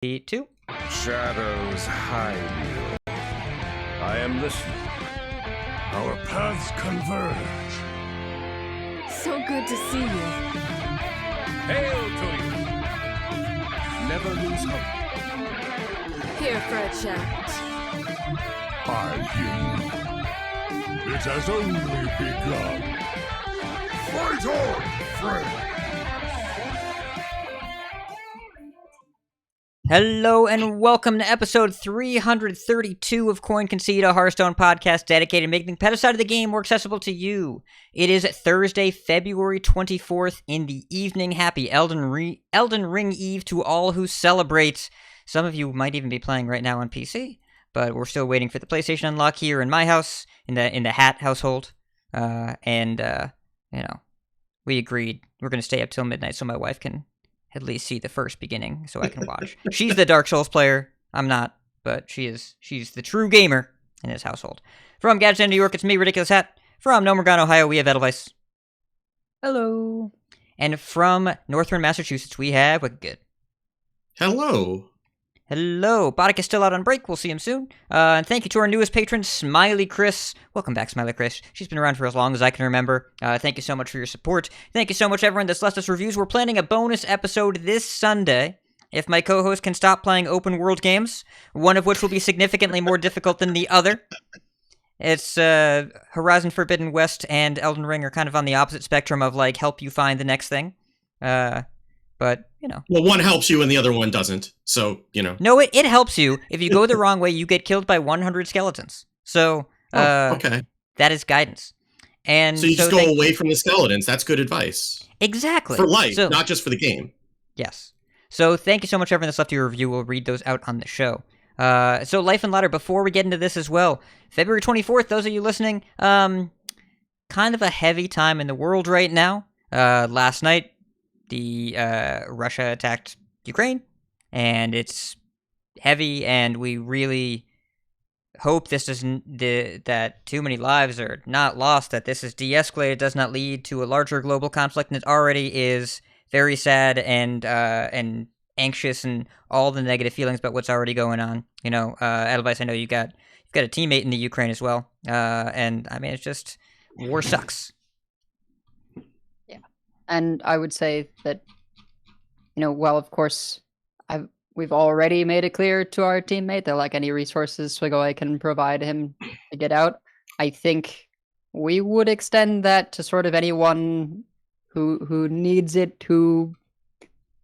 2. Shadows hide you. I am listening. Our paths converge. So good to see you. Hail to you. Never lose hope. Here for a chat. I hear you. It has only begun. Fight on, friend. Hello and welcome to episode 332 of Concede, a Hearthstone podcast dedicated to making the competitive side of the game more accessible to you. It is Thursday, February 24th in the evening. Happy Elden Ring Eve to all who celebrate. Some of you might even be playing right now on PC, but we're still waiting for the PlayStation unlock here in my house, in the Hat household. We agreed we're going to stay up till midnight so my wife can at least see the first beginning so I can watch. She's the Dark Souls player. I'm not, but she's the true gamer in this household. From Gadsden, New York, it's me, Ridiculous Hat. From Nomergon, Ohio, we have Edelweiss. Hello. And from Northern Massachusetts, we have WickedGood. Hello. Hello. Boddick is still out on break. We'll see him soon. And thank you to our newest patron, Smiley Chris. Welcome back, Smiley Chris. She's been around for as long as I can remember. Thank you so much for your support. Thank you so much, everyone that's left us reviews. We're planning a bonus episode this Sunday, if my co-host can stop playing open world games, one of which will be significantly more difficult than the other. It's Horizon Forbidden West and Elden Ring are kind of on the opposite spectrum of, like, help you find the next thing. But, you know. Well, one helps you and the other one doesn't. So, you know. No, it helps you. If you go the wrong way, you get killed by 100 skeletons. So, okay. That is guidance. And so you just go away from the skeletons. That's good advice. Exactly. For life, so, not just for the game. Yes. So thank you so much, everyone that's left your review. We'll read those out on the show. So Life and Ladder, before we get into this as well, February 24th, those of you listening, kind of a heavy time in the world right now. Last night, Russia attacked Ukraine, and it's heavy, and we really hope this doesn't, that too many lives are not lost, that this is de-escalated, does not lead to a larger global conflict, and it already is very sad and anxious and all the negative feelings about what's already going on. You know, Edelweiss, I know you've got a teammate in the Ukraine as well, and I mean, it's just, war sucks. And I would say that, you know, well, of course, we've already made it clear to our teammate that, like, any resources Swigoi can provide him to get out, I think we would extend that to sort of anyone who needs it, who,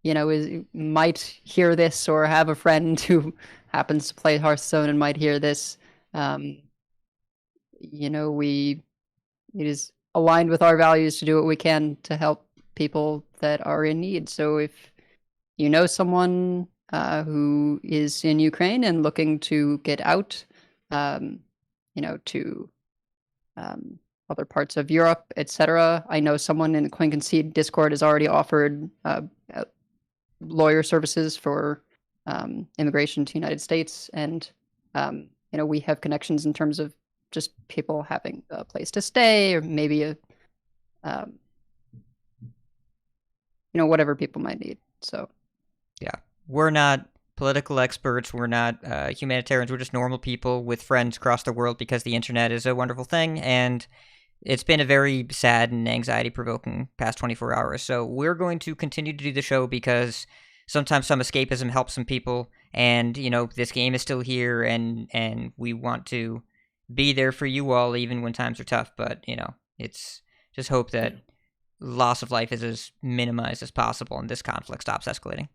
you know, might hear this or have a friend who happens to play Hearthstone and might hear this. You know, it is aligned with our values to do what we can to help people that are in need. So if you know someone who is in Ukraine and looking to get out, you know, to other parts of Europe, etc. I know someone in the Concede Discord has already offered lawyer services for immigration to the United States, and you know, we have connections in terms of just people having a place to stay, or maybe a you know, whatever people might need. So, yeah, we're not political experts. We're not humanitarians. We're just normal people with friends across the world because the internet is a wonderful thing. And it's been a very sad and anxiety-provoking past 24 hours. So we're going to continue to do the show because sometimes some escapism helps some people. And, you know, this game is still here, and we want to be there for you all even when times are tough. But, you know, it's just hope that loss of life is as minimized as possible and this conflict stops escalating.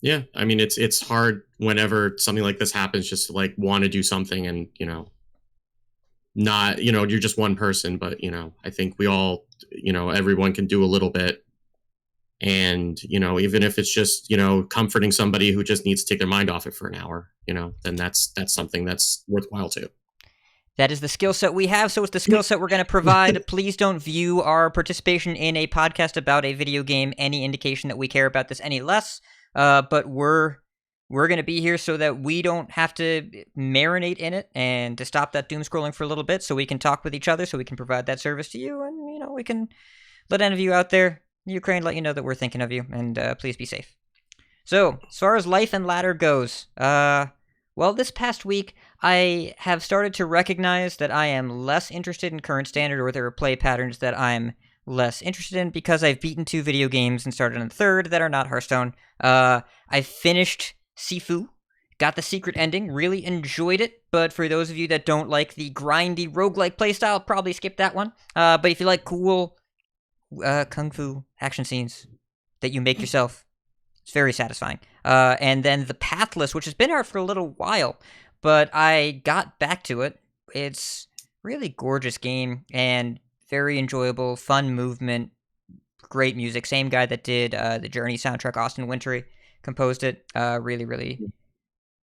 Yeah, I mean, it's hard whenever something like this happens just to, like, want to do something and, you know, not, you know, you're just one person, but, you know, I think we all, you know, everyone can do a little bit. And, you know, even if it's just, you know, comforting somebody who just needs to take their mind off it for an hour, you know, then that's something that's worthwhile too. That is the skill set we have, so it's the skill set we're going to provide. Please don't view our participation in a podcast about a video game any indication that we care about this any less. But we're going to be here so that we don't have to marinate in it and to stop that doom scrolling for a little bit, so we can talk with each other, so we can provide that service to you, and, you know, we can let any of you out there in Ukraine let you know that we're thinking of you, and please be safe. So, as far as life and ladder goes, well, this past week, I have started to recognize that I am less interested in current standard, or there are play patterns that I'm less interested in because I've beaten 2 video games and started on the 3rd that are not Hearthstone. I finished Sifu, got the secret ending, really enjoyed it, but for those of you that don't like the grindy roguelike playstyle, probably skip that one. But if you like cool kung fu action scenes that you make yourself, it's very satisfying. And then The Pathless, which has been out for a little while, but I got back to it. It's really gorgeous game and very enjoyable, fun movement, great music. Same guy that did the Journey soundtrack, Austin Wintory, composed it. Really, really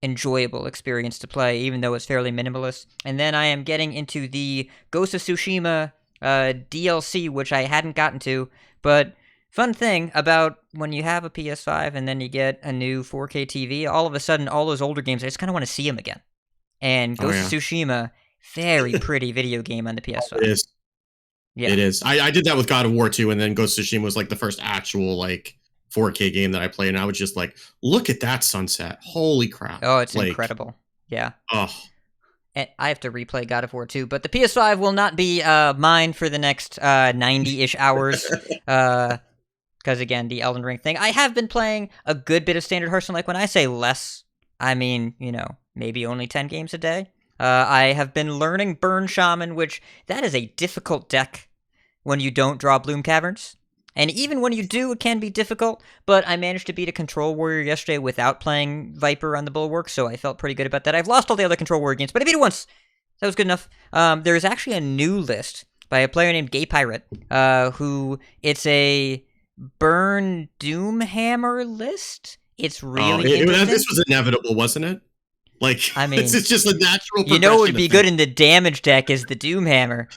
enjoyable experience to play, even though it's fairly minimalist. And then I am getting into the Ghost of Tsushima DLC, which I hadn't gotten to, but fun thing about when you have a PS5 and then you get a new 4K TV, all of a sudden, all those older games, I just kind of want to see them again. And Ghost of Tsushima, very pretty video game on the PS5. It is. Yeah. It is. I did that with God of War 2, and then Ghost of Tsushima was like the first actual like 4K game that I played, and I was just like, look at that sunset. Holy crap. Oh, it's like, incredible. Yeah. Oh. And I have to replay God of War 2, but the PS5 will not be mine for the next 90-ish hours. Because, again, the Elden Ring thing. I have been playing a good bit of Standard Hearthstone. Like, when I say less, I mean, maybe only 10 games a day. I have been learning Burn Shaman, which that is a difficult deck when you don't draw Bloom Caverns. And even when you do, it can be difficult, but I managed to beat a Control Warrior yesterday without playing Viper on the Bulwark, so I felt pretty good about that. I've lost all the other Control Warrior games, but I beat it once. That was good enough. There is actually a new list by a player named Gay Pirate, who it's a Burn Doomhammer list. It's really interesting. This was inevitable, wasn't it? Like, I mean, it's just a natural progression. What would be good in the damage deck is the Doomhammer.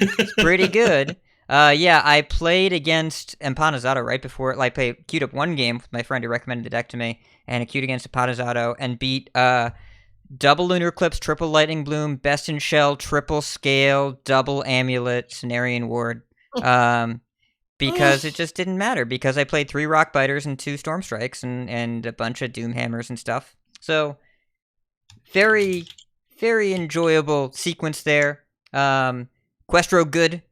It's pretty good. Yeah, I played against Empanizado right before, like, queued up one game with my friend who recommended the deck to me, and I queued against Empanizado and beat double Lunar Eclipse, triple Lightning Bloom, Best in Shell, triple Scale, double Amulet, Cenarian Ward. Because it just didn't matter, because I played 3 Rock Biters and 2 Storm Strikes and a bunch of Doomhammers and stuff. So, very, very enjoyable sequence there. WickedGood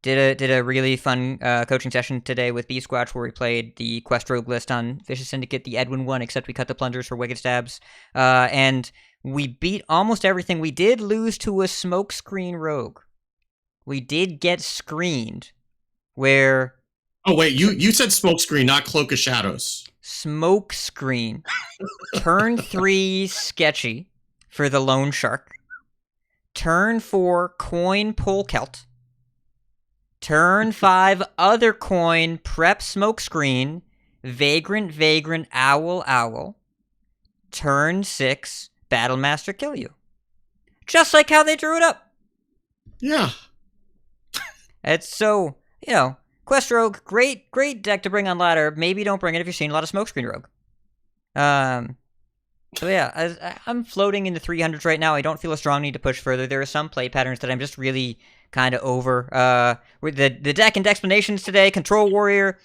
did a really fun coaching session today with B Squatch where we played the Quest Rogue list on Vicious Syndicate, the Edwin one, except we cut the plunders for Wicked Stabs. And we beat almost everything. We did lose to a Smokescreen Rogue. We did get screened where... Oh, wait, you said Smokescreen, not Cloak of Shadows. Smokescreen. Turn 3, Sketchy for the Lone Shark. Turn 4, Coin, Pull Celt. Turn 5, Other Coin, Prep, Smokescreen. Vagrant, Owl. Turn 6, Battlemaster, Kill You. Just like how they drew it up. Yeah. It's so, Quest Rogue, great deck to bring on ladder. Maybe don't bring it if you're seeing a lot of Smokescreen Rogue. So yeah, I'm floating in the 300s right now. I don't feel a strong need to push further. There are some play patterns that I'm just really kind of over. With the deck and Decksplanations today, Control Warrior,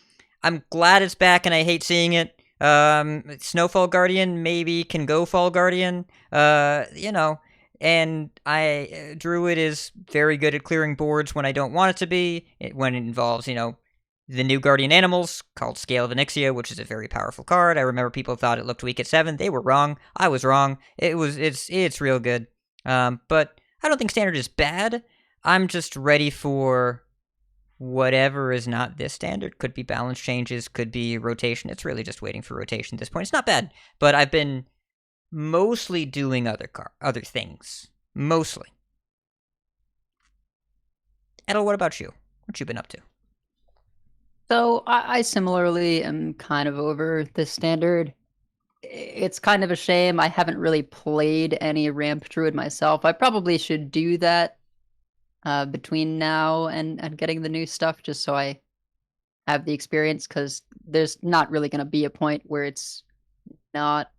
I'm glad it's back and I hate seeing it. Snowfall Guardian maybe can go Fall Guardian. And Druid is very good at clearing boards when I don't want it to be. When it involves, the new Guardian Animals, called Scale of Onyxia, which is a very powerful card. I remember people thought it looked weak at 7. They were wrong. I was wrong. It's real good. But I don't think Standard is bad. I'm just ready for whatever is not this Standard. Could be balance changes, could be rotation. It's really just waiting for rotation at this point. It's not bad, but I've been mostly doing other things. Mostly. Edel, what about you? What you been up to? So I similarly am kind of over the Standard. It's kind of a shame. I haven't really played any Ramp Druid myself. I probably should do that between now and getting the new stuff, just so I have the experience, because there's not really going to be a point where it's not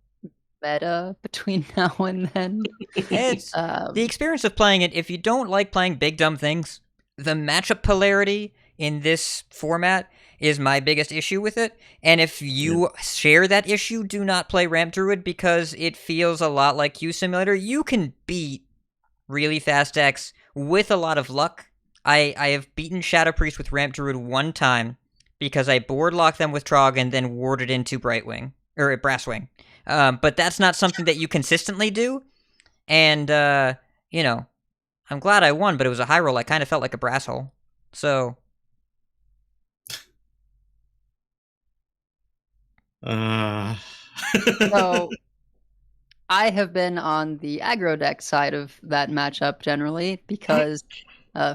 meta between now and then. It's the experience of playing it. If you don't like playing big dumb things, the matchup polarity in this format is my biggest issue with it. And if you share that issue, do not play Ramp Druid because it feels a lot like Q Simulator. You can beat really fast decks with a lot of luck. I have beaten Shadow Priest with Ramp Druid one time because I board locked them with Trog and then warded into Brightwing or Brasswing. But that's not something that you consistently do. And I'm glad I won, but it was a high roll. I kind of felt like a brass hole. So So I have been on the aggro deck side of that matchup generally because,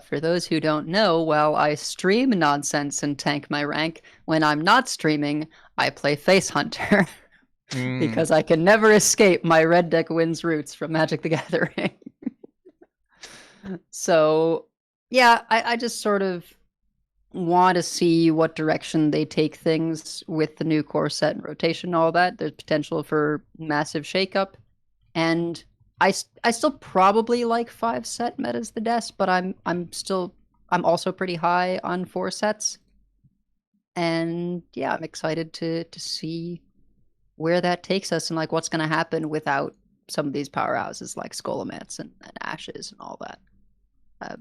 for those who don't know, while I stream nonsense and tank my rank, when I'm not streaming, I play Face Hunter because I can never escape my red deck wins roots from Magic the Gathering. So, yeah, I just sort of want to see what direction they take things with the new core set and rotation and all that. There's potential for massive shakeup. And I still probably like 5 set metas the best, but I'm also pretty high on 4 sets. And yeah, I'm excited to see where that takes us and like what's going to happen without some of these powerhouses like Skolomets and Ashes and all that.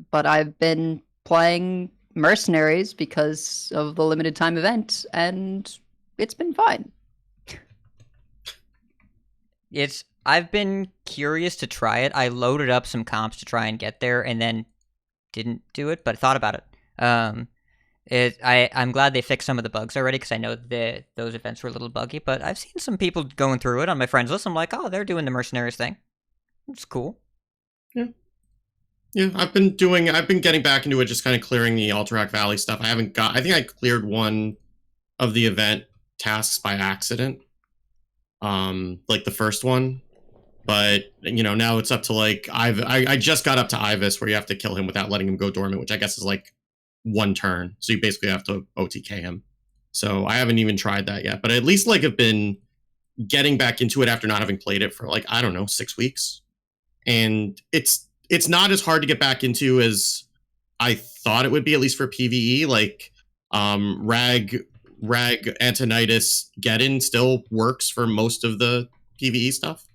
But I've been playing Mercenaries because of the limited time event, and it's been fine. I've been curious to try it. I loaded up some comps to try and get there, and then didn't do it, but I thought about it. I'm glad they fixed some of the bugs already because I know that those events were a little buggy. But I've seen some people going through it on my friends list. I'm like, oh, they're doing the Mercenaries thing. It's cool. Yeah, I've been getting back into it, just kind of clearing the Alterac Valley stuff. I think I cleared one of the event tasks by accident. Like the first one. But, now it's up to like, I just got up to Ivus where you have to kill him without letting him go dormant, which I guess is like 1 turn. So you basically have to OTK him. So I haven't even tried that yet, but at least like have been getting back into it after not having played it for like, I don't know, 6 weeks. And it's not as hard to get back into as I thought it would be, at least for PvE. Like, Rag Antonitis Geddon still works for most of the PvE stuff.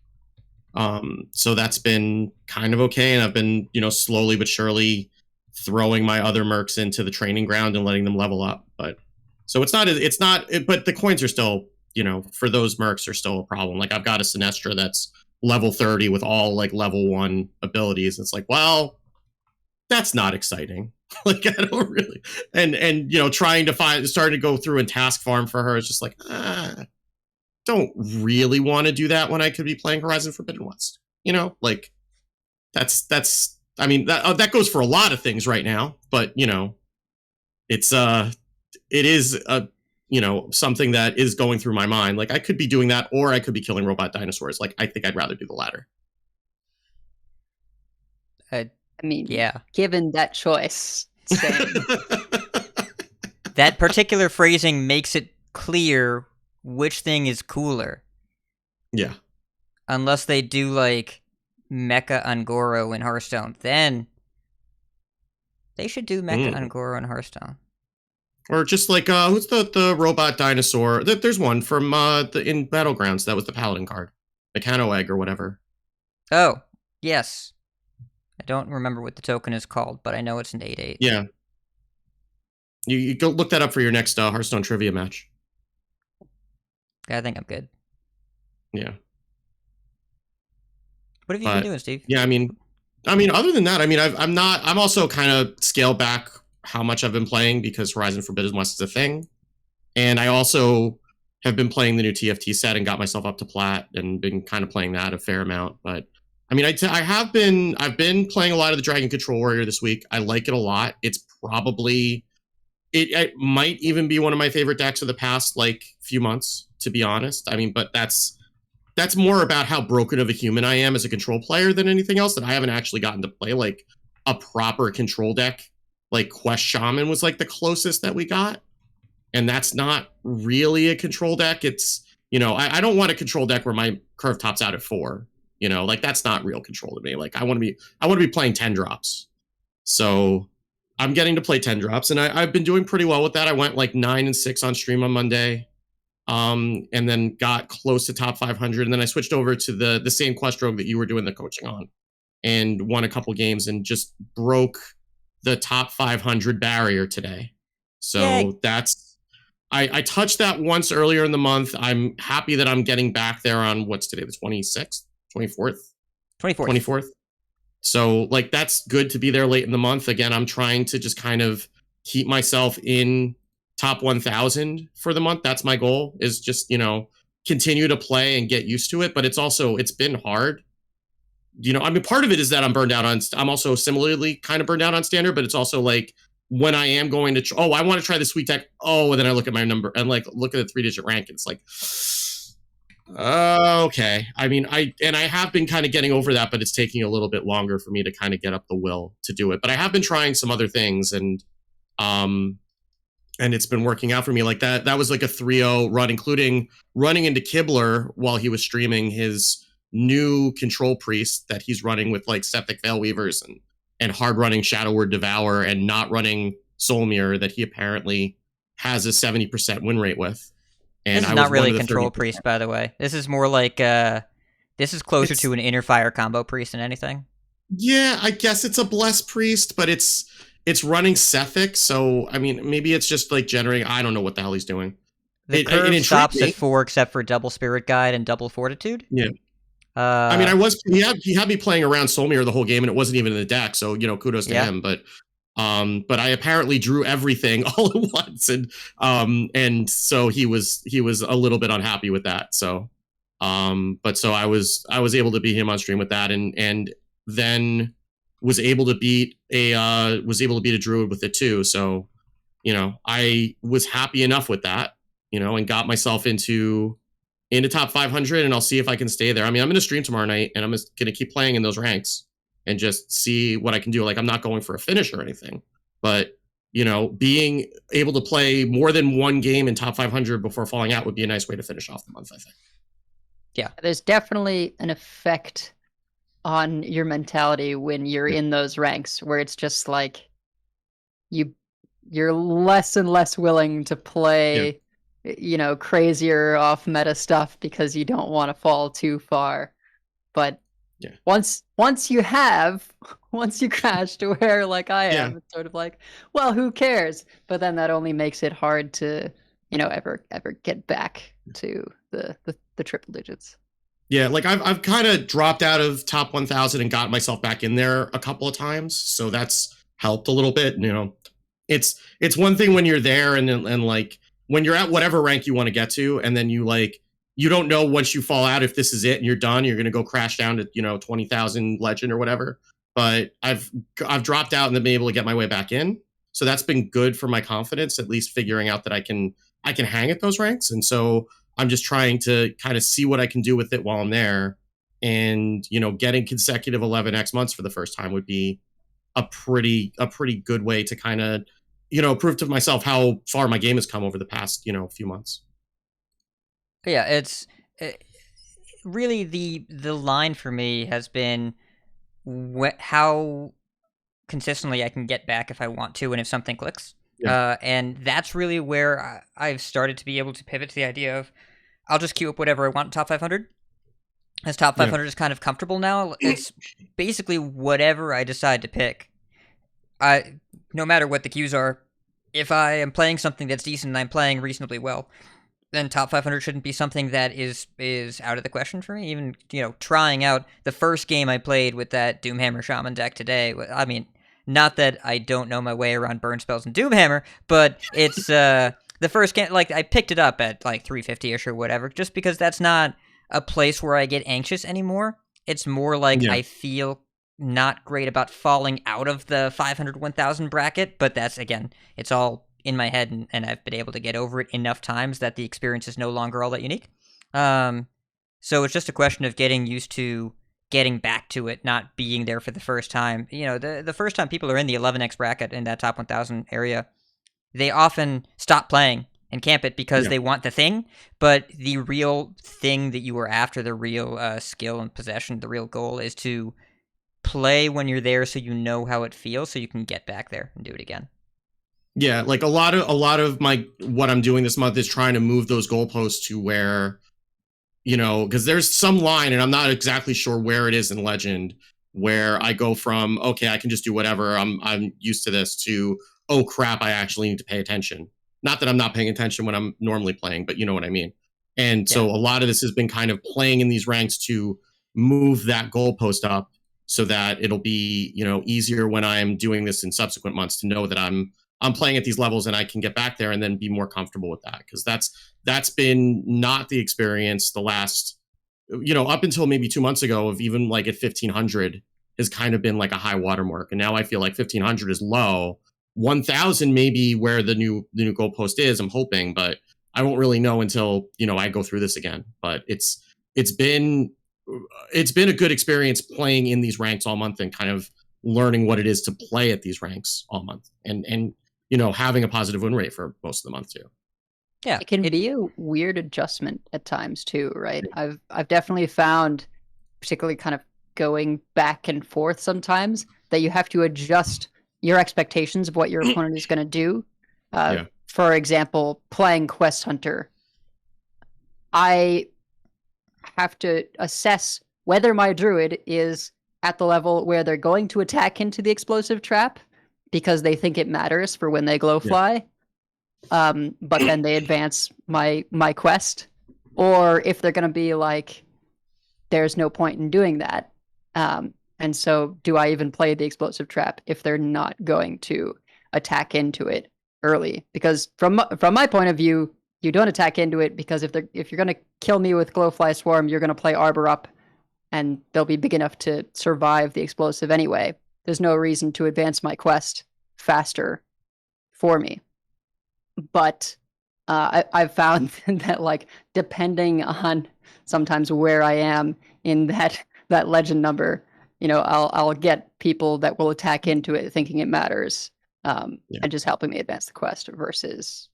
So that's been kind of okay, and I've been, slowly but surely throwing my other mercs into the training ground and letting them level up. But so but the coins are still, for those mercs are still a problem. Like I've got a Sinestra that's level 30 with all like level 1 abilities. It's like, well, that's not exciting. Like I don't really, and starting to go through and task farm for her is just like, don't really want to do that when I could be playing Horizon Forbidden West. Like that's I mean that goes for a lot of things right now, but it is something that is going through my mind. Like I could be doing that, or I could be killing robot dinosaurs. Like I think I'd rather do the latter. I mean, yeah. Given that choice, that particular phrasing makes it clear which thing is cooler. Yeah. Unless they do like Mecha Ungoro in Hearthstone, then they should do Mecha Ungoro in Hearthstone. Or just like who's the robot dinosaur? There's one from in Battlegrounds that was the Paladin card, Mechano Egg or whatever. Oh yes, I don't remember what the token is called, but I know it's an 8/8. Yeah, you go look that up for your next Hearthstone trivia match. I think I'm good. Yeah. What have you been doing, Steve? Yeah, I mean, other than that, I'm also kind of scaled back how much I've been playing because Horizon Forbidden West is a thing. And I also have been playing the new TFT set and got myself up to plat and been kind of playing that a fair amount. But I mean, I've been playing a lot of the Dragon Control Warrior this week. I like it a lot. It's probably, it might even be one of my favorite decks of the past, like few months, to be honest. I mean, but that's more about how broken of a human I am as a control player than anything else, that I haven't actually gotten to play like a proper control deck. Like Quest Shaman was like the closest that we got. And that's not really a control deck. It's, I don't want a control deck where my curve tops out at 4. Like that's not real control to me. Like I want to be playing 10 drops. So I'm getting to play 10 drops, and I've been doing pretty well with that. I went like 9-6 on stream on Monday, and then got close to top 500, and then I switched over to the same quest rogue that you were doing the coaching on, and won a couple games and just broke the top 500 barrier today. So Yay. that's I touched that once earlier in the month. I'm happy that I'm getting back there on what's today, the 26th, 24th, 24th. So like that's good to be there late in the month. Again, I'm trying to just kind of keep myself in top 1,000 for the month. That's my goal, is just, continue to play and get used to it. But it's been hard. I mean, part of it is that I'm also similarly kind of burned out on standard, but it's also like when I am going to, I want to try the sweet tech. And then I look at my number and like look at the 3-digit rank. And it's like, okay. I mean, I have been kind of getting over that, but it's taking a little bit longer for me to kind of get up the will to do it. But I have been trying some other things, and it's been working out for me. Like that was like a 3-0 run, including running into Kibler while he was streaming his new control priest that he's running with like Septic Veil Weavers and hard running Shadow Word Devour and not running Soul Mirror that he apparently has a 70% win rate with. And this is not really control priest, by the way. This is more like this is closer to an inner fire combo priest than anything. Yeah, I guess it's a blessed priest, but it's running Sethic, so I mean maybe it's just like generating. I don't know what the hell he's doing. The curve stops at 4 except for double Spirit Guide and double Fortitude. Yeah. I mean, he had me playing around Soul Mirror the whole game, and it wasn't even in the deck, so kudos to him. But I apparently drew everything all at once, and so he was a little bit unhappy with that. So, so I was able to beat him on stream with that, and then was able to beat a druid with it too. So, I was happy enough with that, and got myself into top 500, and I'll see if I can stay there. I mean, I'm going to stream tomorrow night, and I'm just going to keep playing in those ranks and just see what I can do. Like, I'm not going for a finish or anything, but, being able to play more than one game in top 500 before falling out would be a nice way to finish off the month, I think. Yeah. There's definitely an effect on your mentality when you're in those ranks where it's just like you're less and less willing to play crazier off meta stuff because you don't want to fall too far. But once you crash to where like I am, it's sort of like, well, who cares? But then that only makes it hard to ever get back to the triple digits. Yeah, like I've kind of dropped out of top 1,000 and got myself back in there a couple of times, so that's helped a little bit. It's one thing when you're there and like when you're at whatever rank you want to get to, and then you don't know once you fall out if this is it and you're done, you're going to go crash down to 20,000 legend or whatever. But I've dropped out and then been able to get my way back in, so that's been good for my confidence, at least figuring out that I can hang at those ranks. And so I'm just trying to kind of see what I can do with it while I'm there, and getting consecutive 11x months for the first time would be a pretty good way to kind of prove to myself how far my game has come over the past, few months. Yeah, it's really the line for me has been how consistently I can get back if I want to and if something clicks. Yeah. And that's really where I've started to be able to pivot to the idea of I'll just queue up whatever I want in top 500. As top 500 is kind of comfortable now, it's basically whatever I decide to pick. No matter what the queues are, if I am playing something that's decent and I'm playing reasonably well, then top 500 shouldn't be something that is out of the question for me. Even, trying out the first game I played with that Doomhammer Shaman deck today, I mean, not that I don't know my way around burn spells and Doomhammer, but it's the first game, like, I picked it up at like 350-ish or whatever, just because that's not a place where I get anxious anymore. It's more like I feel not great about falling out of the 500-1,000 bracket, but that's, again, it's all in my head, and I've been able to get over it enough times that the experience is no longer all that unique. So it's just a question of getting used to getting back to it, not being there for the first time. The first time people are in the 11x bracket in that top 1,000 area, they often stop playing and camp it because they want the thing, but the real thing that you are after, the real skill and possession, the real goal is to play when you're there so you know how it feels, so you can get back there and do it again. Yeah, like a lot of my what I'm doing this month is trying to move those goalposts to where, because there's some line, and I'm not exactly sure where it is in Legend, where I go from, okay, I can just do whatever, I'm used to this, to, oh crap, I actually need to pay attention. Not that I'm not paying attention when I'm normally playing, but you know what I mean. And so a lot of this has been kind of playing in these ranks to move that goalpost up so that it'll be, easier when I'm doing this in subsequent months to know that I'm playing at these levels and I can get back there and then be more comfortable with that. Because that's been not the experience the last, up until maybe 2 months ago, of even like at 1500 has kind of been like a high watermark. And now I feel like 1500 is low. 1000 maybe where the new goalpost is, I'm hoping, but I won't really know until, I go through this again. But it's been a good experience playing in these ranks all month and kind of learning what it is to play at these ranks all month, and having a positive win rate for most of the month too. Yeah, it can be a weird adjustment at times too, right? I've definitely found, particularly kind of going back and forth sometimes, that you have to adjust your expectations of what your opponent is going to do. For example, playing Quest Hunter, I have to assess whether my druid is at the level where they're going to attack into the explosive trap because they think it matters for when they glow fly. But then they advance my quest, or if they're going to be like, there's no point in doing that. And so do I even play the explosive trap if they're not going to attack into it early? Because from my point of view, you don't attack into it, because if you're going to kill me with Glowfly Swarm, you're going to play Arbor up, and they'll be big enough to survive the explosive anyway. There's no reason to advance my quest faster for me. But I've found that, like, depending on sometimes where I am in that legend number, I'll get people that will attack into it thinking it matters, and just helping me advance the quest versus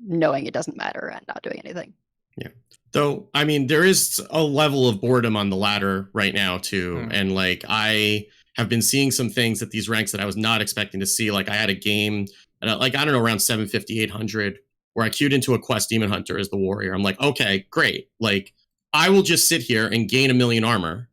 knowing it doesn't matter and not doing anything. Yeah. Though, I mean, there is a level of boredom on the ladder right now too. And like, I have been seeing some things at these ranks that I was not expecting to see. Like, I had a game like, I don't know, around 750, 800, where I queued into a quest Demon Hunter as the warrior. I'm like, okay, great. Like, I will just sit here and gain 1,000,000 armor.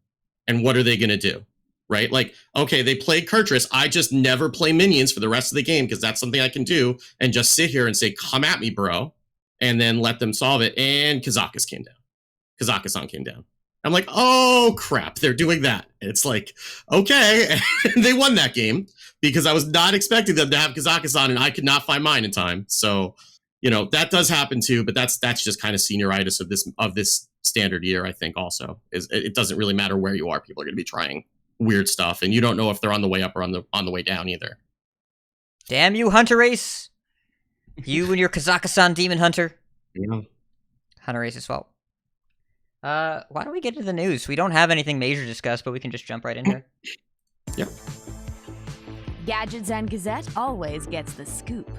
And what are they going to do? Right? Like, okay, they played Kurtrus. I just never play minions for the rest of the game because that's something I can do, and just sit here and say, come at me, bro. And then let them solve it. And Kazakusan came down. I'm like, oh, crap, they're doing that. It's like, okay. And they won that game because I was not expecting them to have Kazakusan, and I could not find mine in time. So, that does happen too, but that's just kind of senioritis of this standard year, I think. Also, is it doesn't really matter where you are. People are going to be trying weird stuff, and you don't know if they're on the way up or on the way down either. Damn you, Hunter Race! You and your Kazakusan Demon Hunter. Yeah. Hunter Race's fault. Why don't we get to the news? We don't have anything major to discuss, but we can just jump right in here. Yep. Gadgets and Gazette always gets the scoop.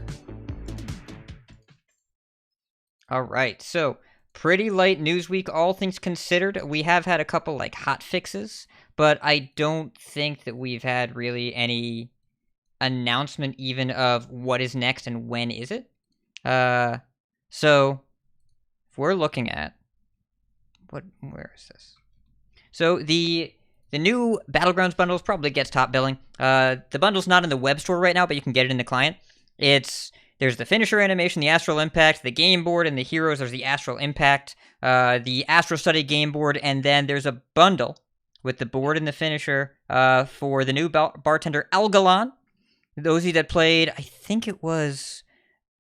All right, so pretty light news week, all things considered. We have had a couple like hotfixes, but I don't think that we've had really any announcement even of what is next and when is it. So if we're looking at where is this? So the new Battlegrounds bundles probably gets top billing. The bundle's not in the web store right now, but you can get it in the client. There's the finisher animation, the Astral Impact, the game board, and the heroes. There's the Astral Impact, the Astral Study game board, and then there's a bundle with the board and the finisher for the new bartender Algalon. Those of you that played, I think it was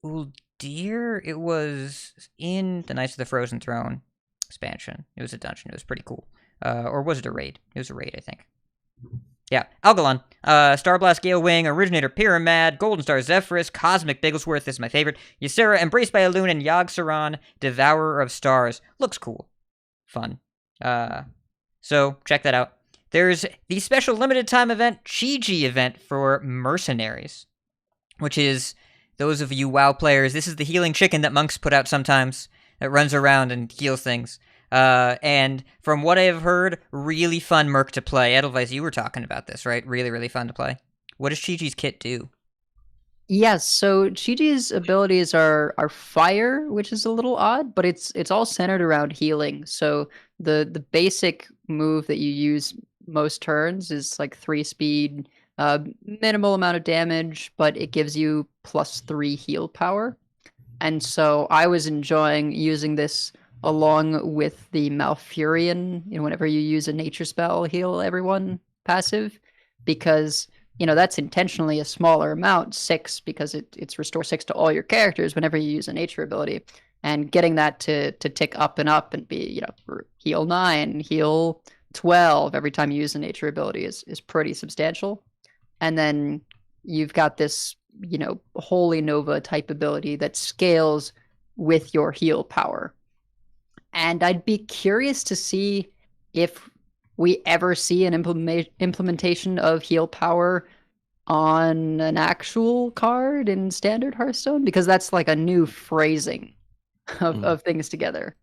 Uldir. It was in the Knights of the Frozen Throne expansion. It was a dungeon. It was pretty cool. Or was it a raid? It was a raid, I think. Yeah, Algalon, Starblast Gale Wing, Originator Pyramid, Golden Star Zephyrus, Cosmic Bigglesworth is my favorite, Ysera, Embraced by a Loon, and Yogg-Saron, Devourer of Stars. Looks cool. Fun. So, check that out. There's the special limited time event, Chi-Ji event for Mercenaries, which is, those of you WoW players, this is the healing chicken that monks put out sometimes, that runs around and heals things. And from what I have heard, really fun merc to play. Edelweiss, you were talking about this, right? Really, really fun to play. What does Chi-Chi's kit do? Yes, so Chi-Chi's abilities are fire, which is a little odd, but it's all centered around healing. So the basic move that you use most turns is like 3 speed, minimal amount of damage, but it gives you +3 heal power. And so I was enjoying using this along with the Malfurion, whenever you use a nature spell, heal everyone passive, because that's intentionally a smaller amount, 6, because it's restore 6 to all your characters whenever you use a nature ability. And getting that to tick up and be, heal 9, heal 12 every time you use a nature ability is pretty substantial. And then you've got this, Holy Nova type ability that scales with your heal power. And I'd be curious to see if we ever see an implementation of heal power on an actual card in standard Hearthstone, because that's like a new phrasing of things together.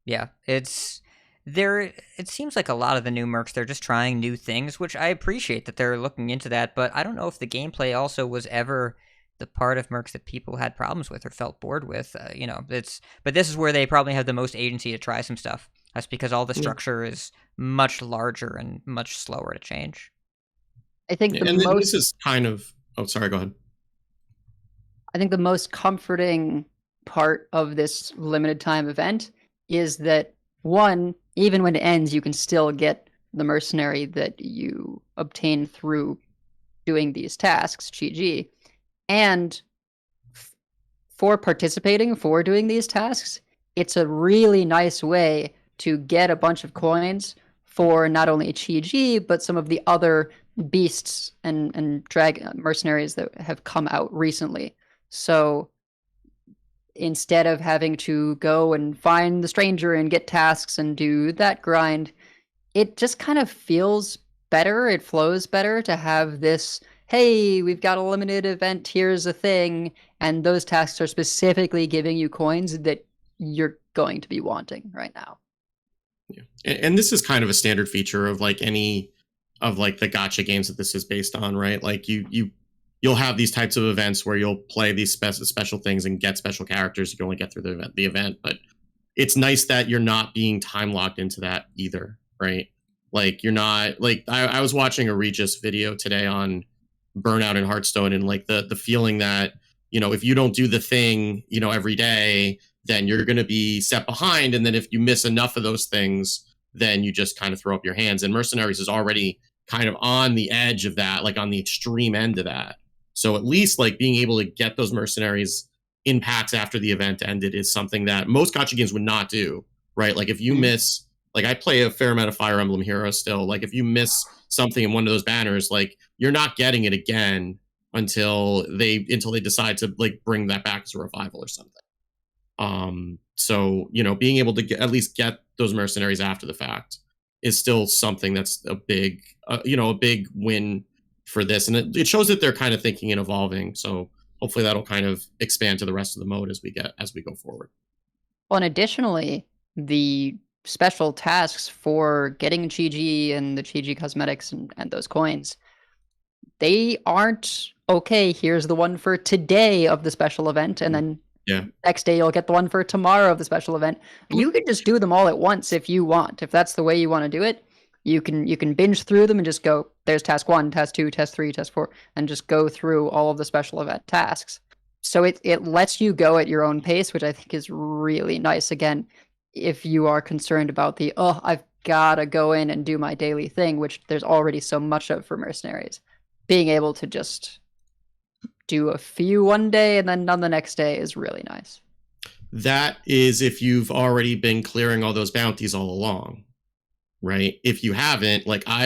Yeah, it seems like a lot of the new mercs, they're just trying new things, which I appreciate that they're looking into that, but I don't know if the gameplay also was ever the part of mercs that people had problems with or felt bored with. But this is where they probably have the most agency to try some stuff. That's because all the structure is much larger and much slower to change. I think this is kind of... Oh, sorry, go ahead. I think the most comforting part of this limited time event is that, one, even when it ends, you can still get the mercenary that you obtain through doing these tasks, Chi-Chi. And for doing these tasks, it's a really nice way to get a bunch of coins for not only Chi-Chi, but some of the other beasts and drag mercenaries that have come out recently. So instead of having to go and find the stranger and get tasks and do that grind, it just kind of feels better. It flows better to have this, hey, we've got a limited event, here's a thing, and those tasks are specifically giving you coins that you're going to be wanting right now. Yeah. And this is kind of a standard feature of like any of like the gacha games that this is based on, right? Like you'll have these types of events where you'll play these special things and get special characters. You can only get through the event, but it's nice that you're not being time locked into that either, right? Like you're not like I was watching a Regis video today on burnout in Hearthstone, and like the feeling that, if you don't do the thing, every day, then you're going to be set behind. And then if you miss enough of those things, then you just kind of throw up your hands. And Mercenaries is already kind of on the edge of that, like on the extreme end of that. So at least like being able to get those Mercenaries in packs after the event ended is something that most gacha games would not do, right? Like if you miss, like I play a fair amount of Fire Emblem Heroes still, like if you miss something in one of those banners, like you're not getting it again until they decide to like bring that back as a revival or something. So, being able to at least get those mercenaries after the fact is still something that's a big win for this. And it shows that they're kind of thinking and evolving. So hopefully that'll kind of expand to the rest of the mode as we go forward. Well, and additionally, the special tasks for getting Chi-Chi and the Chi-Chi cosmetics and those coins, they aren't, okay, here's the one for today of the special event, and then next day you'll get the one for tomorrow of the special event. You can just do them all at once if you want. If that's the way you want to do it, you can binge through them and just go, there's task 1, task 2, task 3, task 4, and just go through all of the special event tasks. So it lets you go at your own pace, which I think is really nice. Again, if you are concerned about I've got to go in and do my daily thing, which there's already so much of for mercenaries, being able to just do a few one day and then on the next day is really nice. That is if you've already been clearing all those bounties all along, right? If you haven't, like I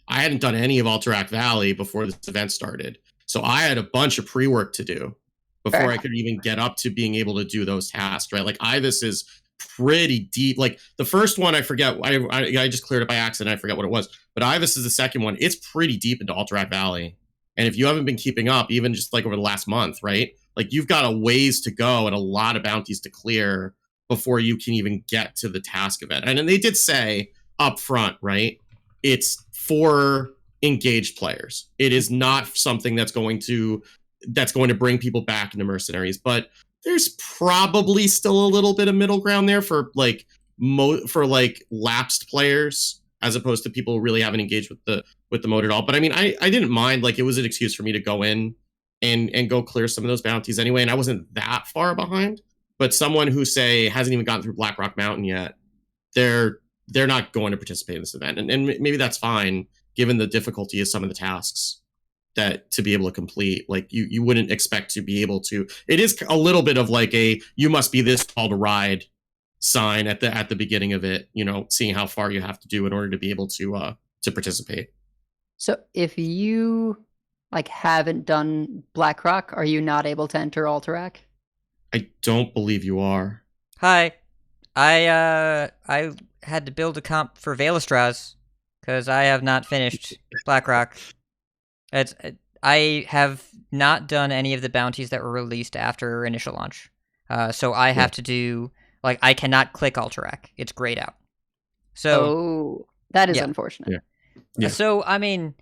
hadn't done any of Alterac Valley before this event started. So I had a bunch of pre-work to do before I could even get up to being able to do those tasks, right? Like Ibis is pretty deep. Like the first one, I forget, I just cleared it by accident. I forget what it was. But Ibis is the second one. It's pretty deep into Alterac Valley. And if you haven't been keeping up, even just like over the last month, right? Like you've got a ways to go and a lot of bounties to clear before you can even get to the task event. And they did say up front, right? It's for engaged players. It is not something that's going to bring people back into mercenaries, but there's probably still a little bit of middle ground there for like lapsed players, as opposed to people who really haven't engaged with the mode at all. But I mean, I didn't mind. Like, it was an excuse for me to go in and go clear some of those bounties anyway, and I wasn't that far behind. But someone who, say, hasn't even gotten through Blackrock Mountain yet, they're not going to participate in this event, and maybe that's fine given the difficulty of some of the tasks that to be able to complete. Like, you wouldn't expect to be able to. It is a little bit of like a you must be this tall to ride sign at the beginning of it, you know, seeing how far you have to do in order to be able to participate. So if you like haven't done Blackrock, are you not able to enter Alterac? I don't believe you are. Hi. I had to build a comp for Veilastraz because I have not finished Blackrock. I have not done any of the bounties that were released after initial launch. So I have to do, like, I cannot click Alterac. It's grayed out. So that is unfortunate. Yeah. So I mean,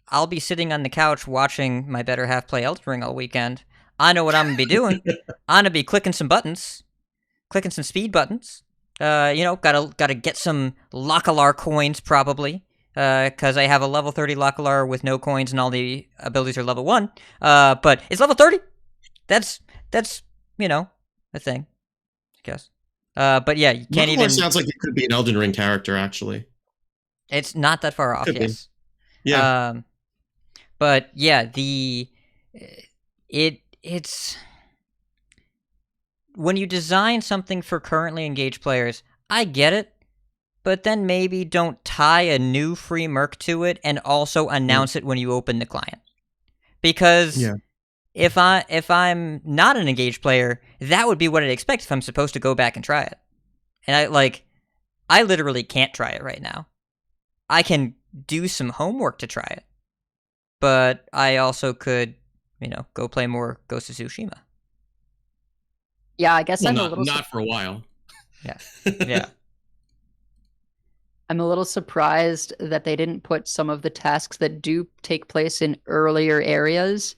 I'll be sitting on the couch watching my better half play Elden Ring all weekend. I know what I'm gonna be doing. I'm gonna be clicking some buttons, clicking some speed buttons. Gotta get some Lockalar coins probably, because I have a level 30 Lockalar with no coins and all the abilities are level 1. But it's level 30. That's a thing, I guess. But yeah, you can't even. Sounds like it could be an Elden Ring character, actually. It's not that far off. Could yes. Be. Yeah. But yeah, it's when you design something for currently engaged players, I get it, but then maybe don't tie a new free merc to it and also announce it when you open the client. Because if I'm not an engaged player, that would be what I'd expect if I'm supposed to go back and try it. And I literally can't try it right now. I can do some homework to try it, but I also could, go play more Ghost of Tsushima. Yeah, I guess I'm a little not for a while. Yeah. I'm a little surprised that they didn't put some of the tasks that do take place in earlier areas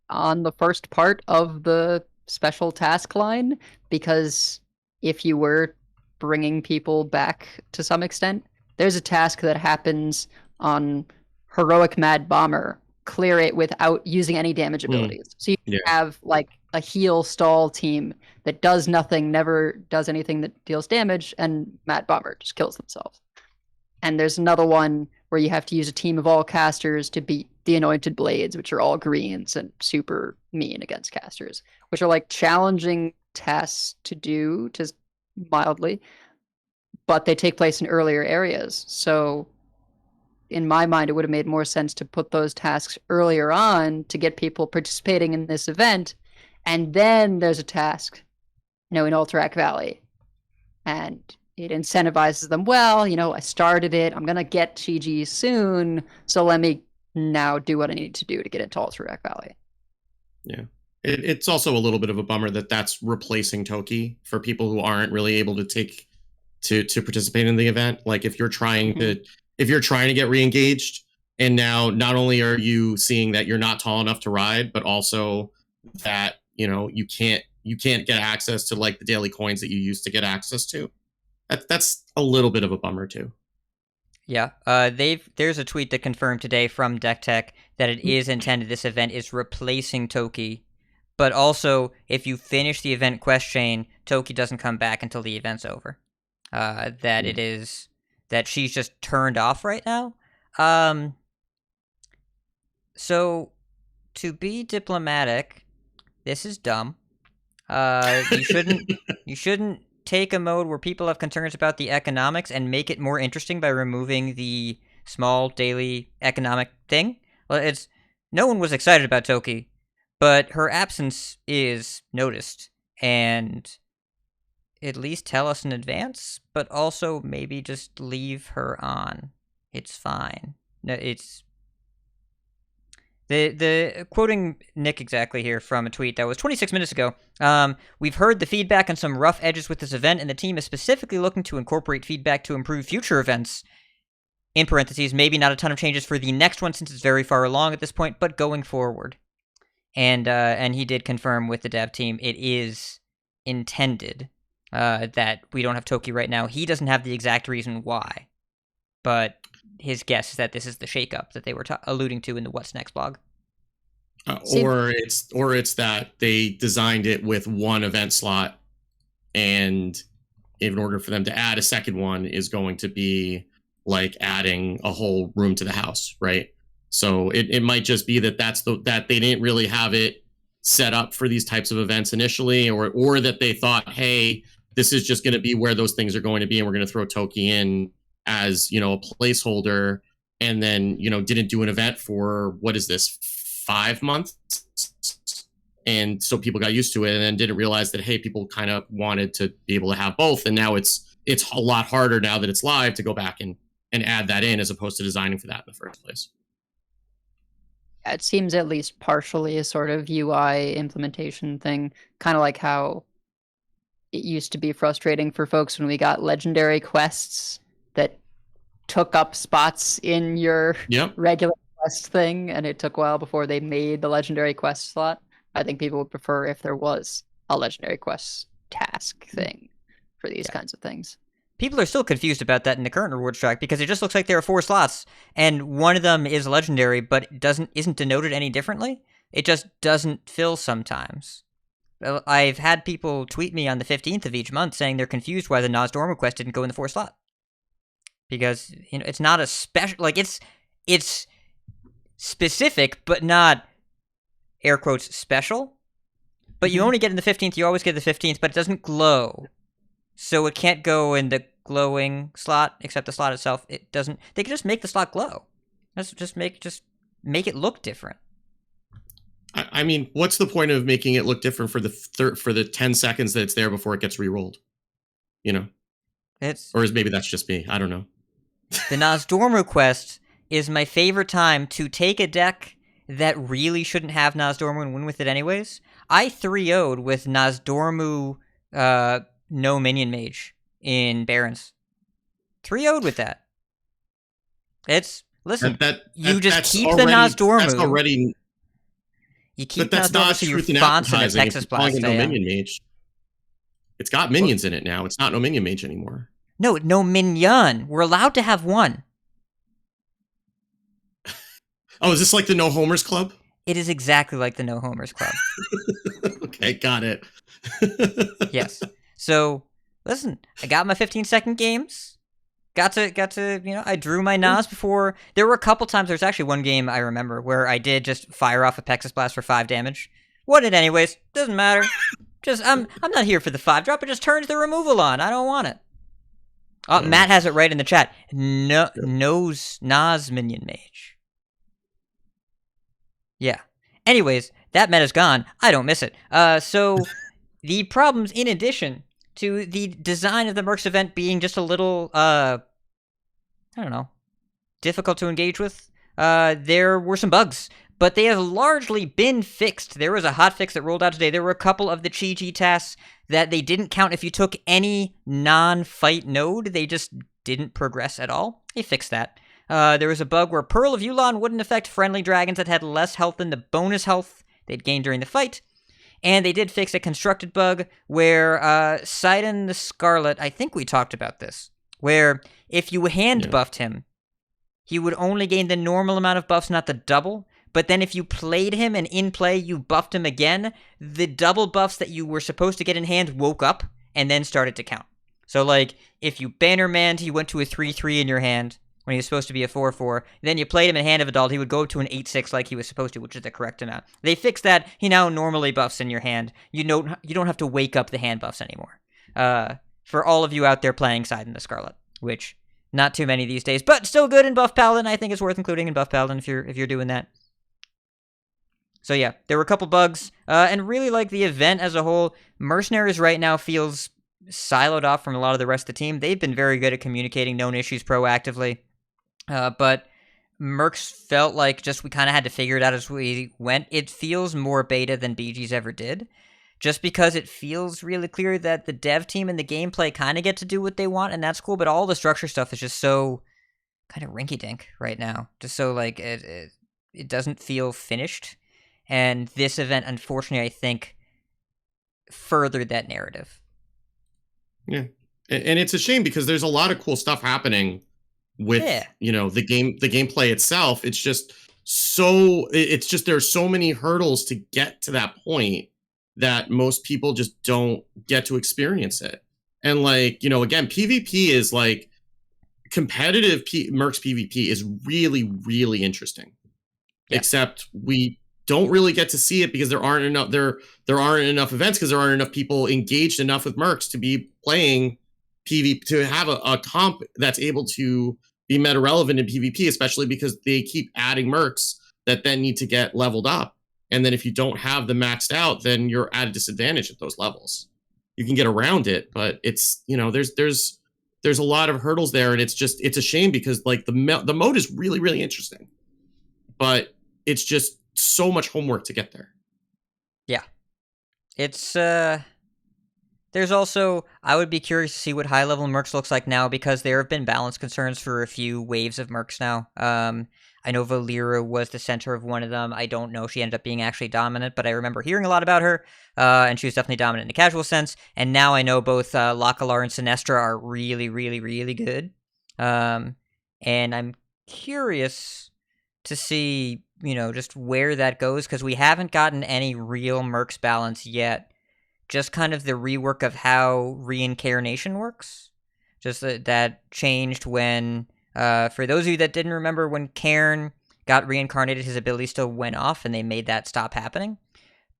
on the first part of the special task line, because if you were bringing people back to some extent, there's a task that happens on Heroic Mad Bomber. Clear it without using any damage abilities. So you have like a heal stall team that does nothing, never does anything that deals damage, and Mad Bomber just kills themselves. And there's another one where you have to use a team of all casters to beat the Anointed Blades, which are all greens and super mean against casters, which are like challenging tasks to do, just mildly, but they take place in earlier areas. So in my mind, it would have made more sense to put those tasks earlier on to get people participating in this event. And then there's a task, in Alterac Valley. And it incentivizes them, well, I started it. I'm going to get GG soon. So let me now do what I need to do to get into Alterac Valley. Yeah. It's also a little bit of a bummer that that's replacing Toki for people who aren't really able to to participate in the event. Like, if you're trying to get re-engaged, and now not only are you seeing that you're not tall enough to ride, but also that you can't get access to like the daily coins that you used to get access to. That's a little bit of a bummer too. Yeah, there's a tweet that confirmed today from Deck Tech that it is intended this event is replacing Toki, but also if you finish the event quest chain, Toki doesn't come back until the event's over. It is that she's just turned off right now. So to be diplomatic, this is dumb. You shouldn't take a mode where people have concerns about the economics and make it more interesting by removing the small daily economic thing. Well, no one was excited about Toki, but her absence is noticed, and at least tell us in advance, but also maybe just leave her on. It's fine. No, The quoting Nick exactly here from a tweet that was 26 minutes ago. We've heard the feedback on some rough edges with this event, and the team is specifically looking to incorporate feedback to improve future events. In parentheses, maybe not a ton of changes for the next one since it's very far along at this point, but going forward. And he did confirm with the dev team it is intended that we don't have Toki right now. He doesn't have the exact reason why, but his guess is that this is the shakeup that they were alluding to in the What's Next blog. Or it's that they designed it with one event slot, and in order for them to add a second one is going to be like adding a whole room to the house, right? So it might just be that that they didn't really have it set up for these types of events initially, or that they thought, hey, this is just going to be where those things are going to be, and we're going to throw Toki in as, you know, a placeholder, and then, you know, didn't do an event for, what is this, 5 months? And so people got used to it and then didn't realize that, hey, people kind of wanted to be able to have both. And now it's a lot harder now that it's live to go back and add that in, as opposed to designing for that in the first place. It seems at least partially a sort of UI implementation thing, kind of like how it used to be frustrating for folks when we got legendary quests that took up spots in your regular quest thing, and it took a while before they made the legendary quest slot. I think people would prefer if there was a legendary quest task thing for these kinds of things. People are still confused about that in the current rewards track because it just looks like there are 4 slots, and one of them is legendary, but isn't denoted any differently. It just doesn't fill sometimes. I've had people tweet me on the 15th of each month saying they're confused why the Nozdormu quest didn't go in the 4th slot. Because, you know, it's not a special, like, it's specific, but not, air quotes, special. But you only get in the 15th, you always get the 15th, but it doesn't glow. So it can't go in the glowing slot, except the slot itself, it doesn't, they can just make the slot glow. Just make it look different. I mean, what's the point of making it look different for the 10 seconds that it's there before it gets re-rolled? You know? Or maybe that's just me. I don't know. The Nozdormu quest is my favorite time to take a deck that really shouldn't have Nozdormu and win with it anyways. I 3-0'd with Nozdormu no minion mage in Barons. 3-0'd with that. Listen, you just keep the Nozdormu. That's already... You keep but that's not so truth your in fonts and the advertising. Texas Blast No minion mage. It's got minions in it now. It's not no minion mage anymore. No minion. We're allowed to have one. Oh, is this like the No Homers Club? It is exactly like the No Homers Club. Okay, got it. Yes. So, listen, I got my 15-second games. Got to, you know, I drew my Nas before. There were a couple times, there's actually one game I remember where I did just fire off a Texas Blast for 5 damage. Won it anyways. Doesn't matter. Just, I'm not here for the 5-drop. It just turns the removal on. I don't want it. Matt has it right in the chat. Knows Nas Minion Mage. Yeah. Anyways, that meta's gone. I don't miss it. So, the problems, in addition to the design of the Mercs event being just a little, I don't know, difficult to engage with, there were some bugs, but they have largely been fixed. There was a hotfix that rolled out today. There were a couple of the Chi-Chi tasks that they didn't count if you took any non-fight node. They just didn't progress at all. They fixed that. There was a bug where Pearl of Yulon wouldn't affect friendly dragons that had less health than the bonus health they'd gained during the fight. And they did fix a constructed bug where Sidon the Scarlet, I think we talked about this, where if you hand buffed him, he would only gain the normal amount of buffs, not the double. But then if you played him and in play you buffed him again, the double buffs that you were supposed to get in hand woke up and then started to count. So like, if you bannermanned, he went to a 3-3 in your hand when he was supposed to be a 4-4. Then you played him in Hand of Adult, he would go to an 8-6 like he was supposed to, which is the correct amount. They fixed that. He now normally buffs in your hand. You don't have to wake up the hand buffs anymore. For all of you out there playing Sidon the Scarlet, which not too many these days, but still good in Buff Paladin. I think it's worth including in Buff Paladin if you're doing that. So yeah, there were a couple bugs, and really like the event as a whole. Mercenaries right now feels siloed off from a lot of the rest of the team. They've been very good at communicating known issues proactively. But Mercs felt like just we kind of had to figure it out as we went. It feels more beta than BG's ever did, just because it feels really clear that the dev team and the gameplay kind of get to do what they want, and that's cool, but all the structure stuff is just so kind of rinky-dink right now. Just so, like, it doesn't feel finished, and this event, unfortunately, I think, furthered that narrative. Yeah. And it's a shame because there's a lot of cool stuff happening with the gameplay itself. It's just there's so many hurdles to get to that point that most people just don't get to experience it. And like, again, PvP is like competitive Mercs PvP is really, really interesting. Yeah. Except we don't really get to see it because there aren't enough events, because there aren't enough people engaged enough with Mercs to be playing PvP, to have a comp that's able to be meta relevant in PvP, especially because they keep adding Mercs that then need to get leveled up. And then if you don't have them maxed out, then you're at a disadvantage at those levels. You can get around it, but it's, there's a lot of hurdles there, and it's a shame because like the mode is really, really interesting, but it's just so much homework to get there. Yeah. It's there's also, I would be curious to see what high level Mercs looks like now, because there have been balance concerns for a few waves of Mercs now. I know Valera was the center of one of them. I don't know if she ended up being actually dominant, but I remember hearing a lot about her, and she was definitely dominant in a casual sense. And now I know both Lakalar and Sinestra are really, really, really good. And I'm curious to see, just where that goes, because we haven't gotten any real Mercs balance yet. Just kind of the rework of how reincarnation works. Just that changed when, for those of you that didn't remember, when Cairn got reincarnated, his ability still went off, and they made that stop happening.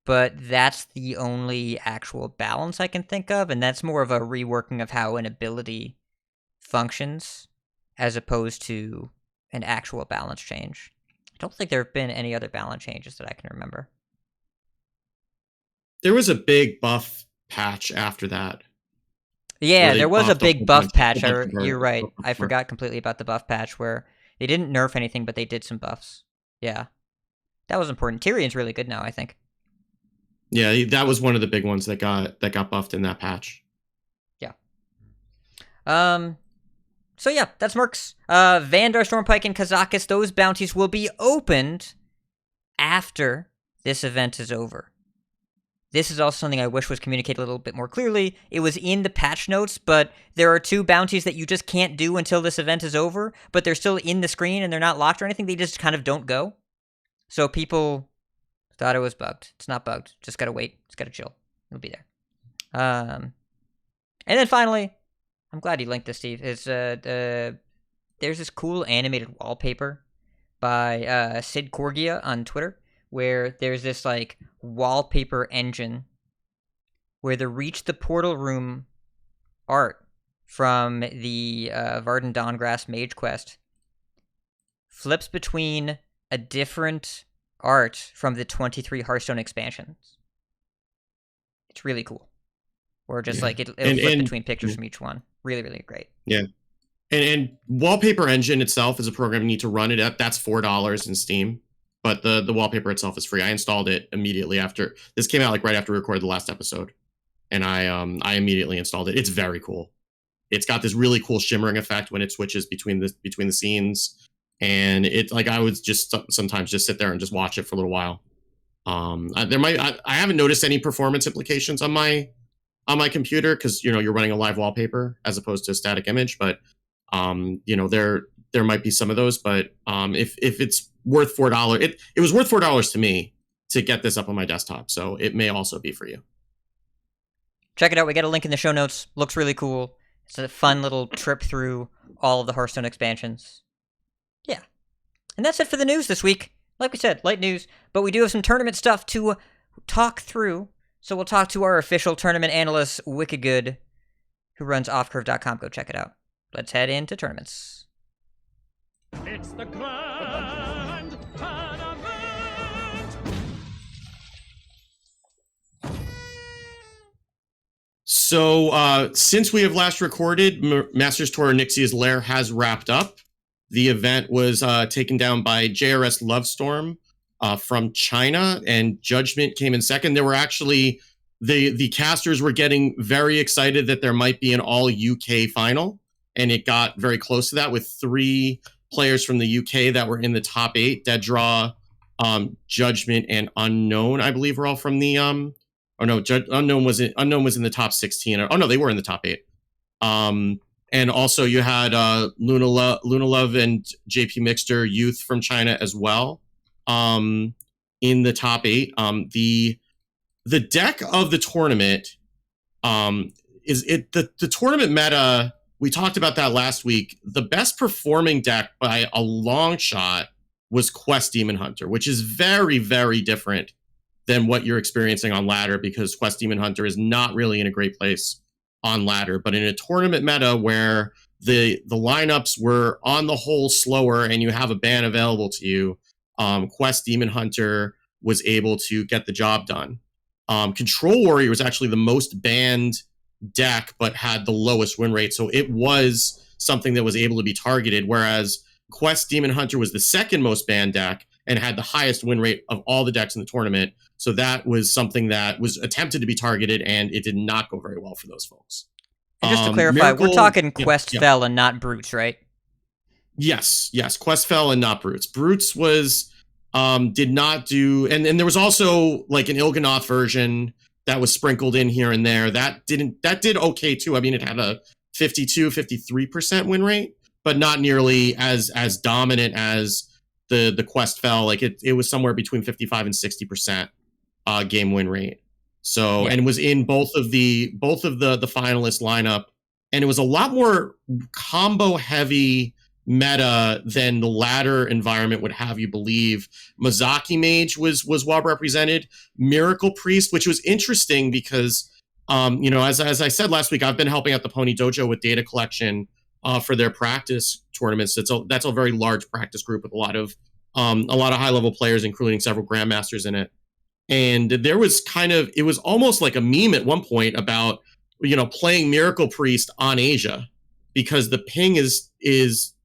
But that's the only actual balance I can think of, and that's more of a reworking of how an ability functions, as opposed to an actual balance change. I don't think there have been any other balance changes that I can remember. There was a big buff patch after that. Yeah, there was a big buff patch. You're right. I forgot completely about the buff patch where they didn't nerf anything, but they did some buffs. Yeah. That was important. Tyrion's really good now, I think. Yeah, that was one of the big ones that got buffed in that patch. Yeah. So yeah, that's Mercs. Vandar, Stormpike, and Kazakis, those bounties will be opened after this event is over. This is also something I wish was communicated a little bit more clearly. It was in the patch notes, but there are 2 bounties that you just can't do until this event is over, but they're still in the screen and they're not locked or anything. They just kind of don't go. So people thought it was bugged. It's not bugged. Just gotta wait. Just gotta chill. It'll be there. And then finally, I'm glad you linked this, Steve, is there's this cool animated wallpaper by Sid Corgia on Twitter, where there's this like wallpaper engine where the Reach the Portal Room art from the Varden Dawngrass Mage Quest flips between a different art from the 23 Hearthstone expansions. It's really cool. Or just like it'll flip between pictures from each one. Really, really great. Yeah. And Wallpaper Engine itself is a program you need to run it up. That's $4 in Steam. But the wallpaper itself is free. I installed it immediately after this came out, like right after we recorded the last episode, and I immediately installed it. It's very cool. It's got this really cool shimmering effect when it switches between the scenes, and it's like I would just sometimes just sit there and just watch it for a little while. I haven't noticed any performance implications on my computer because you're running a live wallpaper as opposed to a static image, but there might be some of those, but if it's worth $4, it was worth $4 to me to get this up on my desktop, so it may also be for you. Check it out. We got a link in the show notes. Looks really cool. It's a fun little trip through all of the Hearthstone expansions. Yeah. And that's it for the news this week. Like we said, light news, but we do have some tournament stuff to talk through. So we'll talk to our official tournament analyst, WickedGood, who runs offcurve.com. Go check it out. Let's head into tournaments. It's the Grand Tournament! So, since we have last recorded, Masters Tour Nixia's Lair has wrapped up. The event was taken down by JRS Lovestorm from China, and Judgment came in second. There were actually the casters were getting very excited that there might be an all UK final, and it got very close to that with 3 players from the UK that were in the top 8. Dead Draw, Judgment, and Unknown, I believe, were all from the Unknown was in the top 16. Oh no, they were in the top 8. And also you had Luna Love and JP Mixter Youth from China as well. In the top 8. The deck of the tournament the tournament meta. We talked about that last week. The best performing deck by a long shot was Quest Demon Hunter, which is very, very different than what you're experiencing on ladder, because Quest Demon Hunter is not really in a great place on ladder. But in a tournament meta where the lineups were on the whole slower and you have a ban available to you, Quest Demon Hunter was able to get the job done. Control Warrior was actually the most banned deck, but had the lowest win rate. So it was something that was able to be targeted, whereas Quest Demon Hunter was the second most banned deck and had the highest win rate of all the decks in the tournament. So that was something that was attempted to be targeted, and it did not go very well for those folks. And just to clarify, Miracle, we're talking Quest Fell and not Brutes, right? Yes, Quest Fell and not Brutes. Brutes was did not do, and there was also like an Il'gynoth version that was sprinkled in here and there. That did okay too. I mean, it had a 53% win rate, but not nearly as dominant as the Quest Fell. Like it was somewhere between 55 and 60% game win rate. So, and was in both of the finalist lineup, and it was a lot more combo heavy meta than the ladder environment would have you believe. Mozaki Mage was well represented. Miracle Priest, which was interesting because, as I said last week, I've been helping out the Pony Dojo with data collection for their practice tournaments. That's a very large practice group with a lot of high level players, including several grandmasters in it. And there was it was almost like a meme at one point about, playing Miracle Priest on Asia, because the ping is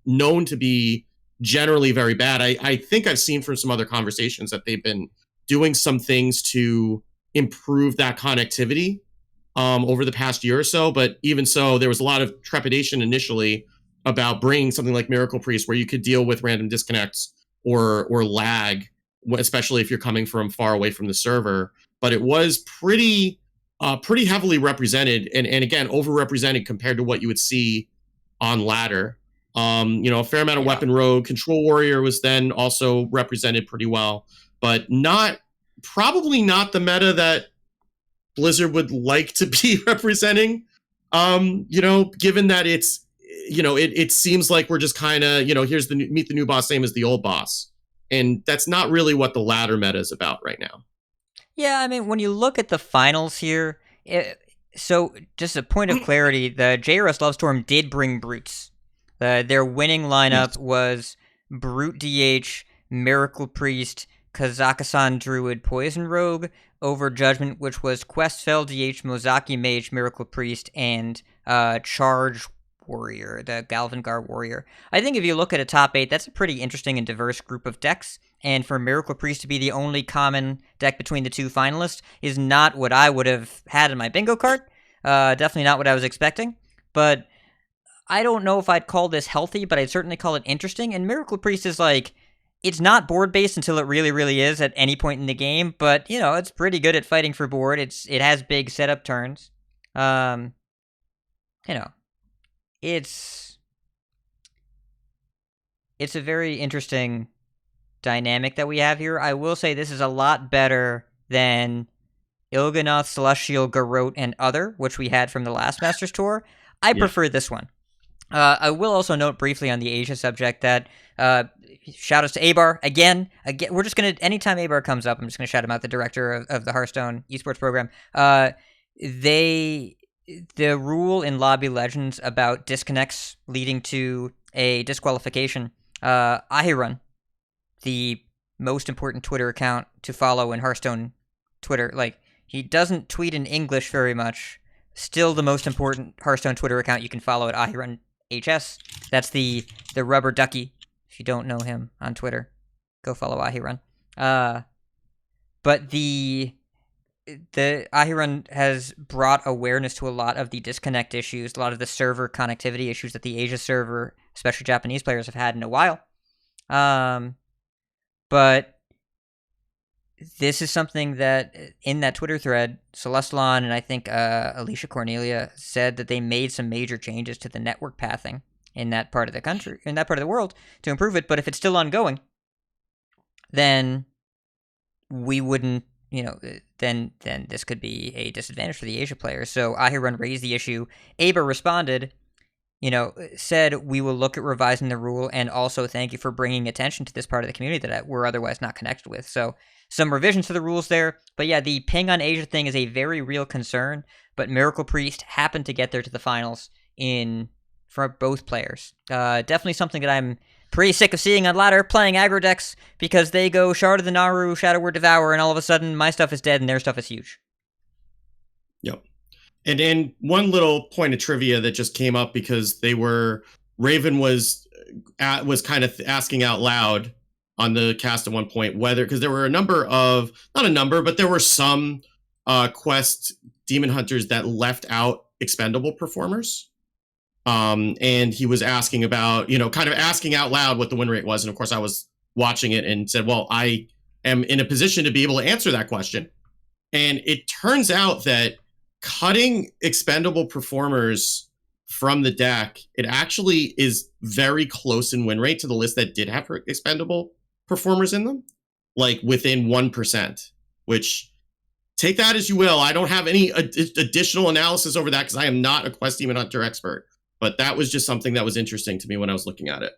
known to be generally very bad. I think I've seen from some other conversations that they've been doing some things to improve that connectivity over the past year or so. But even so, there was a lot of trepidation initially about bringing something like Miracle Priest, where you could deal with random disconnects or lag, especially if you're coming from far away from the server. But it was pretty heavily represented, and again, overrepresented compared to what you would see on ladder. A fair amount of Weapon Rogue. Control Warrior was then also represented pretty well, but probably not the meta that Blizzard would like to be representing. Given that it's, it seems like we're just kind of, here's meet the new boss, same as the old boss. And that's not really what the ladder meta is about right now. Yeah, I mean, when you look at the finals here, so just a point of clarity, the JRS Lovestorm did bring Brutes. Their winning lineup was Brute DH, Miracle Priest, Kazakhstan Druid, Poison Rogue, over Judgment, which was Quest Fell DH, Mozaki Mage, Miracle Priest, and Charge Warrior, the Galvangar Warrior. I think if you look at a top 8, that's a pretty interesting and diverse group of decks, and for Miracle Priest to be the only common deck between the two finalists is not what I would have had in my bingo card. Definitely not what I was expecting, but I don't know if I'd call this healthy, but I'd certainly call it interesting. And Miracle Priest is it's not board-based until it really, really is at any point in the game, but, it's pretty good at fighting for board. It has big setup turns. It's a very interesting dynamic that we have here. I will say this is a lot better than Il'gynoth, Celestial, Garrote, and Other, which we had from the last Masters Tour. I prefer this one. I will also note briefly on the Asia subject that shout outs to Abar again. We're just gonna, anytime Abar comes up, I'm just gonna shout him out, the director of the Hearthstone esports program. The rule in Lobby Legends about disconnects leading to a disqualification. Ahirun, the most important Twitter account to follow in Hearthstone Twitter, he doesn't tweet in English very much. Still the most important Hearthstone Twitter account you can follow at Ahirun HS. That's the rubber ducky If you don't know him on Twitter, go follow Ahirun. But the Ahirun has brought awareness to a lot of the disconnect issues, a lot of the server connectivity issues that the Asia server, especially Japanese players, have had in a while. But this is something that in that Twitter thread, Celestalon and I think Alicia Cornelia said that they made some major changes to the network pathing in that part of the country, in that part of the world, to improve it. But if it's still ongoing, then we wouldn't, then this could be a disadvantage for the Asia players. So Ahirun raised the issue. Aba responded, said we will look at revising the rule, and also thank you for bringing attention to this part of the community that we're otherwise not connected with. So some revisions to the rules there. But yeah, the ping on Asia thing is a very real concern. But Miracle Priest happened to get there to the finals for both players. Definitely something that I'm pretty sick of seeing on ladder, playing aggro decks, because they go Shard of the Naru, Shadow Word Devour, and all of a sudden my stuff is dead and their stuff is huge. Yep. And one little point of trivia that just came up because Raven was kind of asking out loud on the cast at one point because there were there were some quest demon hunters that left out expendable performers. And he was asking about, kind of asking out loud what the win rate was. And of course I was watching it and said, well, I am in a position to be able to answer that question. And it turns out that cutting expendable performers from the deck, it actually is very close in win rate to the list that did have expendable performers in them, like within 1%, which take that as you will. I don't have any additional analysis over that because I am not a quest demon hunter expert. But that was just something that was interesting to me when I was looking at it.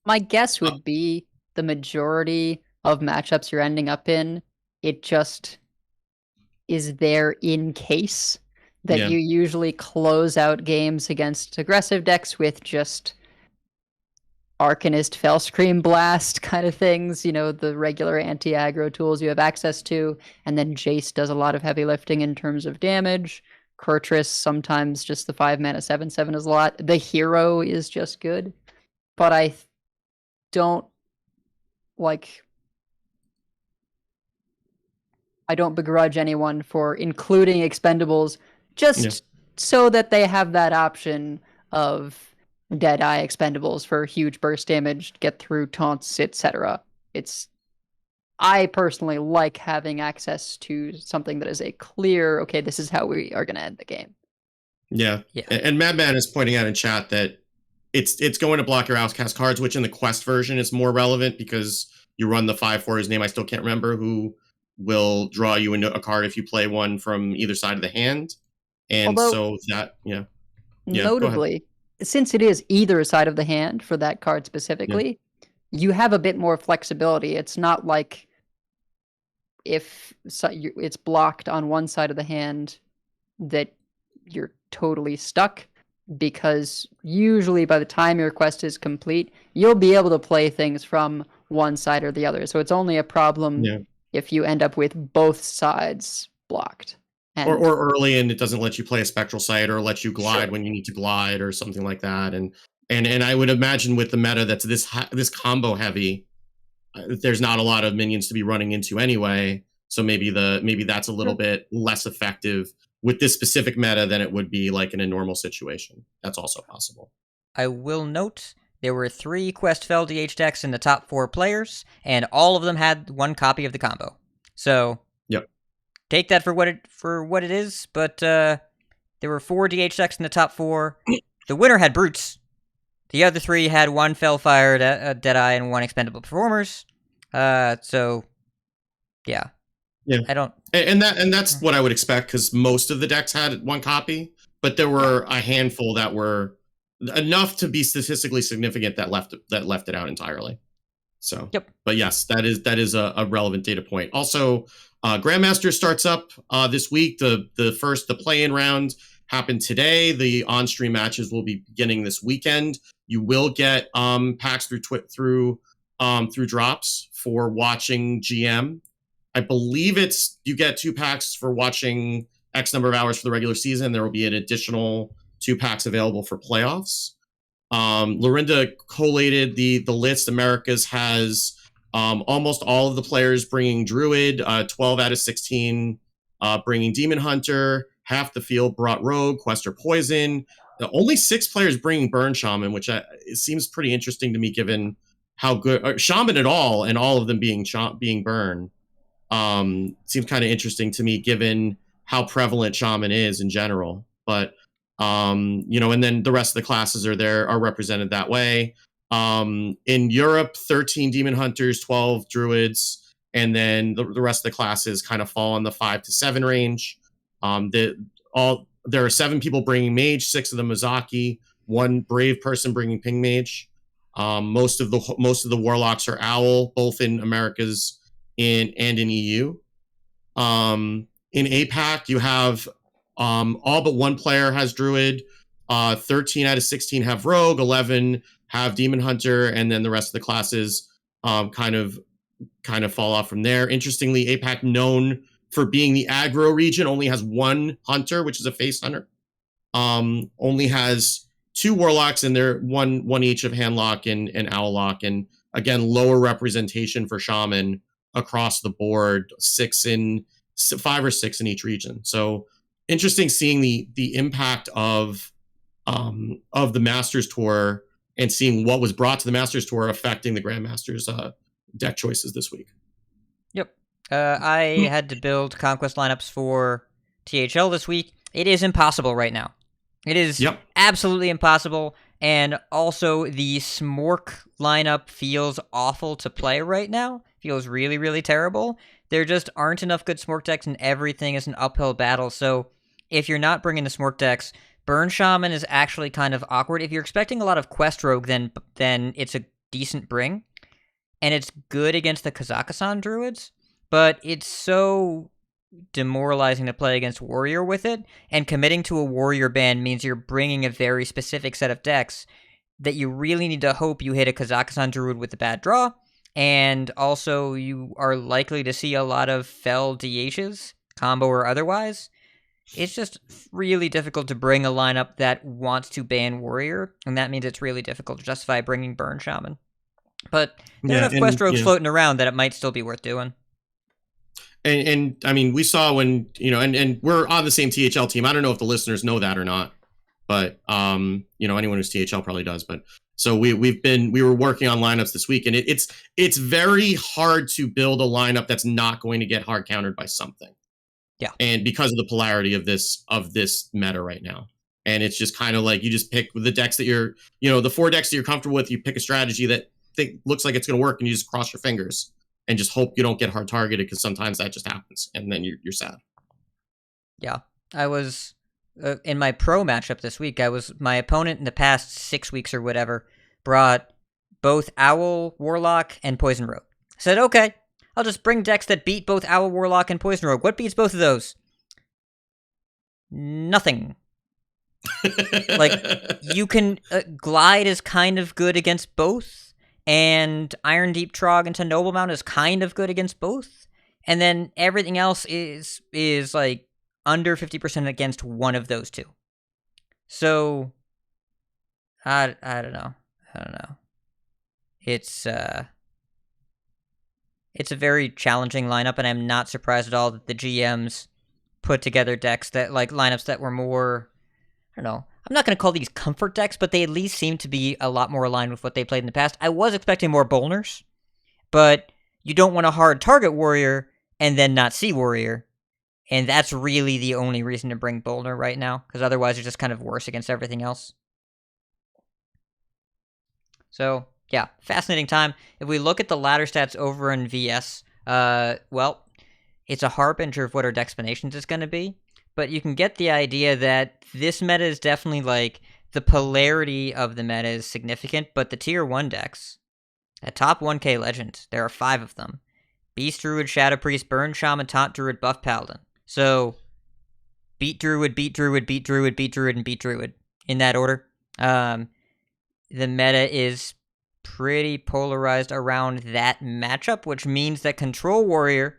My guess would be the majority of matchups you're ending up in, it just is there in case that you usually close out games against aggressive decks with just Arcanist, Fellscream Blast kind of things, the regular anti-aggro tools you have access to, and then Jace does a lot of heavy lifting in terms of damage. Kurtrus, sometimes just the 5-mana 7/7 is a lot. The hero is just good. But I don't begrudge anyone for including expendables just so that they have that option of Deadeye expendables for huge burst damage, get through taunts, etc. I personally like having access to something that is a clear, okay, this is how we are going to end the game. Yeah. And Madman is pointing out in chat that it's going to block your outcast cards, which in the quest version is more relevant because you run the 5/4, his name I still can't remember, who will draw you a card if you play one from either side of the hand. And notably, since it is either side of the hand for that card specifically, you have a bit more flexibility. It's not like if it's blocked on one side of the hand that you're totally stuck, because usually by the time your quest is complete, you'll be able to play things from one side or the other. So it's only a problem if you end up with both sides blocked. Or early and it doesn't let you play a Spectral Sight or let you glide when you need to glide or something like that. And I would imagine with the meta that's this combo heavy, there's not a lot of minions to be running into anyway. So maybe that's a little bit less effective with this specific meta than it would be like in a normal situation. That's also possible. I will note there were 3 Quest Fell DH decks in the top 4 players, and all of them had one copy of the combo. So take that for what it is. But there were 4 DH decks in the top 4. The winner had Brutes. The other 3 had 1 Fellfire, Deadeye, and 1 Expendable Performers. So yeah. I don't. And that's what I would expect because most of the decks had 1 copy, but there were a handful that were enough to be statistically significant that left it out entirely. So, but yes, that is a relevant data point. Also, Grandmaster starts up this week. The play-in round happened today. The on-stream matches will be beginning this weekend. You will get packs through drops for watching GM. I believe you get 2 packs for watching X number of hours for the regular season. There will be an additional 2 packs available for playoffs. Lorinda collated the list. Americas has almost all of the players bringing Druid, 12 out of 16 bringing Demon Hunter, half the field brought Rogue, Quest, or Poison. Only 6 players bringing Burn Shaman, which it seems pretty interesting to me given how good Shaman at all, and all of them being Burn. Seems kind of interesting to me given how prevalent Shaman is in general. But and then the rest of the classes are represented that way. In Europe, 13 Demon Hunters, 12 Druids, and then the rest of the classes kind of fall in the 5 to 7 range. There are 7 people bringing Mage, 6 of them Mizaki, 1 brave person bringing Ping Mage. Most of the Warlocks are Owl, both in Americas and in EU. In APAC, you have all but 1 player has Druid. 13 out of 16 have Rogue. 11 have Demon Hunter, and then the rest of the classes kind of fall off from there. Interestingly, APAC, known for being the aggro region, only has 1 hunter, which is a face hunter. Only has 2 warlocks, and they're one each of Handlock and Owllock, and again, lower representation for shaman across the board, 5 or 6 in each region. So interesting seeing the impact of the Masters Tour and seeing what was brought to the Masters Tour affecting the Grandmasters deck choices this week. Yep. I had to build Conquest lineups for THL this week. It is impossible right now. It is absolutely impossible. And also, the Smork lineup feels awful to play right now. Feels really, really terrible. There just aren't enough good Smork decks, and everything is an uphill battle. So if you're not bringing the Smork decks, Burn Shaman is actually kind of awkward. If you're expecting a lot of Quest Rogue, then it's a decent bring. And it's good against the Kazakhstan Druids, but it's so demoralizing to play against Warrior with it, and committing to a Warrior ban means you're bringing a very specific set of decks that you really need to hope you hit a Kazakhstan Druid with a bad draw, and also you are likely to see a lot of Fel DHs, combo or otherwise. It's just really difficult to bring a lineup that wants to ban Warrior, and that means it's really difficult to justify bringing Burn Shaman. But there are enough Quest Rogues floating around that it might still be worth doing. And I mean, we saw when, and we're on the same THL team. I don't know if the listeners know that or not, but, anyone who's THL probably does. But so we were working on lineups this week, and it's very hard to build a lineup that's not going to get hard countered by something. Yeah. And because of the polarity of this meta right now. And it's just kind of like you just pick the decks that you're, the 4 decks that you're comfortable with, you pick a strategy that looks like it's going to work, and you just cross your fingers and just hope you don't get hard targeted, because sometimes that just happens, and then you're sad. Yeah, I was in my pro matchup this week. My opponent in the past 6 weeks or whatever brought both Owl, Warlock, and Poison Rogue. I said, okay, I'll just bring decks that beat both Owl, Warlock, and Poison Rogue. What beats both of those? Nothing. Like, you can Glide is kind of good against both. And Iron Deep Trog into Noble Mount is kind of good against both. And then everything else is like under 50% against one of those two. So I don't know. It's a very challenging lineup, and I'm not surprised at all that the GMs put together decks that, like, lineups that were more, I don't know. I'm not going to call these comfort decks, but they at least seem to be a lot more aligned with what they played in the past. I was expecting more Bolners, but you don't want to hard target Warrior and then not see Warrior. And that's really the only reason to bring Bolner right now, because otherwise you're just kind of worse against everything else. So, yeah, fascinating time. If we look at the ladder stats over in VS, well, it's a harbinger of what our Decksplanations is going to be. But you can get the idea that this meta is definitely, like, the polarity of the meta is significant, but the tier 1 decks, at top 1k legend, there are 5 of them. Beast Druid, Shadow Priest, Burn Shaman, Taunt Druid, Buff Paladin. So, beat Druid, beat Druid, beat Druid, beat Druid, and beat Druid, in that order. The meta is pretty polarized around that matchup, which means that Control Warrior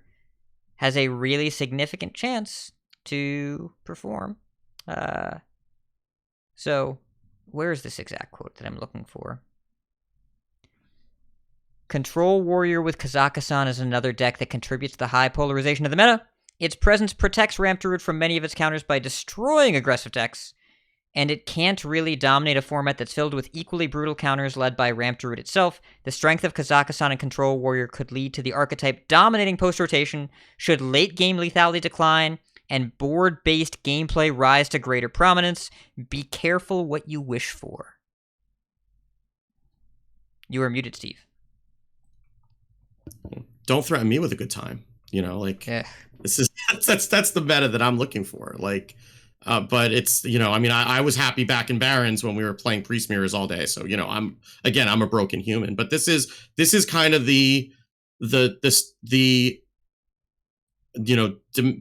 has a really significant chance to perform. So where is this exact quote that I'm looking for? Control Warrior with Kazakhstan is another deck that contributes to the high polarization of the meta. Its presence protects Ramp Druid from many of its counters by destroying aggressive decks, and it can't really dominate a format that's filled with equally brutal counters led by Ramp Druid itself. The strength of Kazakhstan and Control Warrior could lead to the archetype dominating post-rotation should late-game lethality decline and board-based gameplay rise to greater prominence. Be careful what you wish for. You are muted, Steve. Don't threaten me with a good time. You know, like this is that's the meta that I'm looking for. Like, but it's, you know, I mean, I was happy back in Barons when we were playing Priest Mirrors all day. So, you know, I'm a broken human. But this is kind of the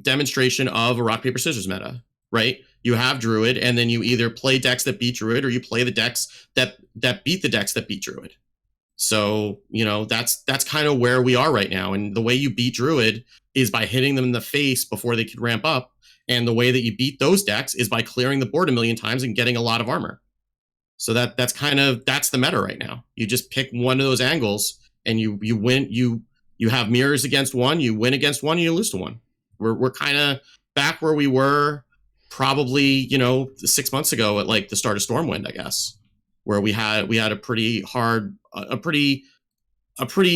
demonstration of a rock paper scissors meta, right? You have Druid, and then you either play decks that beat Druid, or you play the decks that beat the decks that beat Druid. So, you know, that's kind of where we are right now. And the way you beat Druid is by hitting them in the face before they could ramp up. And the way that you beat those decks is by clearing the board a million times and getting a lot of armor. So that's the meta right now. You just pick one of those angles and you win. You have mirrors against one, you win against one, and you lose to one. We're kind of back where we were probably, you know, 6 months ago at like the start of Stormwind, I guess, where we had a pretty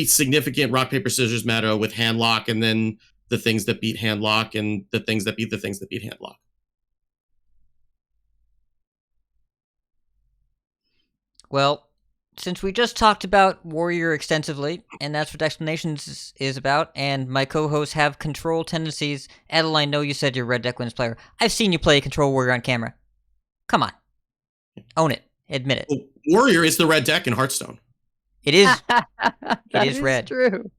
significant rock paper scissors meta with handlock, and then the things that beat handlock and the things that beat handlock. Well, since we just talked about Warrior extensively, and that's what Decksplanations is about, and my co-hosts have control tendencies, Edel, I know you said you're a Red Deck Wins player. I've seen you play Control Warrior on camera. Come on. Own it. Admit it. Well, Warrior is the red deck in Hearthstone. It is. That is red. True.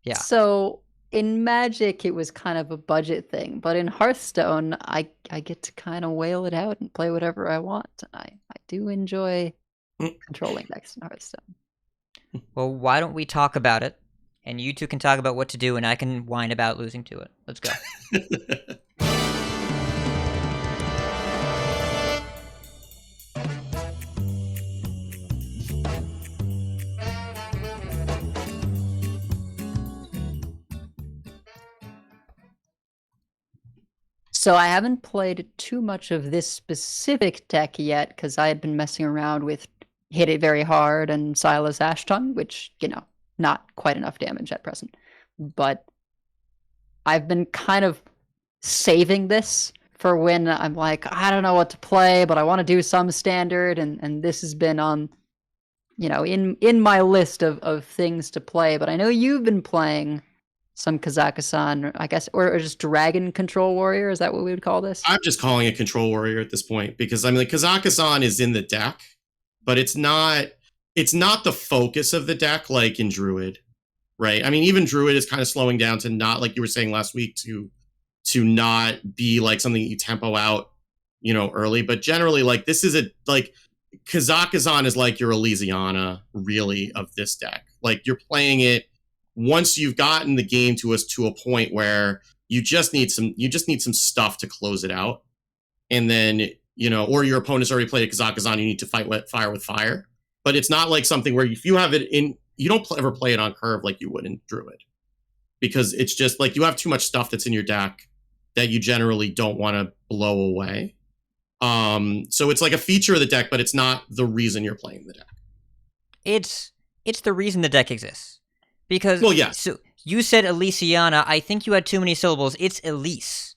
Yeah. So in Magic, it was kind of a budget thing, but in Hearthstone, I get to kind of whale it out and play whatever I want. And I do enjoy controlling decks in Hearthstone. Well, why don't we talk about it, and you two can talk about what to do, and I can whine about losing to it. Let's go. So I haven't played too much of this specific deck yet because I had been messing around with Hit It Very Hard and Silas Ashtongue, which, you know, not quite enough damage at present. But I've been kind of saving this for when I'm like, I don't know what to play, but I want to do some standard, and this has been on, you know, in my list of things to play. But I know you've been playing some Kazakhstan, I guess, or just Dragon Control Warrior. Is that what we would call this? I'm just calling it Control Warrior at this point because I mean, the Kazakhstan is in the deck, but it's not the focus of the deck like in Druid, right? I mean, even Druid is kind of slowing down to not, like you were saying last week, to not be like something you tempo out, you know, early. But generally, like this is Kazakhstan is like your Elysiana, really, of this deck. Like you're playing it once you've gotten the game to a point where you just need some stuff to close it out, and then, you know, or your opponent's already played a Kazakhstan, you need to fight fire with fire. But it's not like something where if you have it in, you don't ever play it on curve like you would in Druid, because it's just like you have too much stuff that's in your deck that you generally don't want to blow away. So it's like a feature of the deck, but it's not the reason you're playing the deck. It's the reason the deck exists. Because, well, yeah. So you said Elysiana. I think you had too many syllables. It's Elise.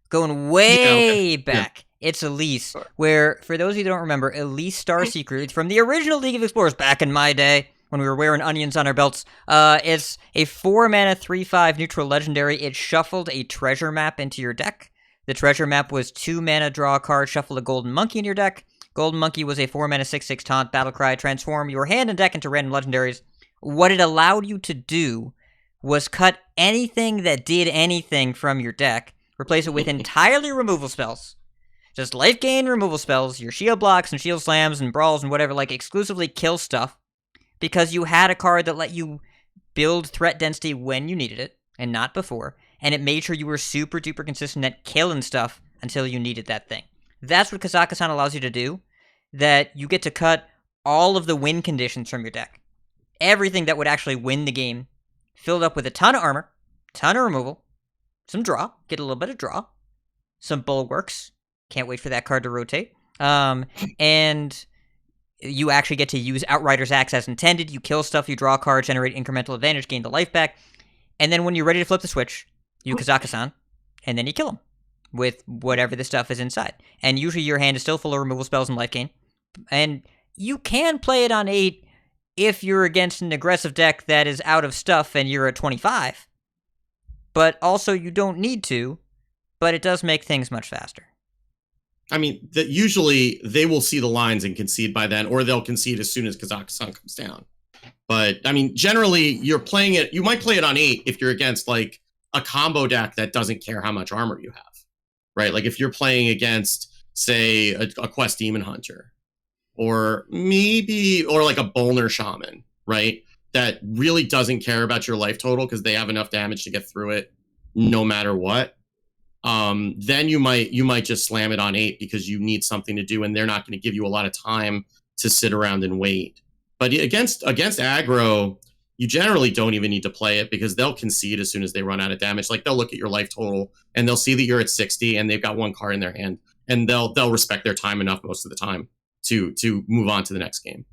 Going way back. Yeah. It's Elise. Where, for those of you who don't remember, Elise Starsecret, from the original League of Explorers back in my day, when we were wearing onions on our belts, it's a 4-mana 3/5 neutral legendary. It shuffled a treasure map into your deck. The treasure map was 2 mana, draw a card, shuffle a golden monkey in your deck. Golden monkey was a 4-mana 6/6 taunt, battlecry, transform your hand and deck into random legendaries. What it allowed you to do was cut anything that did anything from your deck, replace it with entirely removal spells. Just life gain removal spells, your shield blocks and shield slams and brawls and whatever, like exclusively kill stuff, because you had a card that let you build threat density when you needed it, and not before, and it made sure you were super duper consistent at killing stuff until you needed that thing. That's what Kazakhstan allows you to do, that you get to cut all of the win conditions from your deck. Everything that would actually win the game, filled up with a ton of armor, ton of removal, some draw, get a little bit of draw, some bulwarks, can't wait for that card to rotate, and you actually get to use Outrider's Axe as intended. You kill stuff, you draw a card, generate incremental advantage, gain the life back, and then when you're ready to flip the switch, you Kazakhstan, and then you kill him with whatever the stuff is inside. And usually your hand is still full of removal spells and life gain. And you can play it on 8 if you're against an aggressive deck that is out of stuff and you're at 25. But also you don't need to, but it does make things much faster. I mean, usually they will see the lines and concede by then, or they'll concede as soon as Kazakhstan comes down. But, I mean, generally, you're playing it, you might play it on 8 if you're against, like, a combo deck that doesn't care how much armor you have, right? Like, if you're playing against, say, a Quest Demon Hunter, or like a Bolner Shaman, right? That really doesn't care about your life total because they have enough damage to get through it no matter what. Then you might just slam it on 8 because you need something to do and they're not going to give you a lot of time to sit around and wait. But against aggro, you generally don't even need to play it because they'll concede as soon as they run out of damage. Like, they'll look at your life total and they'll see that you're at 60 and they've got one card in their hand, and they'll respect their time enough most of the time to move on to the next game.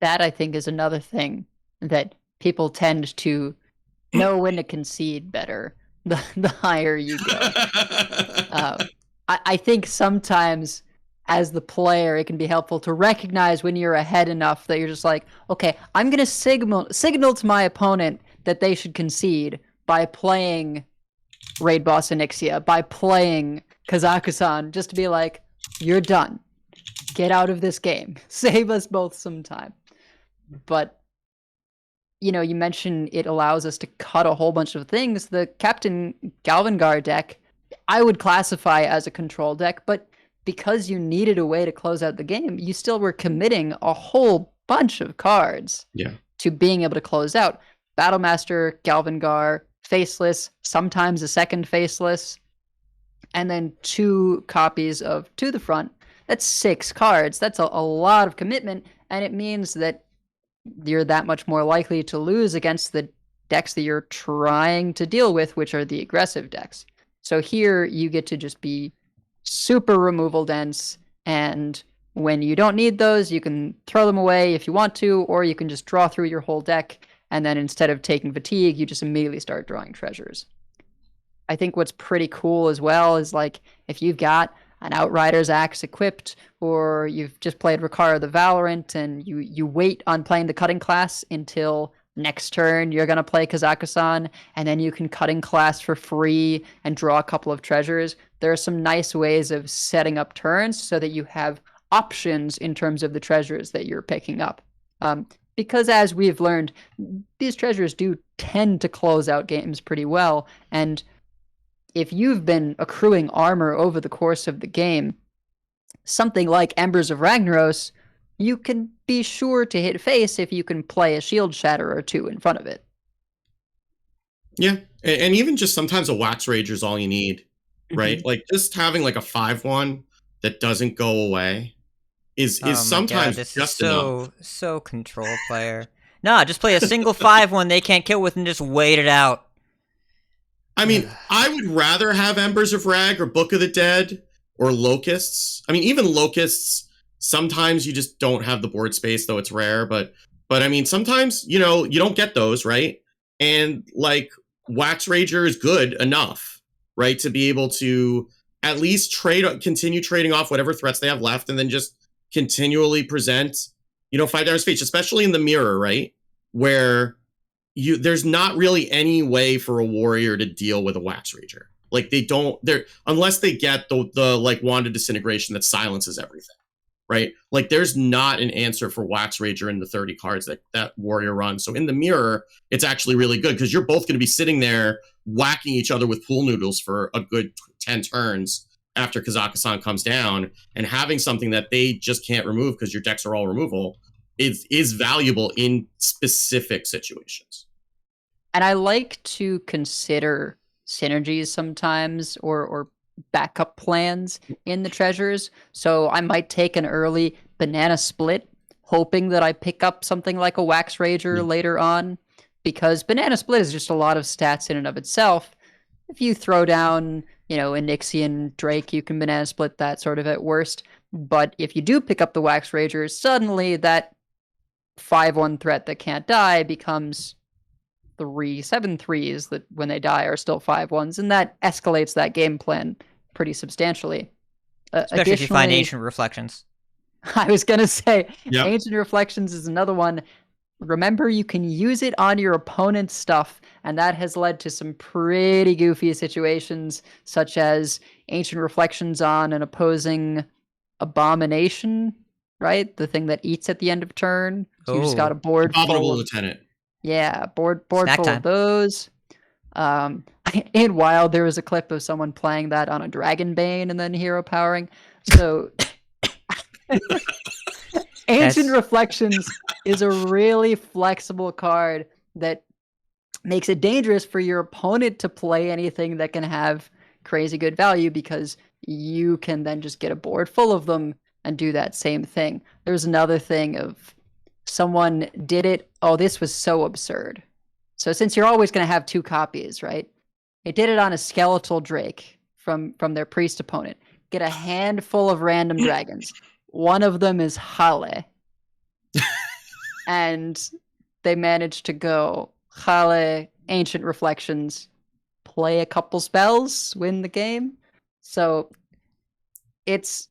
That, I think, is another thing that people tend to know when to concede better the higher you go. I think sometimes as the player, it can be helpful to recognize when you're ahead enough that you're just like, okay, I'm going to signal to my opponent that they should concede by playing Raid Boss Onyxia, by playing Kazakhstan, just to be like, you're done. Get out of this game. Save us both some time. But, you know, you mentioned it allows us to cut a whole bunch of things. The Captain Galvangar deck, I would classify as a control deck, but because you needed a way to close out the game, you still were committing a whole bunch of cards to being able to close out. Battlemaster, Galvangar, Faceless, sometimes a second Faceless, and then 2 copies of To the Front. That's 6 cards. That's a lot of commitment, and it means that you're that much more likely to lose against the decks that you're trying to deal with, which are the aggressive decks. So here you get to just be super removal dense, and when you don't need those, you can throw them away if you want to, or you can just draw through your whole deck, and then instead of taking fatigue, you just immediately start drawing treasures. I think what's pretty cool as well is, like, if you've got an Outrider's Axe equipped, or you've just played Rikara the Valorant, and you wait on playing the cutting class until next turn you're going to play Kazakhstan, and then you can cutting class for free and draw a couple of treasures. There are some nice ways of setting up turns so that you have options in terms of the treasures that you're picking up. Because as we've learned, these treasures do tend to close out games pretty well, and if you've been accruing armor over the course of the game, something like Embers of Ragnaros, you can be sure to hit face if you can play a shield shatter or 2 in front of it. Yeah, and even just sometimes a Wax Rager is all you need, right? Like, just having like a 5/1 that doesn't go away is sometimes this just is enough. so control player. Nah, just play a single 5/1 they can't kill with and just wait it out. I mean, I would rather have Embers of Rag or Book of the Dead or Locusts. I mean, even Locusts, sometimes you just don't have the board space, though it's rare. But I mean, sometimes, you know, you don't get those, right? And, like, Wax Rager is good enough, right, to be able to at least continue trading off whatever threats they have left, and then just continually present, you know, 5 Dire Speech, especially in the mirror, right? Where there's not really any way for a warrior to deal with a Wax Rager. Like, unless they get the like Wand of Disintegration that silences everything, right? Like, there's not an answer for Wax Rager in the 30 cards that warrior runs. So in the mirror, it's actually really good because you're both going to be sitting there whacking each other with pool noodles for a good 10 turns after Kazakhstan comes down, and having something that they just can't remove because your decks are all removal is valuable in specific situations. And I like to consider synergies sometimes, or backup plans in the treasures. So I might take an early banana split, hoping that I pick up something like a Wax Rager later on, because banana split is just a lot of stats in and of itself. If you throw down, a Nixian Drake, you can banana split that sort of at worst. But if you do pick up the Wax Rager, suddenly that 5/1 threat that can't die becomes 3/7/3s that when they die are still 5/1s, and that escalates that game plan pretty substantially. Especially if you find Ancient Reflections. I was going to say, Yep. Ancient Reflections is another one. Remember, you can use it on your opponent's stuff, and that has led to some pretty goofy situations, such as Ancient Reflections on an opposing Abomination, right? The thing that eats at the end of turn. So you just got a board Abominable full of, Lieutenant. yeah, board Snack full time. of those. In Wild, there was a clip of someone playing that on a Dragonbane and then hero powering. So Ancient Reflections is a really flexible card that makes it dangerous for your opponent to play anything that can have crazy good value, because you can then just get a board full of them and do that same thing. There's another thing of someone did it. Oh, this was so absurd. So since you're always going to have 2 copies, right? They did it on a Skeletal Drake from their priest opponent. Get a handful of random dragons. One of them is Hale. And they managed to go Hale, Ancient Reflections, play a couple spells, win the game. So it's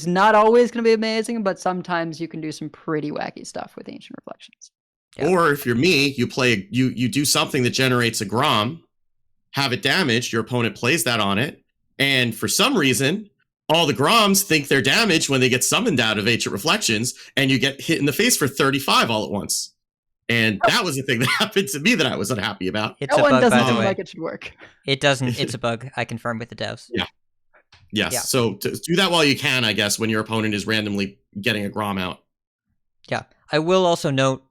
not always going to be amazing, but sometimes you can do some pretty wacky stuff with Ancient Reflections. Yeah. Or if you're me, you do something that generates a Grom, have it damaged, your opponent plays that on it, and for some reason, all the Groms think they're damaged when they get summoned out of Ancient Reflections, and you get hit in the face for 35 all at once. And that was the thing that happened to me that I was unhappy about. It's That a one bug, doesn't by the seem way. like it should work. It doesn't. It's a bug. I confirm with the devs. Yeah. Yes. Yeah. So do that while you can, I guess, when your opponent is randomly getting a Grom out. Yeah. I will also note,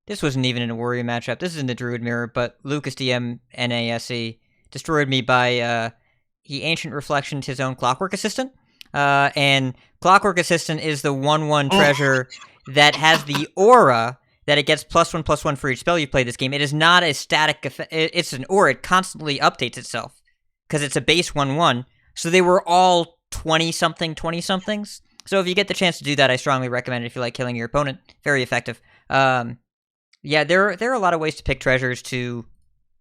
this wasn't even in a Warrior matchup. This is in the Druid Mirror, but Lucas DM NASE destroyed me by he Ancient Reflectioned his own Clockwork Assistant. And Clockwork Assistant is the 1/1 treasure that has the aura that it gets +1/+1 for each spell you play this game. It is not a static effect. It's an aura. It constantly updates itself because it's a base 1/1. So they were all 20-somethings. So if you get the chance to do that, I strongly recommend it if you like killing your opponent. Very effective. Yeah, there are a lot of ways to pick treasures to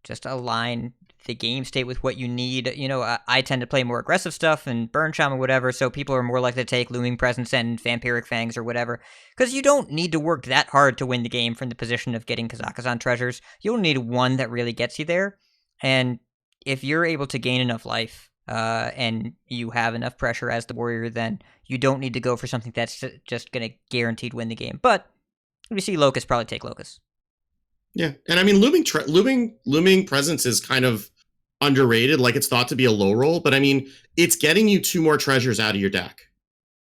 just align the game state with what you need. I tend to play more aggressive stuff and Burn Shaman, whatever, so people are more likely to take Looming Presence and Vampiric Fangs or whatever, because you don't need to work that hard to win the game from the position of getting Kazakhstan treasures. You'll need one that really gets you there, and if you're able to gain enough life, and you have enough pressure as the warrior, then you don't need to go for something that's just going to guaranteed win the game. But we see Locust probably take Locust. Yeah, and I mean, looming presence is kind of underrated. Like, it's thought to be a low roll, but I mean, it's getting you 2 more treasures out of your deck,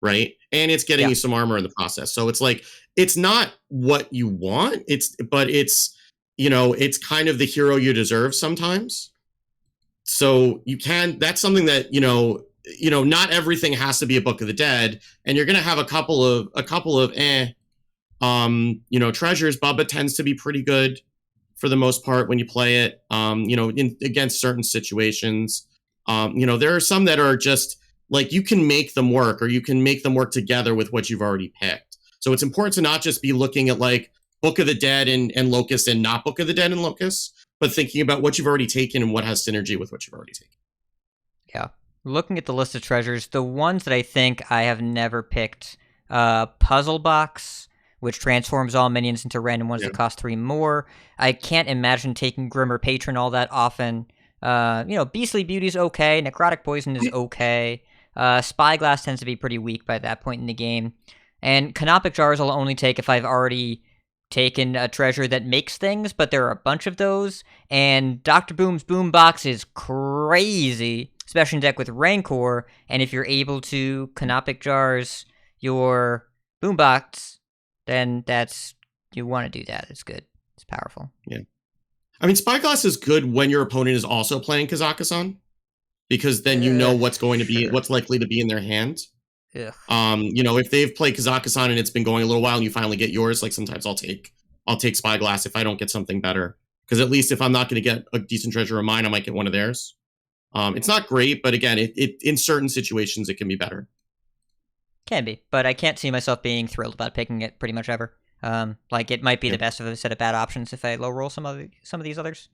right? And it's getting you some armor in the process. So it's like, it's not what you want. It's it's kind of the hero you deserve sometimes. So that's something that not everything has to be a Book of the Dead, and you're gonna have a couple of treasures. Bubba tends to be pretty good for the most part when you play it, against certain situations. There are some that are just like, you can make them work, or you can make them work together with what you've already picked. So it's important to not just be looking at like Book of the Dead and Locust and not Book of the Dead and Locust, but thinking about what you've already taken and what has synergy with what you've already taken. Yeah. Looking at the list of treasures, the ones that I think I have never picked, Puzzle Box, which transforms all minions into random ones that cost 3 more. I can't imagine taking Grimmer Patron all that often. Beastly Beauty's okay. Necrotic Poison is okay. Spyglass tends to be pretty weak by that point in the game. And Canopic Jars I'll only take if I've already taken a treasure that makes things, but there are a bunch of those. And Dr. Boom's Boombox is crazy, especially in deck with Rancor. And if you're able to Canopic Jars your Boombox, then you want to do that. It's good. It's powerful. Yeah. I mean, Spyglass is good when your opponent is also playing Kazakhstan. because then you know what's going to be Sure. what's likely to be in their hand. Ugh. If they've played Kazakhstan and it's been going a little while and you finally get yours, like sometimes I'll take Spyglass if I don't get something better. Because at least if I'm not going to get a decent treasure of mine, I might get one of theirs. It's not great, but again, it in certain situations it can be better. Can be, but I can't see myself being thrilled about picking it pretty much ever. Like it might be the best of a set of bad options if I low roll some of these others.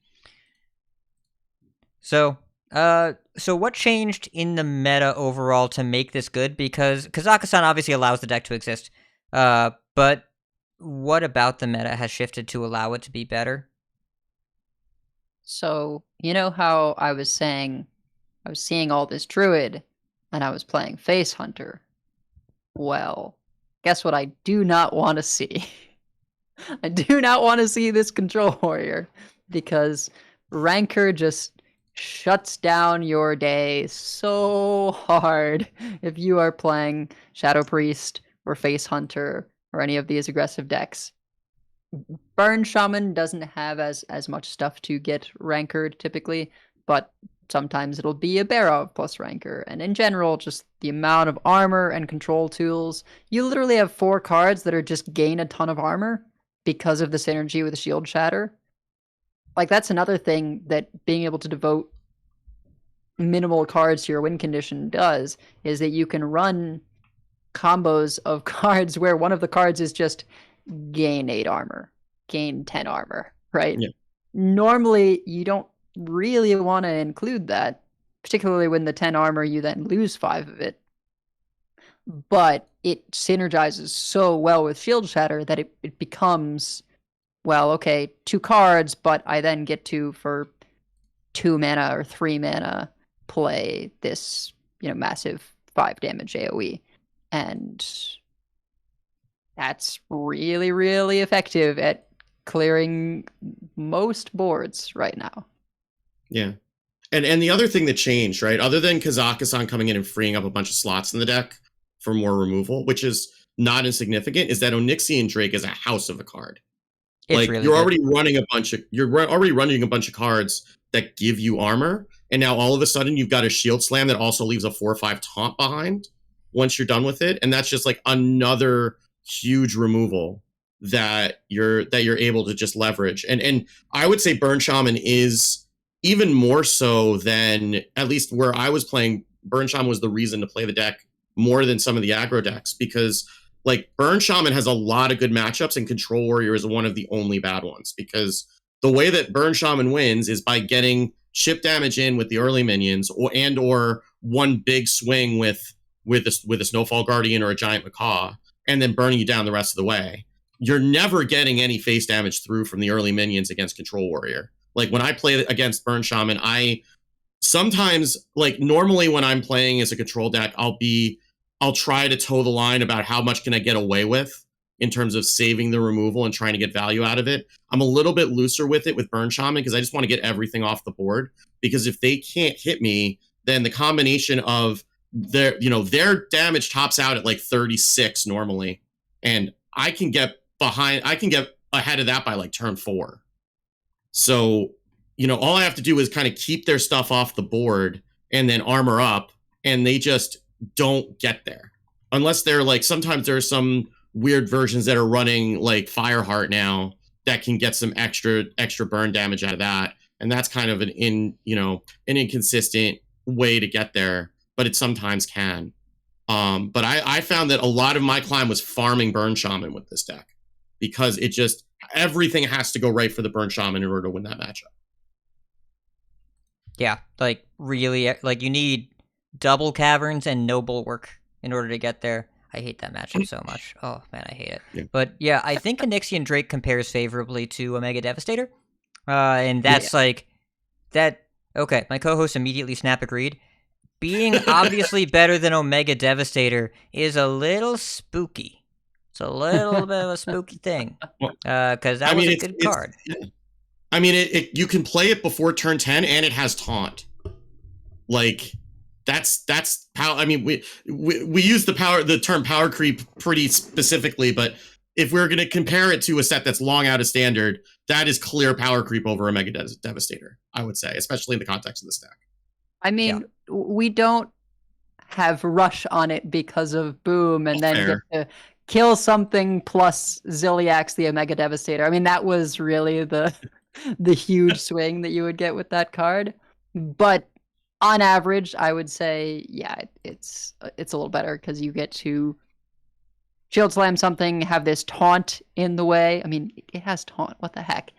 So what changed in the meta overall to make this good? Because Kazakhstan obviously allows the deck to exist, but what about the meta has shifted to allow it to be better? So, you know how I was saying I was seeing all this druid and I was playing Face Hunter? Well, guess what I do not want to see? I do not want to see this control warrior because Rancor just shuts down your day so hard if you are playing Shadow Priest or Face Hunter or any of these aggressive decks. Burn Shaman doesn't have as much stuff to get rankered typically, but sometimes it'll be a Bore-ior plus Rancor, and in general, just the amount of armor and control tools. You literally have 4 cards that are just gain a ton of armor because of the synergy with Shield Shatter. Like, that's another thing that being able to devote minimal cards to your win condition does, is that you can run combos of cards where one of the cards is just gain 8 armor, gain 10 armor, right? Yeah. Normally, you don't really want to include that, particularly when the 10 armor you then lose 5 of it. But it synergizes so well with Shield Shatter that it becomes, well, okay, 2 cards, but I then get to, for 2 mana or 3 mana, play this, massive 5 damage AoE. And that's really, really effective at clearing most boards right now. Yeah. And the other thing that changed, right, other than Kazakhstan coming in and freeing up a bunch of slots in the deck for more removal, which is not insignificant, is that Onyxian Drake is a house of a card. It's like really you're good. already running a bunch of cards that give you armor, and now all of a sudden you've got a Shield Slam that also leaves a 4 or 5 taunt behind once you're done with it, and that's just like another huge removal that you're able to just leverage. And I would say Burn Shaman is even more so than, at least where I was playing, Burn Shaman was the reason to play the deck more than some of the aggro decks, because like Burn Shaman has a lot of good matchups and Control Warrior is one of the only bad ones, because the way that Burn Shaman wins is by getting chip damage in with the early minions, or one big swing with a Snowfall Guardian or a Giant Macaw, and then burning you down the rest of the way. You're never getting any face damage through from the early minions against Control Warrior. Like when I play against Burn Shaman, I sometimes, like normally when I'm playing as a control deck, I'll try to toe the line about how much can I get away with in terms of saving the removal and trying to get value out of it. I'm a little bit looser with it with Burn Shaman because I just want to get everything off the board, because if they can't hit me, then the combination of their damage tops out at like 36 normally, and I can get ahead of that by like turn 4. So, all I have to do is kind of keep their stuff off the board and then armor up, and they just don't get there. Unless they're like, sometimes there are some weird versions that are running like Fireheart now that can get some extra burn damage out of that. And that's kind of an inconsistent way to get there, but it sometimes can. But I found that a lot of my climb was farming Burn Shaman with this deck, because it just, everything has to go right for the Burn Shaman in order to win that matchup. Yeah, like really, like you need double caverns and no bulwark in order to get there. I hate that matchup so much. Oh man, I hate it. Yeah. But yeah, I think Onyxian Drake compares favorably to Omega Devastator, and that's like that. Okay, my co-host immediately snap agreed. Being obviously better than Omega Devastator is a little spooky. It's a little bit of a spooky thing, because that was a good card. I mean, you can play it before turn 10, and it has taunt. Like, that's how. I mean, we use the term power creep pretty specifically, but if we're going to compare it to a set that's long out of standard, that is clear power creep over Omega Devastator, I would say, especially in the context of this deck. I mean, we don't have rush on it because of boom and then Fair. get to kill something plus Ziliax the Omega Devastator. I mean, that was really the huge swing that you would get with that card. But on average, I would say, yeah, it's a little better because you get to shield slam something, have this taunt in the way. I mean, it has taunt. What the heck?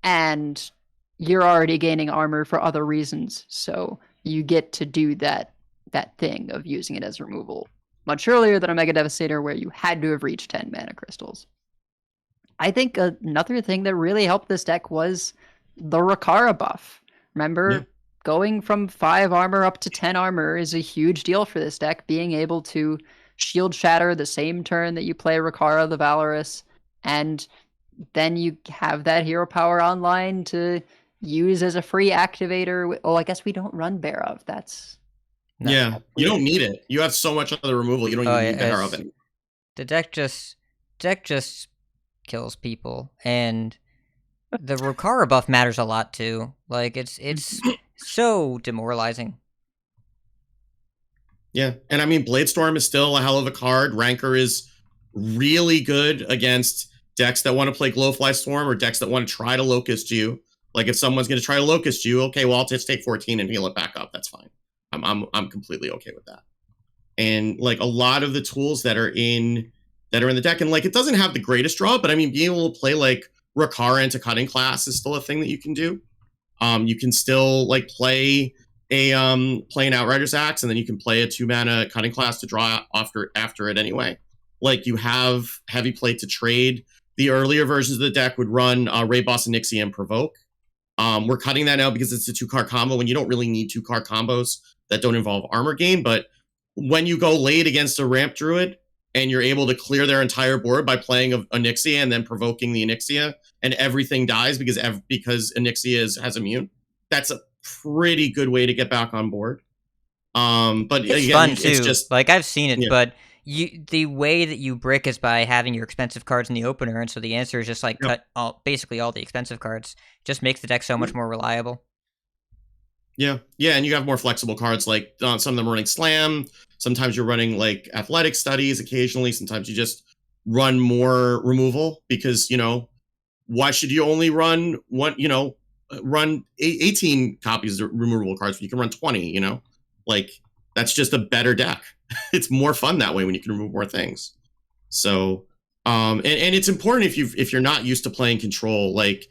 And you're already gaining armor for other reasons, so you get to do that thing of using it as removal much earlier than a Mega Devastator, where you had to have reached 10 mana crystals. I think another thing that really helped this deck was the Rakara buff. Remember, going from 5 armor up to 10 armor is a huge deal for this deck. Being able to shield shatter the same turn that you play Rakara the Valorous, and then you have that hero power online to use as a free activator. Oh, I guess we don't run Bear of. That's you don't need it. You have so much other removal. You don't even need Bear of it. The deck just kills people, and the Rakara buff matters a lot too. Like it's so demoralizing. Yeah, and I mean, Bladestorm is still a hell of a card. Rancor is really good against decks that want to play Glowfly Storm or decks that want to try to Locust you. Like if someone's going to try to Locust you, okay, well I'll just take 14 and heal it back up. That's fine. I'm completely okay with that. And like a lot of the tools that are in the deck, and like it doesn't have the greatest draw, but I mean being able to play like Rakara into Cutting Class is still a thing that you can do. You can still like play an Outrider's Axe, and then you can play a 2-mana Cutting Class to draw after it anyway. Like you have Heavy Plate to trade. The earlier versions of the deck would run Ray Boss, Onyxia, and Provoke. We're cutting that out because it's a 2-card combo, and you don't really need 2-card combos that don't involve armor gain. But when you go late against a Ramp Druid and you're able to clear their entire board by playing Onyxia and then provoking the Onyxia, and everything dies because Onyxia has immune, that's a pretty good way to get back on board. But it's again, fun too. It's just like I've seen it, but the way that you brick is by having your expensive cards in the opener, and so the answer is just like cut basically all the expensive cards. Just makes the deck so much more reliable. Yeah, and you have more flexible cards. Like some of them are running Slam. Sometimes you're running like Athletic Studies occasionally. Sometimes you just run more removal because why should you only run run 18 copies of removable cards when you can run 20? Like that's just a better deck. It's more fun that way when you can remove more things. So, and it's important if you're not used to playing control, like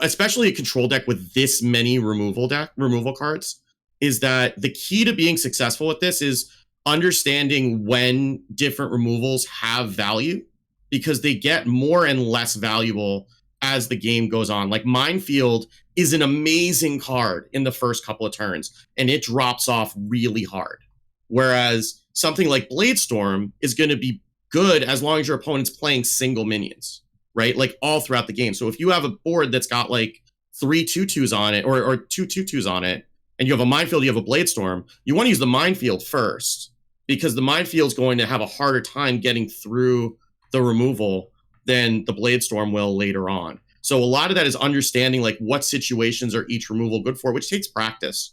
especially a control deck with this many removal cards, is that the key to being successful with this is understanding when different removals have value, because they get more and less valuable as the game goes on. Like Minefield is an amazing card in the first couple of turns, and it drops off really hard. Whereas something like Bladestorm is going to be good as long as your opponent's playing single minions, right? Like all throughout the game. So if you have a board that's got like 3 2/2s on it, or 2 2/2s on it, and you have a Minefield, you have a Bladestorm, you want to use the Minefield first, because the Minefield's going to have a harder time getting through the removal than the Bladestorm will later on. So a lot of that is understanding like what situations are each removal good for, which takes practice.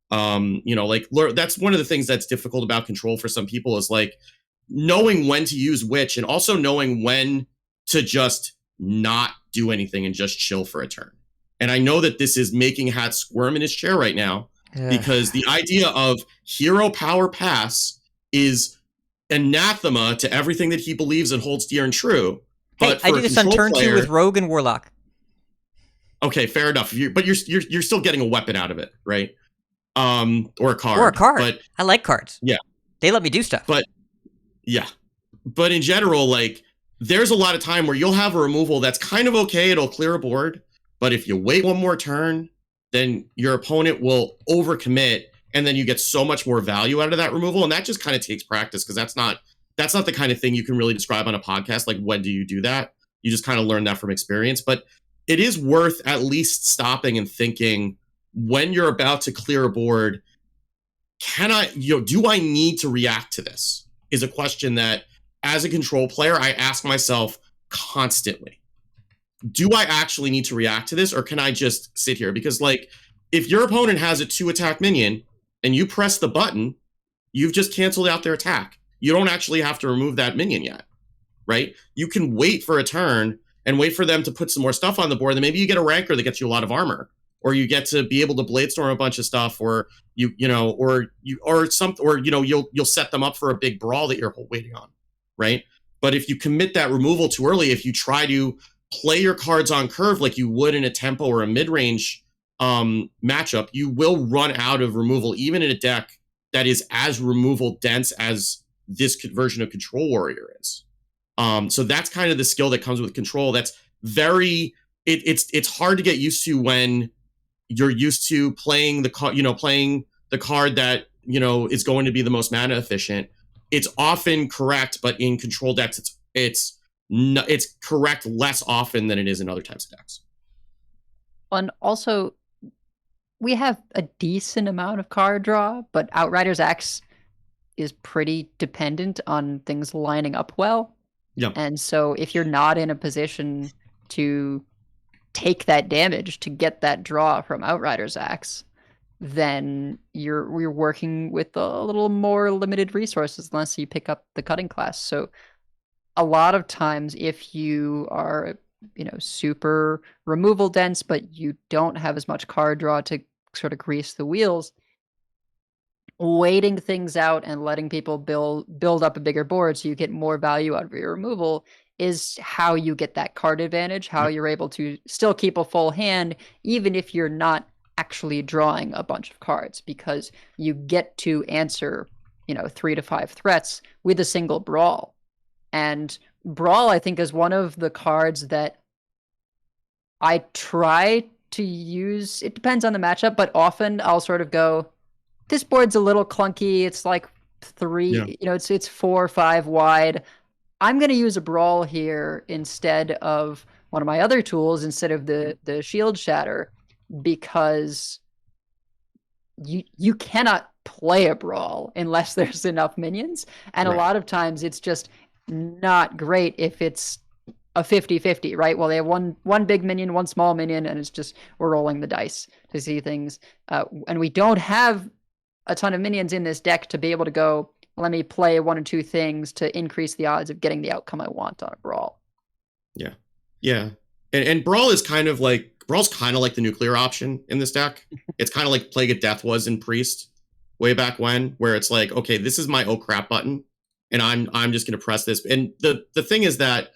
That's one of the things that's difficult about control for some people, is like knowing when to use which, and also knowing when to just not do anything and just chill for a turn. And I know that this is making Hat squirm in his chair right now, because the idea of hero power pass is anathema to everything that he believes and holds dear and true. But I do this on turn 2 with Rogue and Warlock. Okay, fair enough. But you're still getting a weapon out of it, right? Or a card. But I like cards. Yeah, they let me do stuff. But in general, like there's a lot of time where you'll have a removal that's kind of okay. It'll clear a board, but if you wait one more turn, then your opponent will overcommit, and then you get so much more value out of that removal. And that just kind of takes practice, because that's not the kind of thing you can really describe on a podcast. Like, when do you do that? You just kind of learn that from experience. But it is worth at least stopping and thinking, when you're about to clear a board, do I need to react to this? Is a question that, as a control player, I ask myself constantly. Do I actually need to react to this, or can I just sit here? Because like if your opponent has a 2-attack minion and you press the button, you've just canceled out their attack. You don't actually have to remove that minion yet, right? You can wait for a turn and wait for them to put some more stuff on the board. Then maybe you get a rancor that gets you a lot of armor, or you get to be able to bladestorm a bunch of stuff, or you'll set them up for a big brawl that you're waiting on, right? But if you commit that removal too early, if you try to play your cards on curve like you would in a tempo or a mid-range matchup, you will run out of removal, even in a deck that is as removal dense as this version of Control Warrior is. So that's kind of the skill that comes with Control. That's very it's hard to get used to when you're used to playing the card that is going to be the most mana efficient. It's often correct, but in Control decks, it's correct less often than it is in other types of decks. And also, we have a decent amount of card draw, but Outriders X is pretty dependent on things lining up well. Yeah. And so if you're not in a position to take that damage to get that draw from Outriders X, then you're working with a little more limited resources unless you pick up the cutting class. So a lot of times if you are super removal dense, but you don't have as much card draw to sort of grease the wheels, waiting things out and letting people build up a bigger board so you get more value out of your removal is how you get that card advantage, how you're able to still keep a full hand even if you're not actually drawing a bunch of cards, because you get to answer 3 to 5 threats with a single Brawl. And Brawl, I think, is one of the cards that I try to use. It depends on the matchup, but often I'll sort of go, this board's a little clunky. It's like 3, it's 4 or 5 wide. I'm going to use a Brawl here instead of one of my other tools, instead of the Shield Shatter, because you cannot play a Brawl unless there's enough minions. And a lot of times it's just not great if it's a 50-50, right? Well, they have one big minion, one small minion, and it's just we're rolling the dice to see things. And we don't have a ton of minions in this deck to be able to go, let me play 1 or 2 things to increase the odds of getting the outcome I want on a Brawl. Yeah. And Brawl's kind of like the nuclear option in this deck. It's kind of like Plague of Death was in Priest way back when, where it's like, okay, this is my oh crap button, and I'm just going to press this. And the thing is that,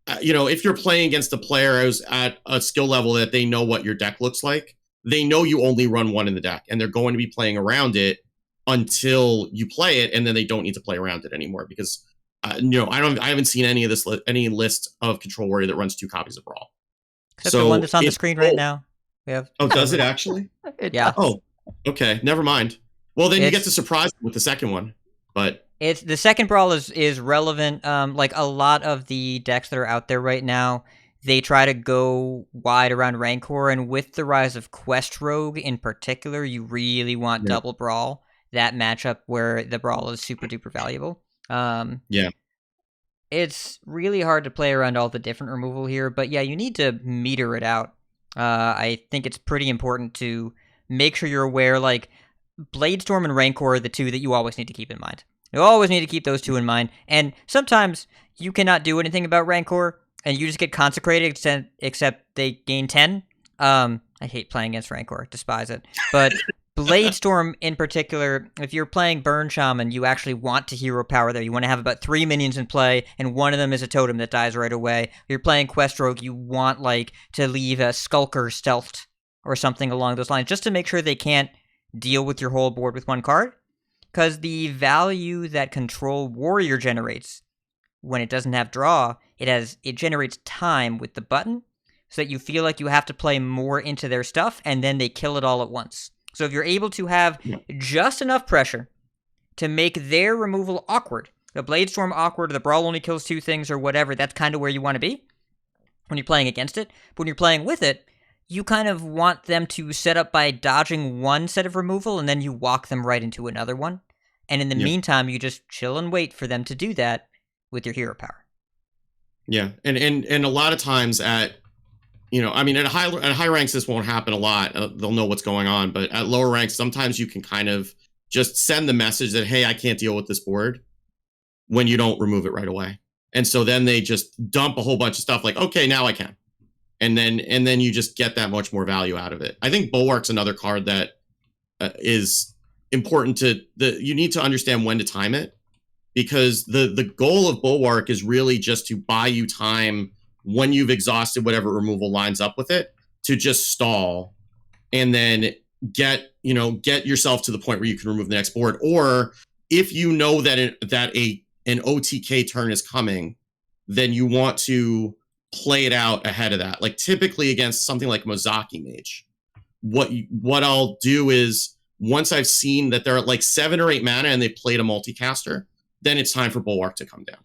if you're playing against a player who's at a skill level that they know what your deck looks like, they know you only run one in the deck, and they're going to be playing around it until you play it, and then they don't need to play around it anymore because, I haven't seen any list of Control Warrior that runs 2 copies of Brawl. Except the one that's on the screen right now. We have. Oh, does it actually? Yeah. Oh, okay. Never mind. Well, then you get to surprise them with the second one. But it's the second Brawl is relevant. Like a lot of the decks that are out there right now, they try to go wide around Rancor, and with the rise of Quest Rogue in particular, you really want double Brawl. That matchup where the Brawl is super duper valuable. It's really hard to play around all the different removal here, but yeah, you need to meter it out. I think it's pretty important to make sure you're aware, like, Bladestorm and Rancor are the 2 that you always need to keep in mind. You always need to keep those 2 in mind, and sometimes you cannot do anything about Rancor, and you just get consecrated, except they gain 10. I hate playing against Rancor, despise it, but Bladestorm in particular, if you're playing Burn Shaman, you actually want to hero power there. You want to have about 3 minions in play, and one of them is a totem that dies right away. If you're playing Quest Rogue, you want to leave a Skulker stealthed or something along those lines, just to make sure they can't deal with your whole board with 1 card. Because the value that Control Warrior generates when it doesn't have draw, it generates time with the button, so that you feel like you have to play more into their stuff, and then they kill it all at once. So if you're able to have just enough pressure to make their removal awkward, the Bladestorm awkward, the Brawl only kills 2 things or whatever, that's kind of where you want to be when you're playing against it. But when you're playing with it, you kind of want them to set up by dodging one set of removal, and then you walk them right into another one. And in the meantime, you just chill and wait for them to do that with your hero power. Yeah, and a lot of times at I mean, at high ranks, this won't happen a lot. They'll know what's going on. But at lower ranks, sometimes you can kind of just send the message that, hey, I can't deal with this board when you don't remove it right away. And so then they just dump a whole bunch of stuff like, okay, now I can. And then you just get that much more value out of it. I think Bulwark's another card that is important you need to understand when to time it, because the goal of Bulwark is really just to buy you time when you've exhausted whatever removal lines up with it, to just stall and then get yourself to the point where you can remove the next board. Or if you know that an OTK turn is coming, then you want to play it out ahead of that. Like typically against something like Mozaki Mage, what I'll do is, once I've seen that they're at like 7 or 8 mana and they played a multicaster, then it's time for Bulwark to come down,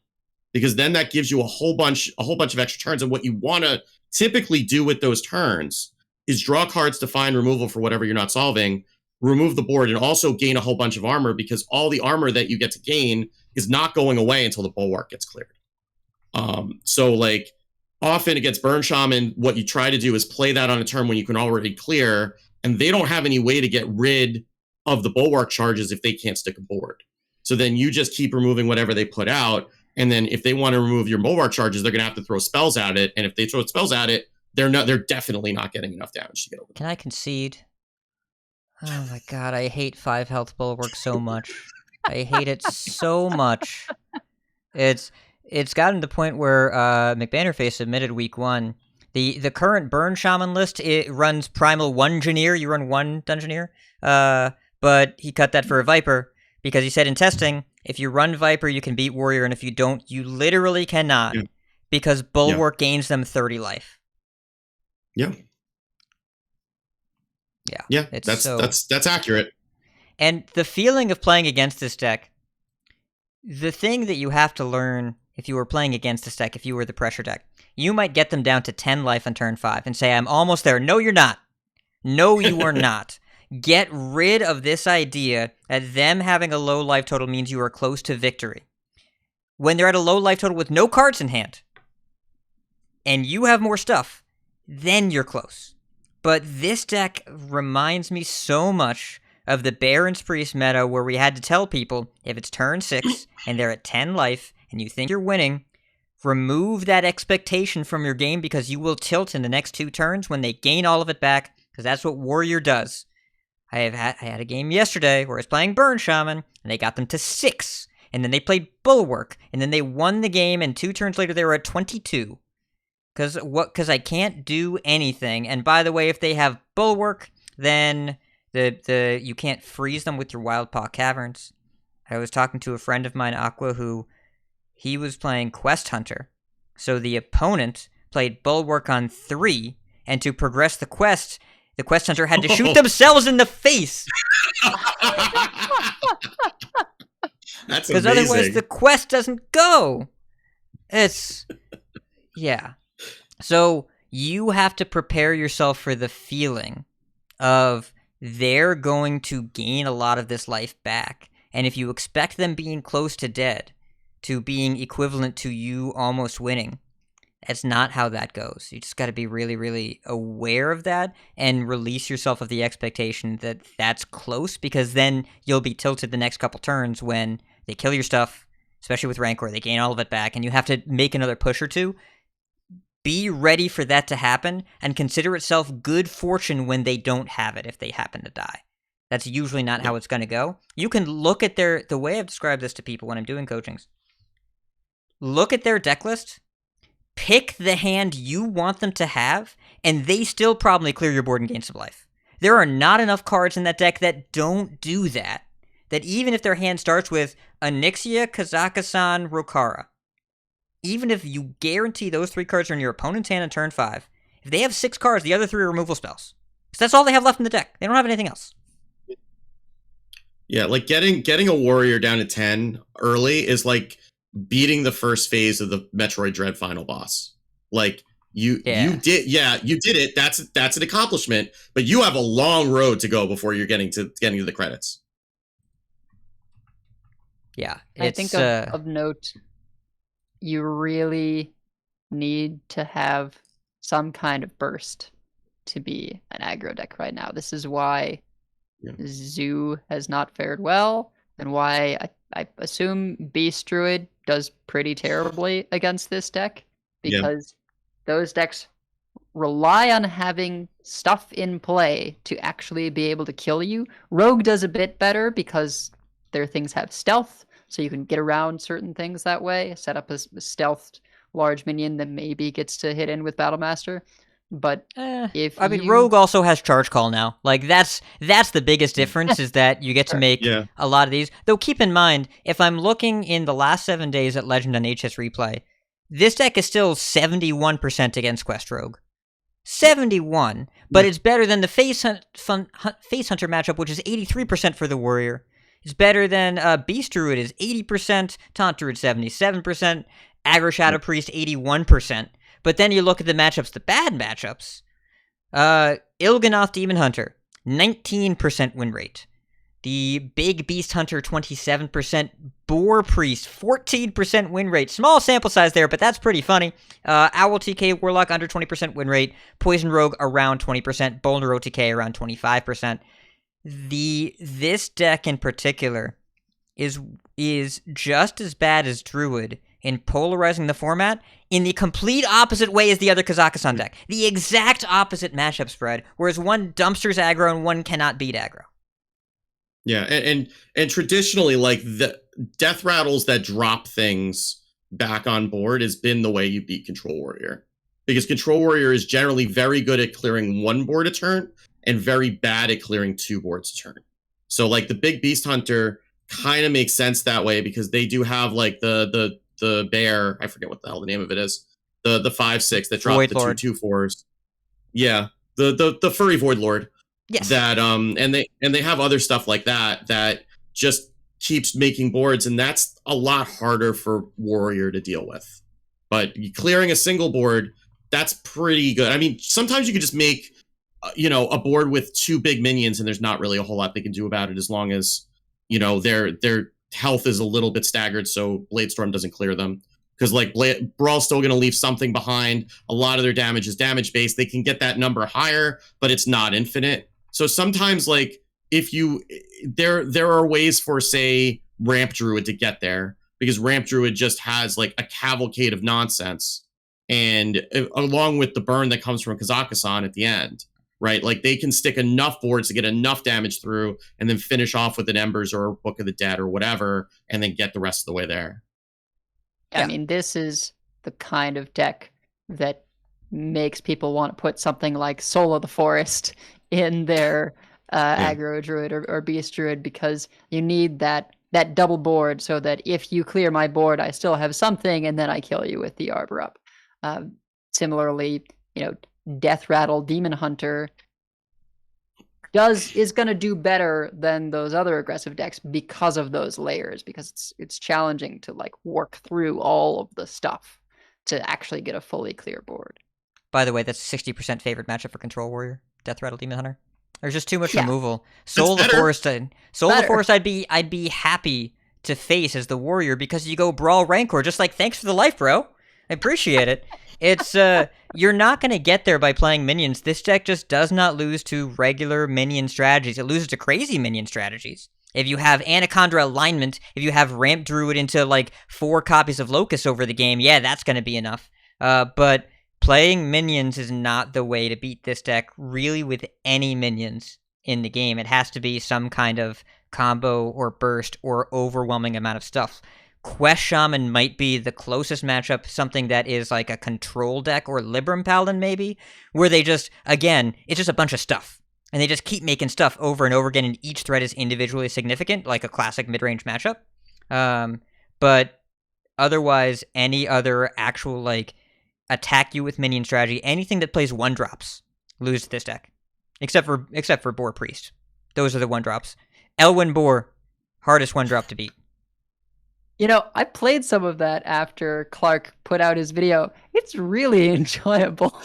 because then that gives you a whole bunch of extra turns. And what you want to typically do with those turns is draw cards to find removal for whatever you're not solving, remove the board, and also gain a whole bunch of armor, because all the armor that you get to gain is not going away until the Bulwark gets cleared. So like often against Burn Shaman, what you try to do is play that on a turn when you can already clear, and they don't have any way to get rid of the Bulwark charges if they can't stick a board. So then you just keep removing whatever they put out, and then if they want to remove your Bulwark charges, they're going to have to throw spells at it, and if they throw spells at it, they're definitely not getting enough damage to get over. Can I concede? Oh my god, I hate 5 health Bulwark so much. I hate it so much. It's gotten to the point where McBannerface admitted week 1. The current Burn Shaman list, it runs Primal 1 Engineer. You run 1 Dungeoneer. But he cut that for a Viper, because he said in testing, if you run Viper, you can beat Warrior, and if you don't, you literally cannot, because Bulwark gains them 30 life. Yeah. Yeah. That's accurate. And the feeling of playing against this deck, the thing that you have to learn if you were playing against this deck, if you were the pressure deck, you might get them down to 10 life on turn 5 and say, I'm almost there. No, you're not. No, you are not. Get rid of this idea that them having a low life total means you are close to victory. When they're at a low life total with no cards in hand, and you have more stuff, then you're close. But this deck reminds me so much of the Baron's Priest meta, where we had to tell people, if it's turn 6 and they're at 10 life and you think you're winning, remove that expectation from your game, because you will tilt in the next 2 turns when they gain all of it back, because that's what Warrior does. I had a game yesterday where I was playing Burn Shaman, and they got them to 6, and then they played Bulwark, and then they won the game, and 2 turns later they were at 22. Because I can't do anything. And by the way, if they have Bulwark, then you can't freeze them with your Wild Paw Caverns. I was talking to a friend of mine, Aqua, who he was playing Quest Hunter. So the opponent played Bulwark on 3, and to progress the Quest Hunter had to shoot themselves in the face. That's because amazing. otherwise the quest doesn't go. Yeah. So you have to prepare yourself for the feeling of they're going to gain a lot of this life back. And if you expect them being close to dead to being equivalent to you almost winning, that's not how that goes. You just got to be really, really aware of that and release yourself of the expectation that that's close, because then you'll be tilted the next couple turns when they kill your stuff, especially with Rancor. They gain all of it back, and you have to make another push or two. Be ready for that to happen, and consider itself good fortune when they don't have it, if they happen to die. That's usually not how it's going to go. You can look at the way I've described this to people when I'm doing coachings. Look at their deck list, pick the hand you want them to have, and they still probably clear your board and gain some life. There are not enough cards in that deck that don't do that. That even if their hand starts with Onyxia, Kazakhstan, Rokara, even if you guarantee those 3 cards are in your opponent's hand on turn 5, if they have 6 cards, the other 3 are removal spells. Because that's all they have left in the deck. They don't have anything else. Yeah, like getting a warrior down to 10 early is like beating the first phase of the Metroid Dread final boss. Like you did it. That's an accomplishment, but you have a long road to go before you're getting to the credits. Yeah, I think of note, you really need to have some kind of burst to be an aggro deck right now. This is why Zoo has not fared well, and why I assume Beast Druid does pretty terribly against this deck, because those decks rely on having stuff in play to actually be able to kill you. Rogue does a bit better because their things have stealth, so you can get around certain things that way. Set up a stealthed large minion that maybe gets to hit in with Battlemaster. But if Rogue also has Charge Call now. Like that's the biggest difference is that you get to make a lot of these. Though keep in mind, if I'm looking in the last 7 days at Legend and HS Replay, this deck is still 71% against Quest Rogue. 71, but it's better than the Face Hunter matchup, which is 83% for the Warrior. It's better than Beast Druid is 80%, Taunt Druid 77%, Aggro Shadow Priest 81%. But then you look at the matchups, the bad matchups. Il'gynoth Demon Hunter, 19% win rate. The Big Beast Hunter, 27%. Boar Priest, 14% win rate. Small sample size there, but that's pretty funny. Owl TK Warlock, under 20% win rate. Poison Rogue, around 20%. Boulder OTK, around 25%. This deck in particular is just as bad as Druid in polarizing the format in the complete opposite way as the other Kazakhstan deck. The exact opposite matchup spread, whereas one dumpsters aggro and one cannot beat aggro. Yeah, and traditionally, like, the death rattles that drop things back on board has been the way you beat Control Warrior. Because Control Warrior is generally very good at clearing one board a turn and very bad at clearing 2 boards a turn. So, like, the Big Beast Hunter kind of makes sense that way because they do have, like, the bear, I forget what the hell the name of it is, the 5/6 that dropped the 2/2/4s. Yeah, the furry Void Lord. Yes. That and they have other stuff like that just keeps making boards, and that's a lot harder for Warrior to deal with. But clearing a single board, that's pretty good. I mean, sometimes you could just make a board with 2 big minions, and there's not really a whole lot they can do about it as long as their health is a little bit staggered, so Bladestorm doesn't clear them. Because like Brawl's still going to leave something behind. A lot of their damage is damage based. They can get that number higher, but it's not infinite. So sometimes, like, if there are ways for, say, Ramp Druid to get there, because Ramp Druid just has like a cavalcade of nonsense, and along with the burn that comes from Kazakhstan at the end, right? Like, they can stick enough boards to get enough damage through, and then finish off with an Embers or Book of the Dead or whatever, and then get the rest of the way there. I mean, this is the kind of deck that makes people want to put something like Soul of the Forest in their aggro druid or beast druid, because you need that double board so that if you clear my board, I still have something, and then I kill you with the Arbor up. Similarly, Death Rattle Demon Hunter is going to do better than those other aggressive decks because of those layers, because it's challenging to like work through all of the stuff to actually get a fully clear board. By the way, that's 60% favorite matchup for Control Warrior, Death Rattle Demon Hunter. There's just too much removal. Soul of the Forest, I'd be happy to face as the Warrior because you go Brawl Rancor, just like, thanks for the life, bro. I appreciate it. It's you're not going to get there by playing minions. This deck just does not lose to regular minion strategies. It loses to crazy minion strategies. If you have Anaconda alignment, if you have Ramp Druid into like 4 copies of Locust over the game, yeah, that's going to be enough. But playing minions is not the way to beat this deck, really, with any minions in the game. It has to be some kind of combo or burst or overwhelming amount of stuff. Quest Shaman might be the closest matchup, something that is like a control deck or Libram Paladin maybe, where they just, again, it's just a bunch of stuff. And they just keep making stuff over and over again, and each threat is individually significant, like a classic mid-range matchup. But otherwise, any other actual, like, attack you with minion strategy, anything that plays 1-drops, lose to this deck. Except for Boar Priest. Those are the 1-drops. Elwyn Boar, hardest 1-drop to beat. I played some of that after Clark put out his video. It's really enjoyable.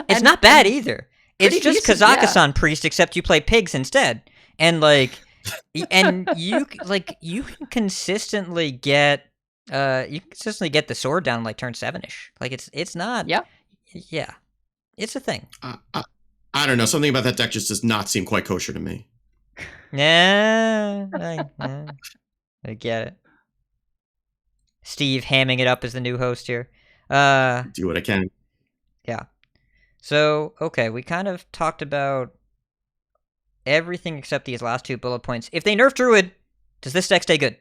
It's not bad either. It's just Kazakhstan Priest, except you play pigs instead. And like, and you can consistently get the sword down like turn 7-ish. Like it's not. Yeah. Yeah. It's a thing. I don't know. Something about that deck just does not seem quite kosher to me. Yeah, I get it. Steve hamming it up as the new host here. Do what I can. Yeah. So, okay, we kind of talked about everything except these last 2 bullet points. If they nerf Druid, does this deck stay good?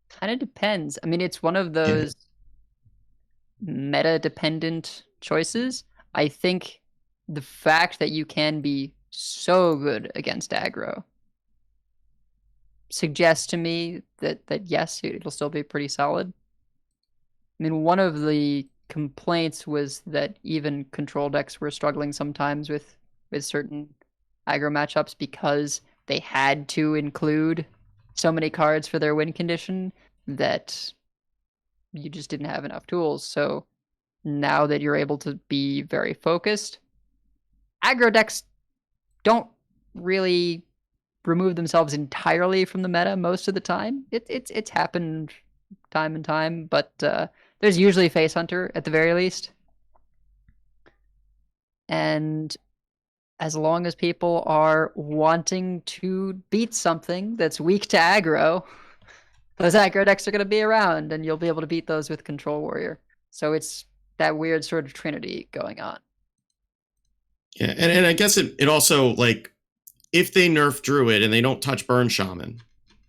Kind of depends. I mean, it's one of those meta-dependent choices. I think the fact that you can be so good against aggro suggests to me that yes, it'll still be pretty solid. I mean, one of the complaints was that even control decks were struggling sometimes with certain aggro matchups because they had to include so many cards for their win condition that you just didn't have enough tools. So now that you're able to be very focused, aggro decks don't really remove themselves entirely from the meta most of the time. It's happened time and time, but there's usually Face Hunter at the very least. And as long as people are wanting to beat something that's weak to aggro, those aggro decks are going to be around, and you'll be able to beat those with Control Warrior. So it's that weird sort of trinity going on. Yeah, and I guess it also, like, if they nerf Druid and they don't touch Burn Shaman,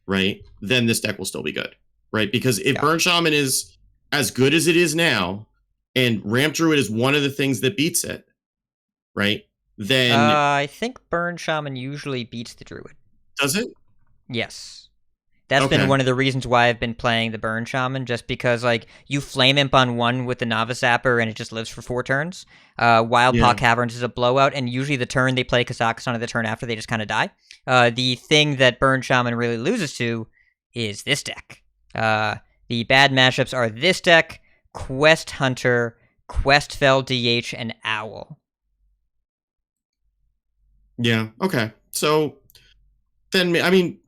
right, then this deck will still be good, right? Because if Burn Shaman is as good as it is now, and Ramp Druid is one of the things that beats it, right, then... I think Burn Shaman usually beats the Druid. Does it? Yes. That's been one of the reasons why I've been playing the Burn Shaman, just because, like, you Flame Imp on 1 with the Novice Zapper and it just lives for 4 turns. Wild Paw Caverns is a blowout, and usually the turn they play Kazakhstan, or the turn after they just kind of die. The thing that Burn Shaman really loses to is this deck. The bad matchups are this deck, Quest Hunter, Questfell DH, and Owl. Yeah, okay. So, then, I mean...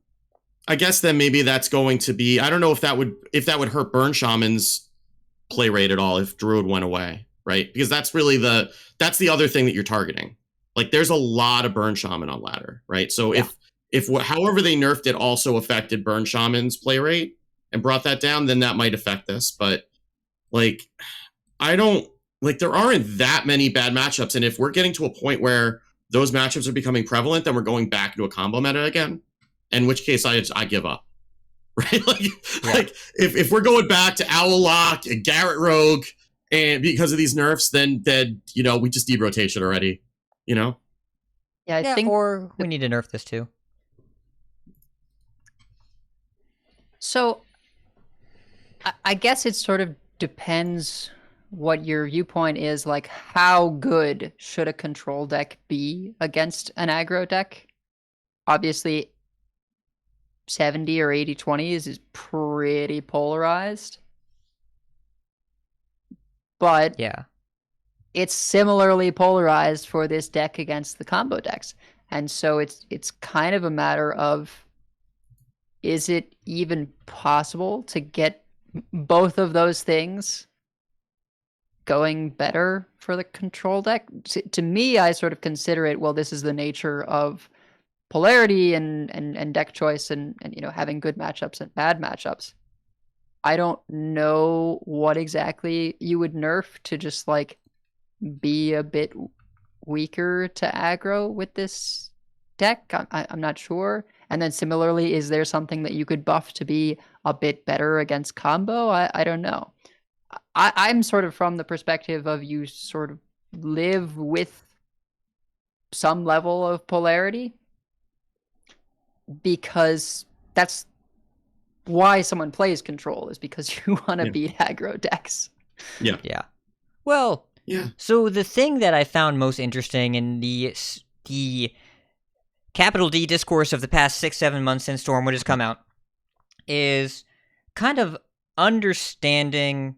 I guess then maybe that's going to be, I don't know if that would hurt Burn Shaman's play rate at all if Druid went away, right? Because that's really that's the other thing that you're targeting. Like, there's a lot of Burn Shaman on ladder, right? So if however they nerfed it also affected Burn Shaman's play rate and brought that down, then that might affect this. But, like, there aren't that many bad matchups, and if we're getting to a point where those matchups are becoming prevalent, then we're going back into a combo meta again. In which case I give up, right? Like if we're going back to Owl Lock and Garrett Rogue, and because of these nerfs, then we just need rotation already, Yeah, I think, or we need to nerf this too. So, I guess it sort of depends what your viewpoint is. Like, how good should a control deck be against an aggro deck? Obviously, 70 or 80-20 is pretty polarized. But it's similarly polarized for this deck against the combo decks. And so it's kind of a matter of, is it even possible to get both of those things going better for the control deck? To me, I sort of consider it, well, this is the nature of polarity and deck choice and having good matchups and bad matchups. I don't know what exactly you would nerf to just like be a bit weaker to aggro with this deck. I'm not sure. And then similarly, is there something that you could buff to be a bit better against combo? I don't know. I'm sort of from the perspective of you sort of live with some level of polarity, because that's why someone plays control, is because you want to beat aggro decks. Yeah. Well, so the thing that I found most interesting in the capital D discourse of the past 6-7 months since Stormwood has come out is kind of understanding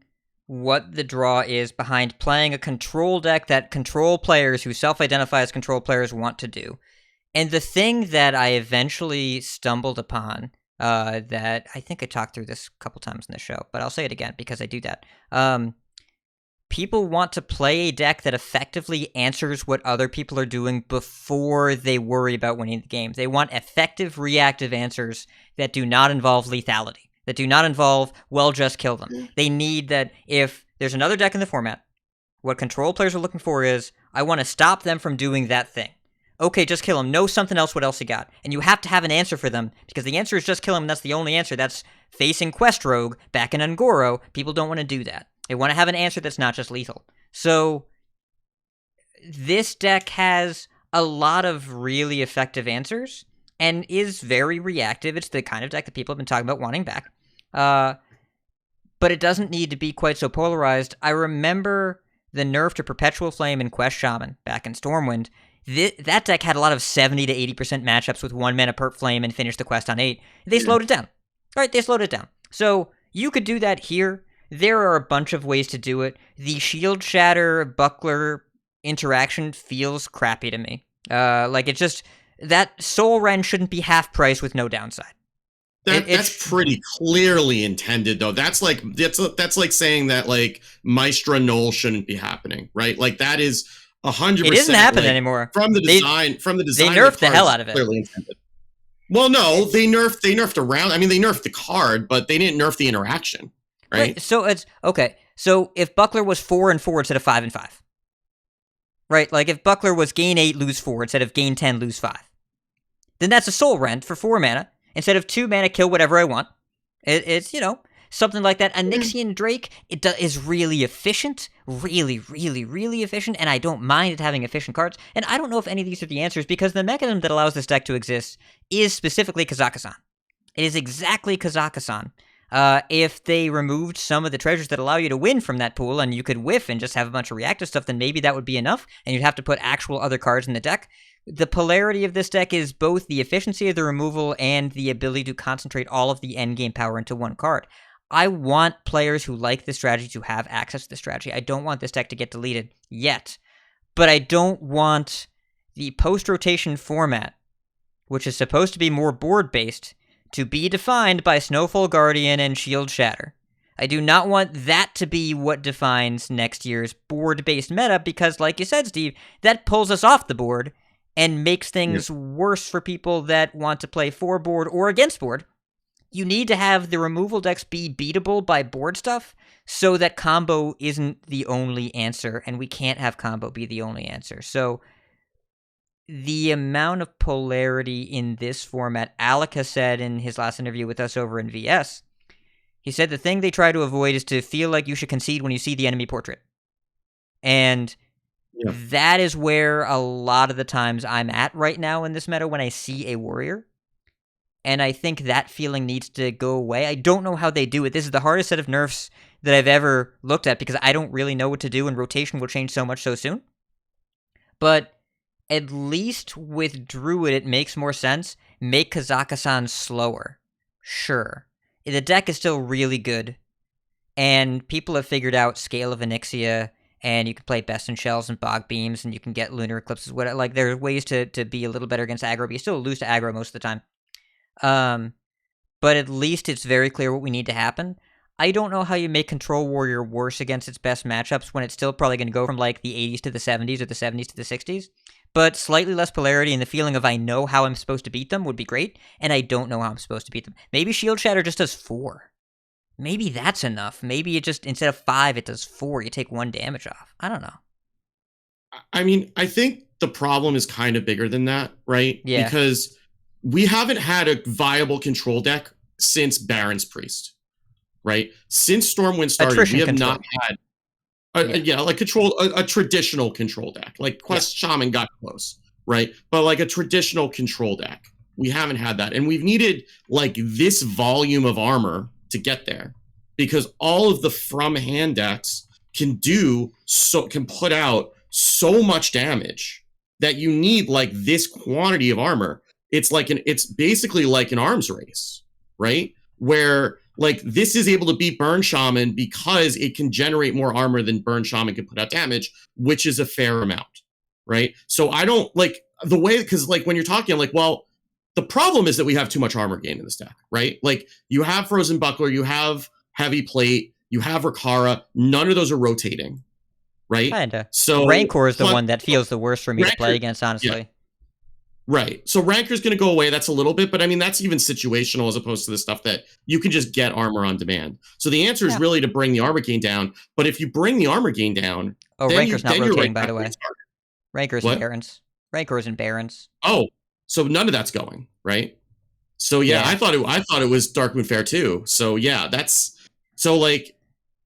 what the draw is behind playing a control deck that control players who self-identify as control players want to do. And the thing that I eventually stumbled upon, that I think I talked through this a couple times in the show, but I'll say it again because I do that, people want to play a deck that effectively answers what other people are doing before they worry about winning the game. They want effective reactive answers that do not involve lethality, that do not involve, well, just kill them. They need that if there's another deck in the format, what control players are looking for is, I want to stop them from doing that thing. Okay, just kill him. Know something else, what else you got. And you have to have an answer for them, because the answer is just kill him, and that's the only answer. That's facing Quest Rogue back in Ungoro. People don't want to do that. They want to have an answer that's not just lethal. So, this deck has a lot of really effective answers, and is very reactive. It's the kind of deck that people have been talking about wanting back. But it doesn't need to be quite so polarized. I remember the nerf to Perpetual Flame and Quest Shaman back in Stormwind. That deck had a lot of 70 to 80% matchups with 1 mana Perp Flame and finish the quest on 8. They slowed it down. All right, they slowed it down. So you could do that here. There are a bunch of ways to do it. The Shield Shatter Buckler interaction feels crappy to me. It just, that Soul Rend shouldn't be half price with no downside. That's pretty clearly intended, though. That's like saying that like Maestra Null shouldn't be happening, right? Like that is 100%. It isn't happening anymore. From the design, they nerfed the hell out of it. Clearly intended. Well, no, they nerfed around. I mean, they nerfed the card, but they didn't nerf the interaction, right? So it's okay. So if Buckler was 4 and 4 instead of 5 and 5, right? Like if Buckler was gain 8, lose 4 instead of gain 10, lose 5, then that's a Soul Rend for 4 mana instead of 2 mana, kill whatever I want. It's something like that. Onyxian Drake, is really efficient, really, really, really efficient, and I don't mind it having efficient cards. And I don't know if any of these are the answers, because the mechanism that allows this deck to exist is specifically Kazakhstan. It is exactly Kazakhstan. If they removed some of the treasures that allow you to win from that pool, and you could whiff and just have a bunch of reactive stuff, then maybe that would be enough, and you'd have to put actual other cards in the deck. The polarity of this deck is both the efficiency of the removal and the ability to concentrate all of the endgame power into one card. I want players who like this strategy to have access to this strategy. I don't want this deck to get deleted yet. But I don't want the post-rotation format, which is supposed to be more board-based, to be defined by Snowfall Guardian and Shield Shatter. I do not want that to be what defines next year's board-based meta, because, like you said, Steve, that pulls us off the board and makes things worse for people that want to play for board or against board. You need to have the removal decks be beatable by board stuff so that combo isn't the only answer, and we can't have combo be the only answer. So the amount of polarity in this format, Alec has said in his last interview with us over in VS, he said the thing they try to avoid is to feel like you should concede when you see the enemy portrait. And that is where a lot of the times I'm at right now in this meta when I see a warrior. And I think that feeling needs to go away. I don't know how they do it. This is the hardest set of nerfs that I've ever looked at, because I don't really know what to do, and rotation will change so much so soon. But at least with Druid, it makes more sense. Make Kazakhstan slower. Sure. The deck is still really good, and people have figured out Scale of Onyxia, and you can play Best in Shells and Bog Beams, and you can get Lunar Eclipses. Like, there are ways to be a little better against aggro, but you still lose to aggro most of the time. But at least it's very clear what we need to happen. I don't know how you make Control Warrior worse against its best matchups when it's still probably going to go from like the 80s to the 70s or the 70s to the 60s. But slightly less polarity and the feeling of I know how I'm supposed to beat them would be great, and I don't know how I'm supposed to beat them. Maybe Shield Shatter just does 4. Maybe that's enough. Maybe it just, instead of 5, it does 4. You take 1 damage off. I don't know. I mean, I think the problem is kind of bigger than that, right? Yeah. Because we haven't had a viable control deck since Baron's Priest, right? Since Stormwind started, Attrition we have control. not had a traditional control deck. Like Quest Shaman got close, right? But like a traditional control deck, we haven't had that. And we've needed like this volume of armor to get there, because all of the from hand decks can put out so much damage that you need like this quantity of armor. It's basically like an arms race, right? Where like this is able to beat Burn Shaman because it can generate more armor than Burn Shaman can put out damage, which is a fair amount, right? So I don't like the way, because like when you're talking, I'm like, well, the problem is that we have too much armor gain in this deck, right? Like you have Frozen Buckler, you have Heavy Plate, you have Rakara, none of those are rotating, right? Kinda. So Rancor is the one that feels the worst for me to play Rancor- against, honestly. Right. So Rancor's going to go away. That's a little bit, but I mean, that's even situational as opposed to the stuff that you can just get armor on demand. So the answer is Yeah. really to bring the armor gain down. But if you bring the armor gain down, Oh, then Rancor's not then you're rotating, right by the back way. where you started. Rancor's What? and Barons. Rancor's and Barons. Oh, so none of that's going, right? So yeah, Yeah. I thought it was Darkmoon Fair too. So yeah, so like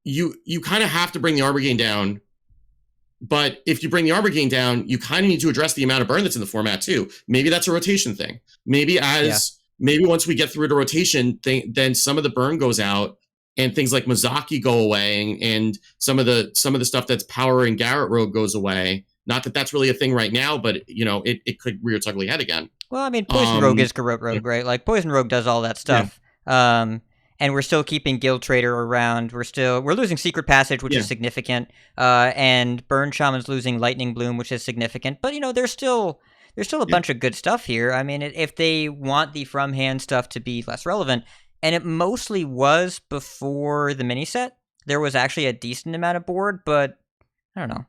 you kind of have to bring the armor gain down. But if you bring the armor gain down, you kind of need to address the amount of burn that's in the format too. Maybe that's a rotation thing. Maybe once we get through the rotation thing, then some of the burn goes out and things like Mozaki go away, and some of the stuff that's Power and Garrett Rogue goes away. Not that that's really a thing right now, but it could rear its ugly head again. Well, I mean, Poison Rogue is Garrote Rogue, right? Like, Poison Rogue does all that stuff. And we're still keeping Guild Trader around. We're losing Secret Passage, which is significant. And Burn Shaman's losing Lightning Bloom, which is significant. But, there's still a bunch of good stuff here. I mean, if they want the from hand stuff to be less relevant, and it mostly was before the mini set, there was actually a decent amount of board, but I don't know.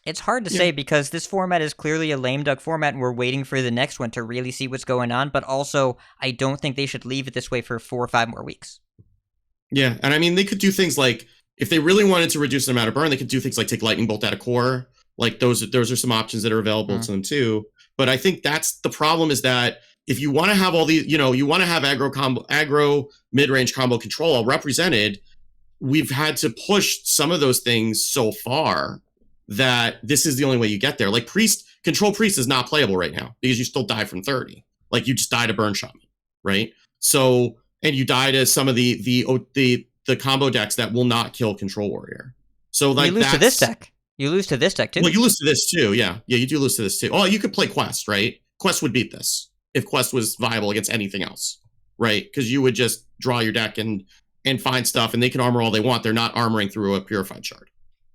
It's hard to say because this format is clearly a lame duck format, and we're waiting for the next one to really see what's going on. But also, I don't think they should leave it this way for 4 or 5 more weeks. Yeah, and I mean, they could do things like, if they really wanted to reduce the amount of burn, they could do things like take Lightning Bolt out of core. Like, those are some options that are available to them too. But I think that's the problem, is that if you want to have all these, you want to have aggro mid-range combo control all represented, we've had to push some of those things so far that this is the only way you get there. Like Control Priest is not playable right now because you still die from 30. Like, you just die to Burn Shaman, right? So, and you die to some of the combo decks that will not kill Control Warrior. So like, you lose to this deck. You lose to this deck too. Well, you lose to this too. Yeah, you do lose to this too. Oh, you could play Quest, right? Quest would beat this if Quest was viable against anything else, right? Because you would just draw your deck and find stuff, and they can armor all they want. They're not armoring through a Purified Shard.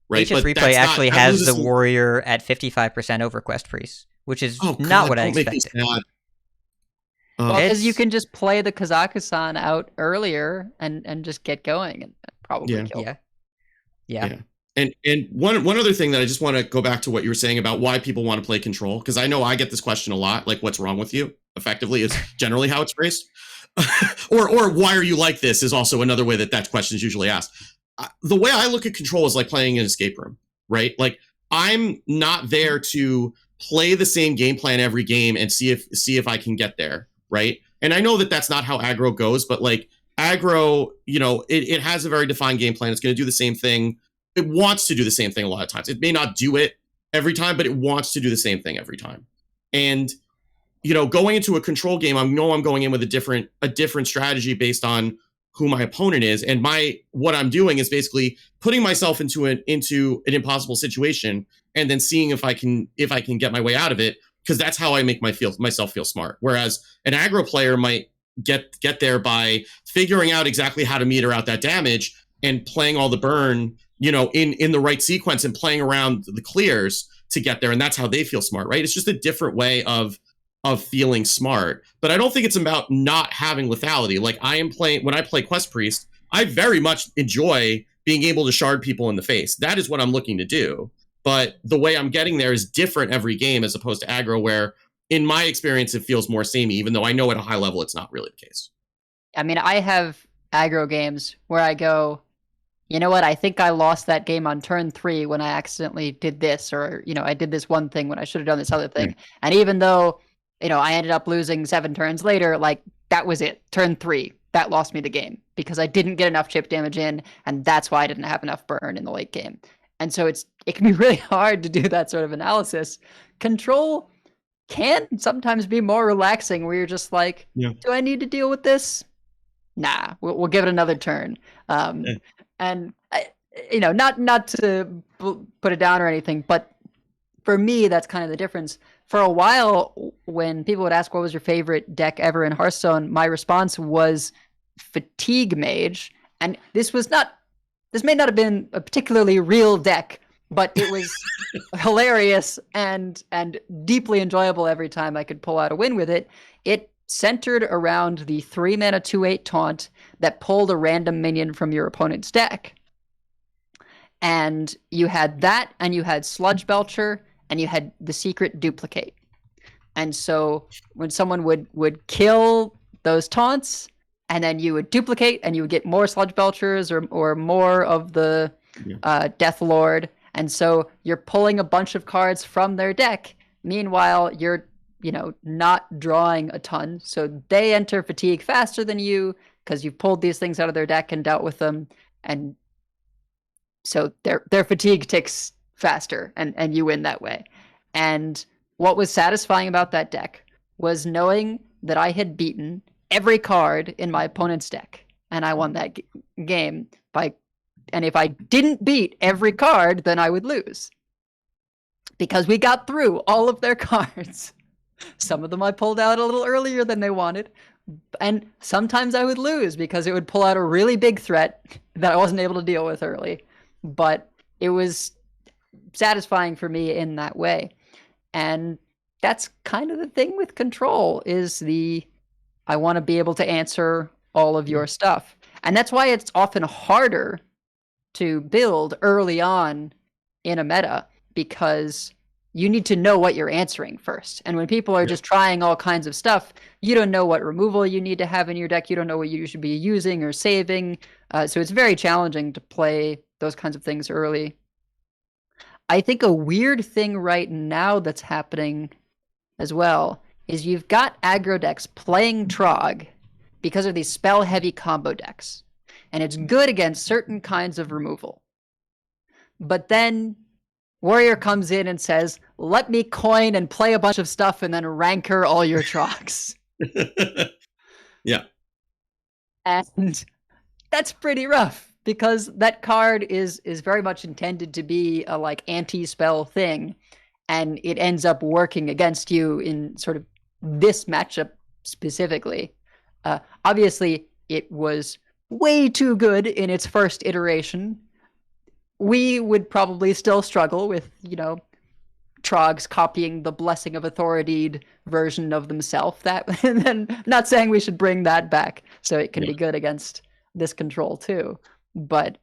Right, HS Replay actually has the Warrior at 55% over Quest Priest, which is not what I expected. Because you can just play the Kazakhstan out earlier and just get going and probably kill. Yeah. And one other thing that I just want to go back to what you were saying about why people want to play Control, because I know I get this question a lot, like, what's wrong with you? Effectively, is generally how it's phrased. or why are you like this is also another way that question is usually asked. The way I look at Control is like playing an escape room, right? Like, I'm not there to play the same game plan every game and see if I can get there, right? And I know that that's not how aggro goes, but like, aggro, it has a very defined game plan. It's going to do the same thing. It wants to do the same thing a lot of times. It may not do it every time, but it wants to do the same thing every time. And going into a Control game, I'm going in with a different strategy based on who my opponent is, and what I'm doing is basically putting myself into an impossible situation, and then seeing if I can get my way out of it, because that's how I make myself feel smart. Whereas an aggro player might get there by figuring out exactly how to meter out that damage and playing all the burn, in the right sequence and playing around the clears to get there, and that's how they feel smart, right? It's just a different way of feeling smart. But I don't think it's about not having lethality. Like, when I play Quest Priest, I very much enjoy being able to shard people in the face. That is what I'm looking to do. But the way I'm getting there is different every game, as opposed to aggro, where in my experience it feels more samey, even though I know at a high level it's not really the case. I mean, I have aggro games where I go, you know what, I think I lost that game on turn 3 when I accidentally did this, or I did this one thing when I should have done this other thing. And even though I ended up losing 7 turns later, like, that was it. Turn 3, that lost me the game because I didn't get enough chip damage in, and that's why I didn't have enough burn in the late game. And so it can be really hard to do that sort of analysis. Control can sometimes be more relaxing, where you're just like, do I need to deal with this? Nah, we'll give it another turn. And not to put it down or anything, but for me, that's kind of the difference. For a while, when people would ask what was your favorite deck ever in Hearthstone, my response was Fatigue Mage. And this may not have been a particularly real deck, but it was hilarious and deeply enjoyable every time I could pull out a win with it. It centered around the 3-mana 2/8 taunt that pulled a random minion from your opponent's deck. And you had that, and you had Sludge Belcher, and you had the secret Duplicate. And so when someone would kill those taunts, and then you would duplicate, and you would get more Sludge Belchers or more of the Death Lord. And so you're pulling a bunch of cards from their deck. Meanwhile, you're not drawing a ton. So they enter fatigue faster than you because you've pulled these things out of their deck and dealt with them. And so their fatigue ticks faster, and you win that way. And what was satisfying about that deck was knowing that I had beaten every card in my opponent's deck, and I won that game and if I didn't beat every card, then I would lose. Because we got through all of their cards. Some of them I pulled out a little earlier than they wanted, and sometimes I would lose because it would pull out a really big threat that I wasn't able to deal with early. But it was satisfying for me in that way. And that's kind of the thing with Control is I want to be able to answer all of your stuff. And that's why it's often harder to build early on in a meta, because you need to know what you're answering first. And when people are just trying all kinds of stuff, you don't know what removal you need to have in your deck. You don't know what you should be using or saving. So it's very challenging to play those kinds of things early. I think a weird thing right now that's happening as well is you've got aggro decks playing Trog because of these spell-heavy combo decks. And it's good against certain kinds of removal. But then Warrior comes in and says, let me coin and play a bunch of stuff and then rancor all your Trogs. Yeah. And that's pretty rough, because that card is very much intended to be a anti-spell thing, and it ends up working against you in sort of this matchup specifically. Obviously, it was way too good in its first iteration. We would probably still struggle with, Trogs copying the Blessing of Authority version of themselves. And then not saying we should bring that back so it can be good against this Control too. But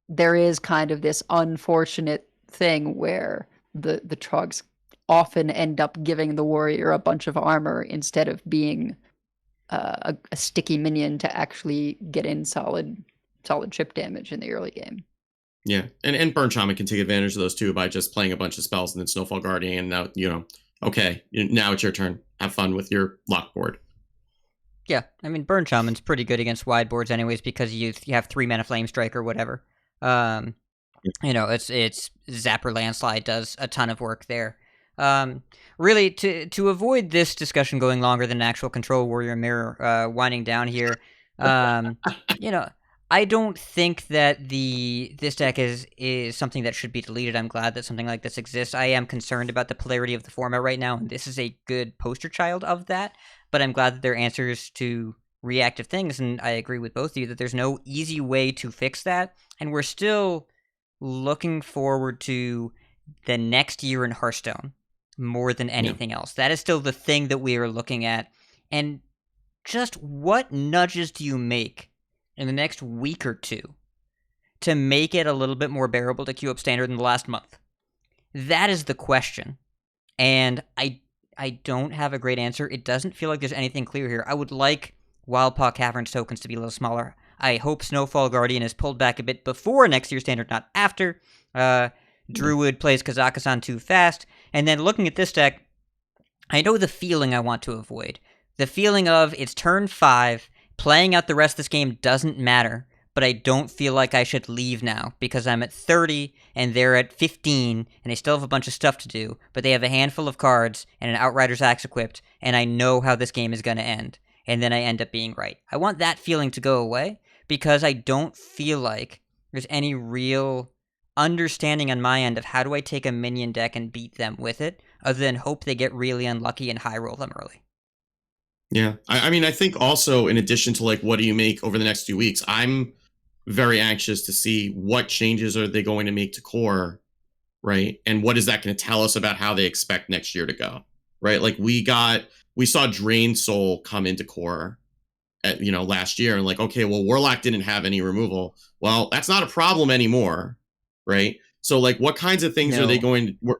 there is kind of this unfortunate thing where the Trogs often end up giving the Warrior a bunch of armor instead of being a sticky minion to actually get in solid chip damage in the early game. Yeah, and Burn Shaman can take advantage of those too by just playing a bunch of spells and then Snowfall Guardian, and now, okay, now it's your turn. Have fun with your lock board. Yeah, I mean, Burn Shaman's pretty good against wide boards anyways because you have 3 mana Flame Strike or whatever. It's Zapper Landslide does a ton of work there. Really, to avoid this discussion going longer than an actual Control Warrior Mirror winding down here, I don't think that this deck is something that should be deleted. I'm glad that something like this exists. I am concerned about the polarity of the format right now, and this is a good poster child of that. But I'm glad that there are answers to reactive things, and I agree with both of you that there's no easy way to fix that. And we're still looking forward to the next year in Hearthstone more than anything else. That is still the thing that we are looking at. And just what nudges do you make in the next week or two to make it a little bit more bearable to queue up Standard in the last month? That is the question. And I don't have a great answer. It doesn't feel like there's anything clear here. I would like Wildpaw Caverns tokens to be a little smaller. I hope Snowfall Guardian is pulled back a bit before next year's Standard, not after. Druid plays Kazakhstan too fast. And then looking at this deck, I know the feeling I want to avoid. The feeling of it's turn 5, playing out the rest of this game doesn't matter, but I don't feel like I should leave now because I'm at 30 and they're at 15 and they still have a bunch of stuff to do, but they have a handful of cards and an Outrider's Axe equipped, and I know how this game is going to end, and then I end up being right. I want that feeling to go away because I don't feel like there's any real understanding on my end of how do I take a minion deck and beat them with it, other than hope they get really unlucky and high roll them early. Yeah, I mean, I think also in addition to what do you make over the next few weeks, I'm very anxious to see what changes are they going to make to core, right? And what is that going to tell us about how they expect next year to go, right? We saw Drain Soul come into core, last year, and like, okay, well, Warlock didn't have any removal. Well, that's not a problem anymore, right? So like, what kinds of things are they going to,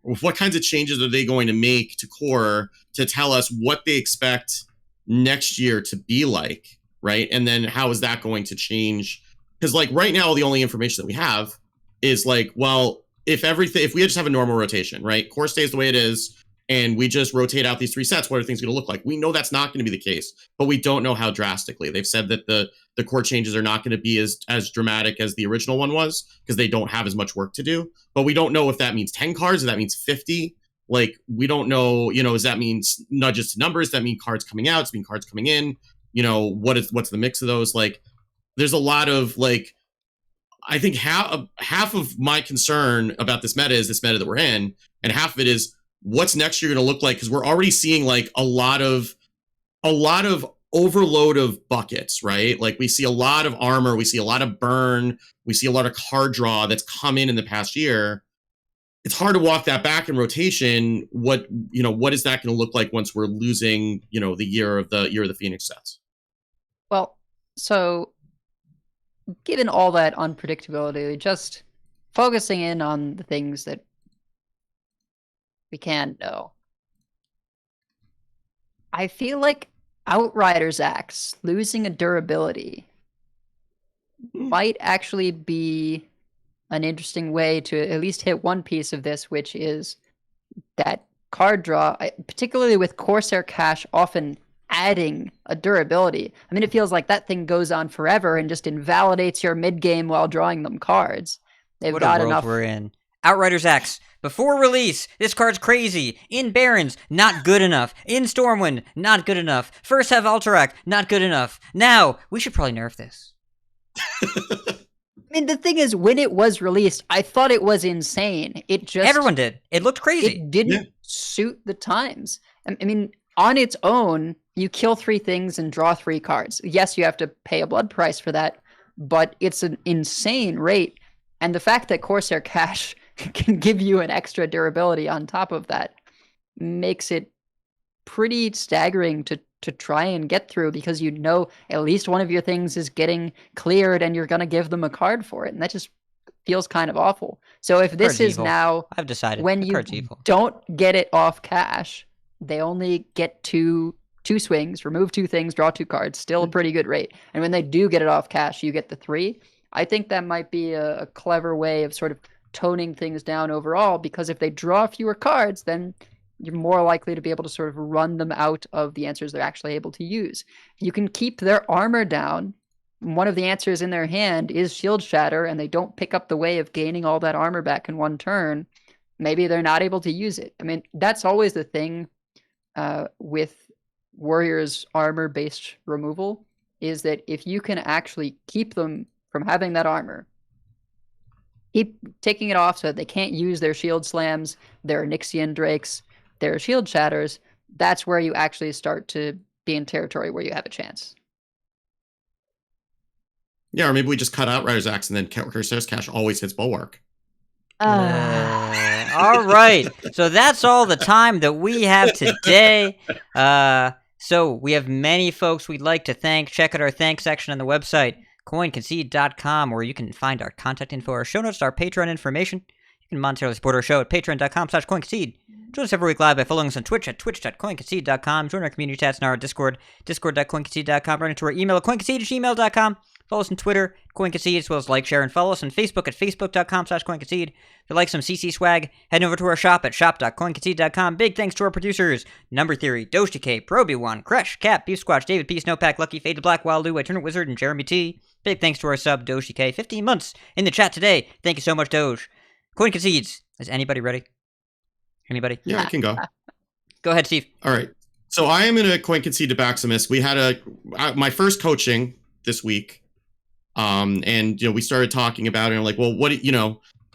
what kinds of changes are they going to make to core to tell us what they expect next year to be like, right? And then how is that going to change? Because like right now, the only information that we have is like, well, if we just have a normal rotation, right? Core stays the way it is, and we just rotate out these 3 sets, what are things going to look like? We know that's not going to be the case, but we don't know how drastically. They've said that the core changes are not going to be as dramatic as the original one was, because they don't have as much work to do. But we don't know if that means 10 cards, or that means 50. Like, we don't know, does that mean nudges to numbers? Does that mean cards coming out? Does it mean cards coming in? What's the mix of those? Like, there's a lot of, like, I think half of my concern about this meta is this meta that we're in, and half of it is what's next year going to look like, because we're already seeing like a lot of overload of buckets, right? Like, we see a lot of armor, we see a lot of burn, we see a lot of card draw that's come in the past year. It's hard to walk that back in rotation. What is that going to look like once we're losing, the year of the Phoenix sets? Well, so given all that unpredictability, just focusing in on the things that we can know. I feel like Outrider's Axe losing a durability might actually be an interesting way to at least hit one piece of this, which is that card draw, particularly with Corsair Cache often adding a durability. I mean, it feels like that thing goes on forever and just invalidates your mid-game while drawing them cards. They've what got a world enough. We're in. Outrider's Axe. Before release, this card's crazy. In Barons, not good enough. In Stormwind, not good enough. First have Alterac, not good enough. Now, we should probably nerf this. I mean, the thing is, when it was released, I thought it was insane. Everyone did. It looked crazy. It didn't suit the times. I mean, on its own, you kill 3 things and draw 3 cards. Yes, you have to pay a blood price for that, but it's an insane rate. And the fact that Corsair Cache can give you an extra durability on top of that makes it pretty staggering to try and get through, because at least one of your things is getting cleared and you're going to give them a card for it. And that just feels kind of awful. So if this is evil. now, I've decided when you don't get it off cache, they only get two swings, remove 2 things, draw 2 cards, still a pretty good rate. And when they do get it off cache, you get the 3. I think that might be a clever way of sort of toning things down overall, because if they draw fewer cards, then you're more likely to be able to sort of run them out of the answers they're actually able to use. You can keep their armor down. One of the answers in their hand is Shield Shatter, and they don't pick up the way of gaining all that armor back in one turn. Maybe they're not able to use it. I mean, that's always the thing with Warriors armor-based removal, is that if you can actually keep them from having that armor, keep taking it off so that they can't use their Shield Slams, their Nyxian Drakes, their Shield Shatters, that's where you actually start to be in territory where you have a chance. Yeah, or maybe we just cut out Outrider's Axe and then Corsair's Cache always hits Bulwark. All right. So that's all the time that we have today. So we have many folks we'd like to thank. Check out our thanks section on the website, coinconcede.com, where you can find our contact info, our show notes, our Patreon information. You can monetarily support our show at patreon.com/coinconcede. Join us every week live by following us on Twitch at twitch.coinconcede.com. Join our community chats in our Discord, discord.coinconcede.com. Run into our email at coinconcede@gmail.com. Follow us on Twitter, CoinConcede, as well as like, share, and follow us on Facebook at facebook.com/CoinConcede. If you like some CC swag, head over to our shop at shop.coinconcede.com. Big thanks to our producers, Number Theory, DogeDK, Proby1, Crush, Cap, Beef Squatch, David P, Snowpack, Lucky, Faded Black, Wild Lou, Eternal Wizard, and Jeremy T. Big thanks to our sub, DogeDK, 15 months in the chat today. Thank you so much, Doge. Coin Concedes. Is anybody ready? Anybody? Yeah, I can go. Go ahead, Steve. All right. So I am in a Coin Concede to Baximus. We had my first coaching this week. And we started talking about it, and like, well, what,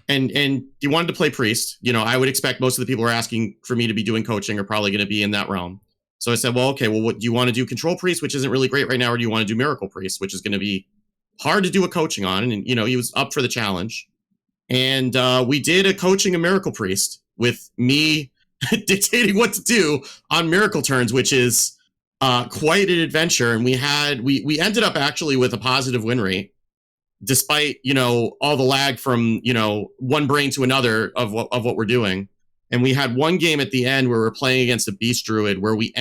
and you wanted to play priest. I would expect most of the people who are asking for me to be doing coaching are probably going to be in that realm. So I said, well, okay, well, what do you want to do? Control priest, which isn't really great right now, or do you want to do miracle priest, which is going to be hard to do a coaching on? And he was up for the challenge, and we did a coaching of miracle priest with me dictating what to do on miracle turns, which is quite an adventure, and we ended up actually with a positive win rate, despite all the lag from one brain to another of what we're doing. And we had one game at the end where we're playing against a beast druid where we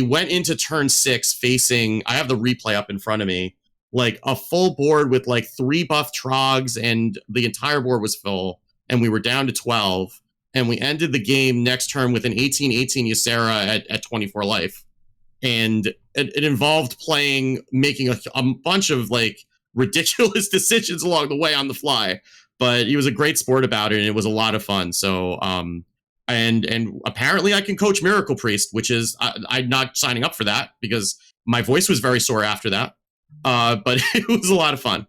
went into turn 6 facing, I have the replay up in front of me, like a full board with like 3 buff trogs, and the entire board was full, and we were down to 12, and we ended the game next turn with an 18/18 Ysera at 24 life. And it involved making a bunch of like ridiculous decisions along the way on the fly, but he was a great sport about it, and it was a lot of fun. So and apparently I can coach Miracle Priest, which is I'm not signing up for that because my voice was very sore after that, but it was a lot of fun.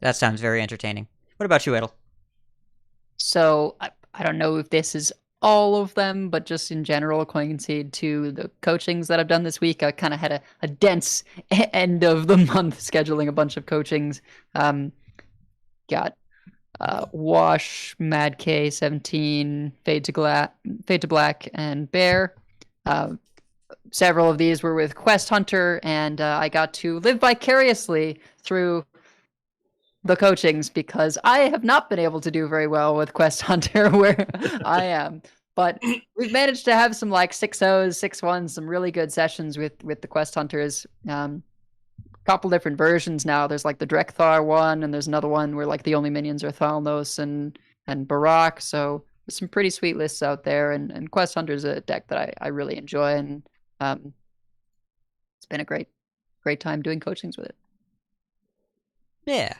That sounds very entertaining. What about you, Edel? So I don't know if this is all of them, but just in general, Concede to the coachings that I've done this week, I kind of had a dense end of the month scheduling a bunch of coachings. Got Wash, Mad K, 17, Fade to Black, and Bear. Several of these were with Quest Hunter, and I got to live vicariously through the coachings because I have not been able to do very well with Quest Hunter where I am. But we've managed to have some like 6-0s, 6-1s, some really good sessions with the Quest Hunters. Couple different versions now. There's like the Drekthar one, and there's another one where like the only minions are Thalnos and Barak. So there's some pretty sweet lists out there, and Quest Hunter's a deck that I really enjoy, and it's been a great time doing coachings with it. Yeah.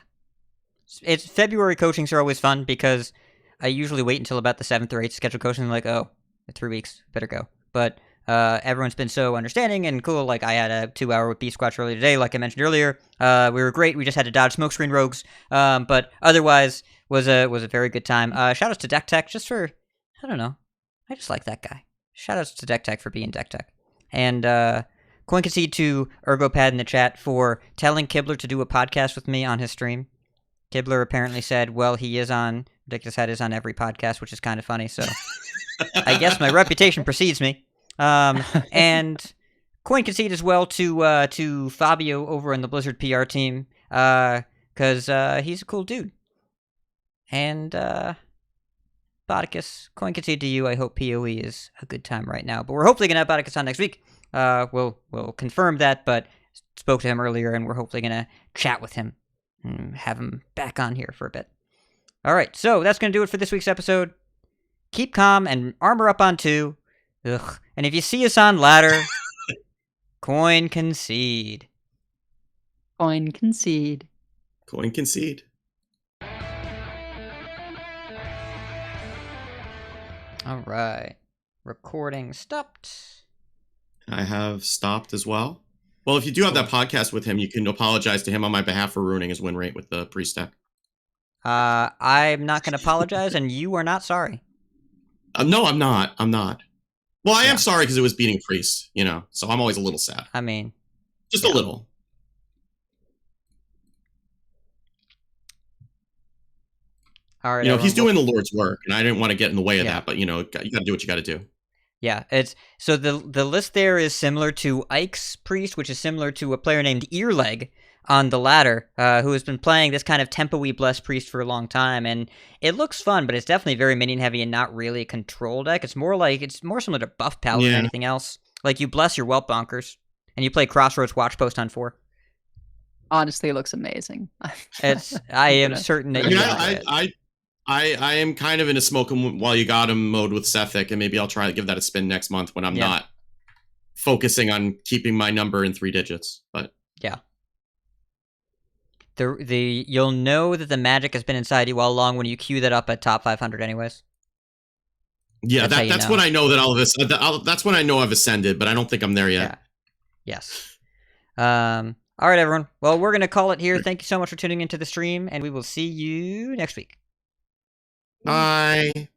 It's February coachings are always fun because I usually wait until about the 7th or 8th to schedule coaching. I'm like, oh, 3 weeks, better go. But everyone's been so understanding and cool. Like I had a 2-hour with Beast Squatch earlier today, like I mentioned earlier. We were great. We just had to dodge smokescreen rogues. But otherwise was a very good time. Shout outs to Deck Tech just for, I don't know, I just like that guy. Shout outs to Deck Tech for being Deck Tech. And Concede to Ergopad in the chat for telling Kibler to do a podcast with me on his stream. Kibler apparently said, well, he is on, Ridiculous Head is on every podcast, which is kind of funny, so I guess my reputation precedes me. And Concede as well to Fabio over in the Blizzard PR team, because he's a cool dude. And Bodicus, Concede to you, I hope PoE is a good time right now. But we're hopefully going to have Bodicus on next week. We'll confirm that, but spoke to him earlier, and we're hopefully going to chat with him. Have him back on here for a bit. All right, so that's going to do it for this week's episode. Keep calm and armor up on 2. Ugh. And if you see us on ladder, Concede. Concede. Concede. All right. Recording stopped. I have stopped as well. Well, if you do have that podcast with him, you can apologize to him on my behalf for ruining his win rate with the priest deck. I'm not going to apologize, and you are not sorry. No, I'm not. Well, I am sorry because it was beating priest, so I'm always a little sad. I mean, just a little. All right. He's doing the Lord's work, and I didn't want to get in the way of that, but you got to do what you got to do. Yeah, it's so the list there is similar to Ike's Priest, which is similar to a player named Earleg on the ladder, who has been playing this kind of tempo-y Blessed Priest for a long time, and it looks fun, but it's definitely very minion heavy and not really a control deck. It's more similar to Buff Paladin than anything else. Like you bless your Whelp Bonkers, and you play Crossroads Watchpost on 4. Honestly, it looks amazing. I am certain that I am kind of in a smoke 'em while you got him mode with Sethic, and maybe I'll try to give that a spin next month when I'm not focusing on keeping my number in 3 digits. But yeah, you'll know that the magic has been inside you all along when you queue that up at top 500, anyways. Yeah, that's when I know that all of this. That's when I know I've ascended, but I don't think I'm there yet. Yeah. Yes. All right, everyone. Well, we're gonna call it here. Thank you so much for tuning into the stream, and we will see you next week. Bye.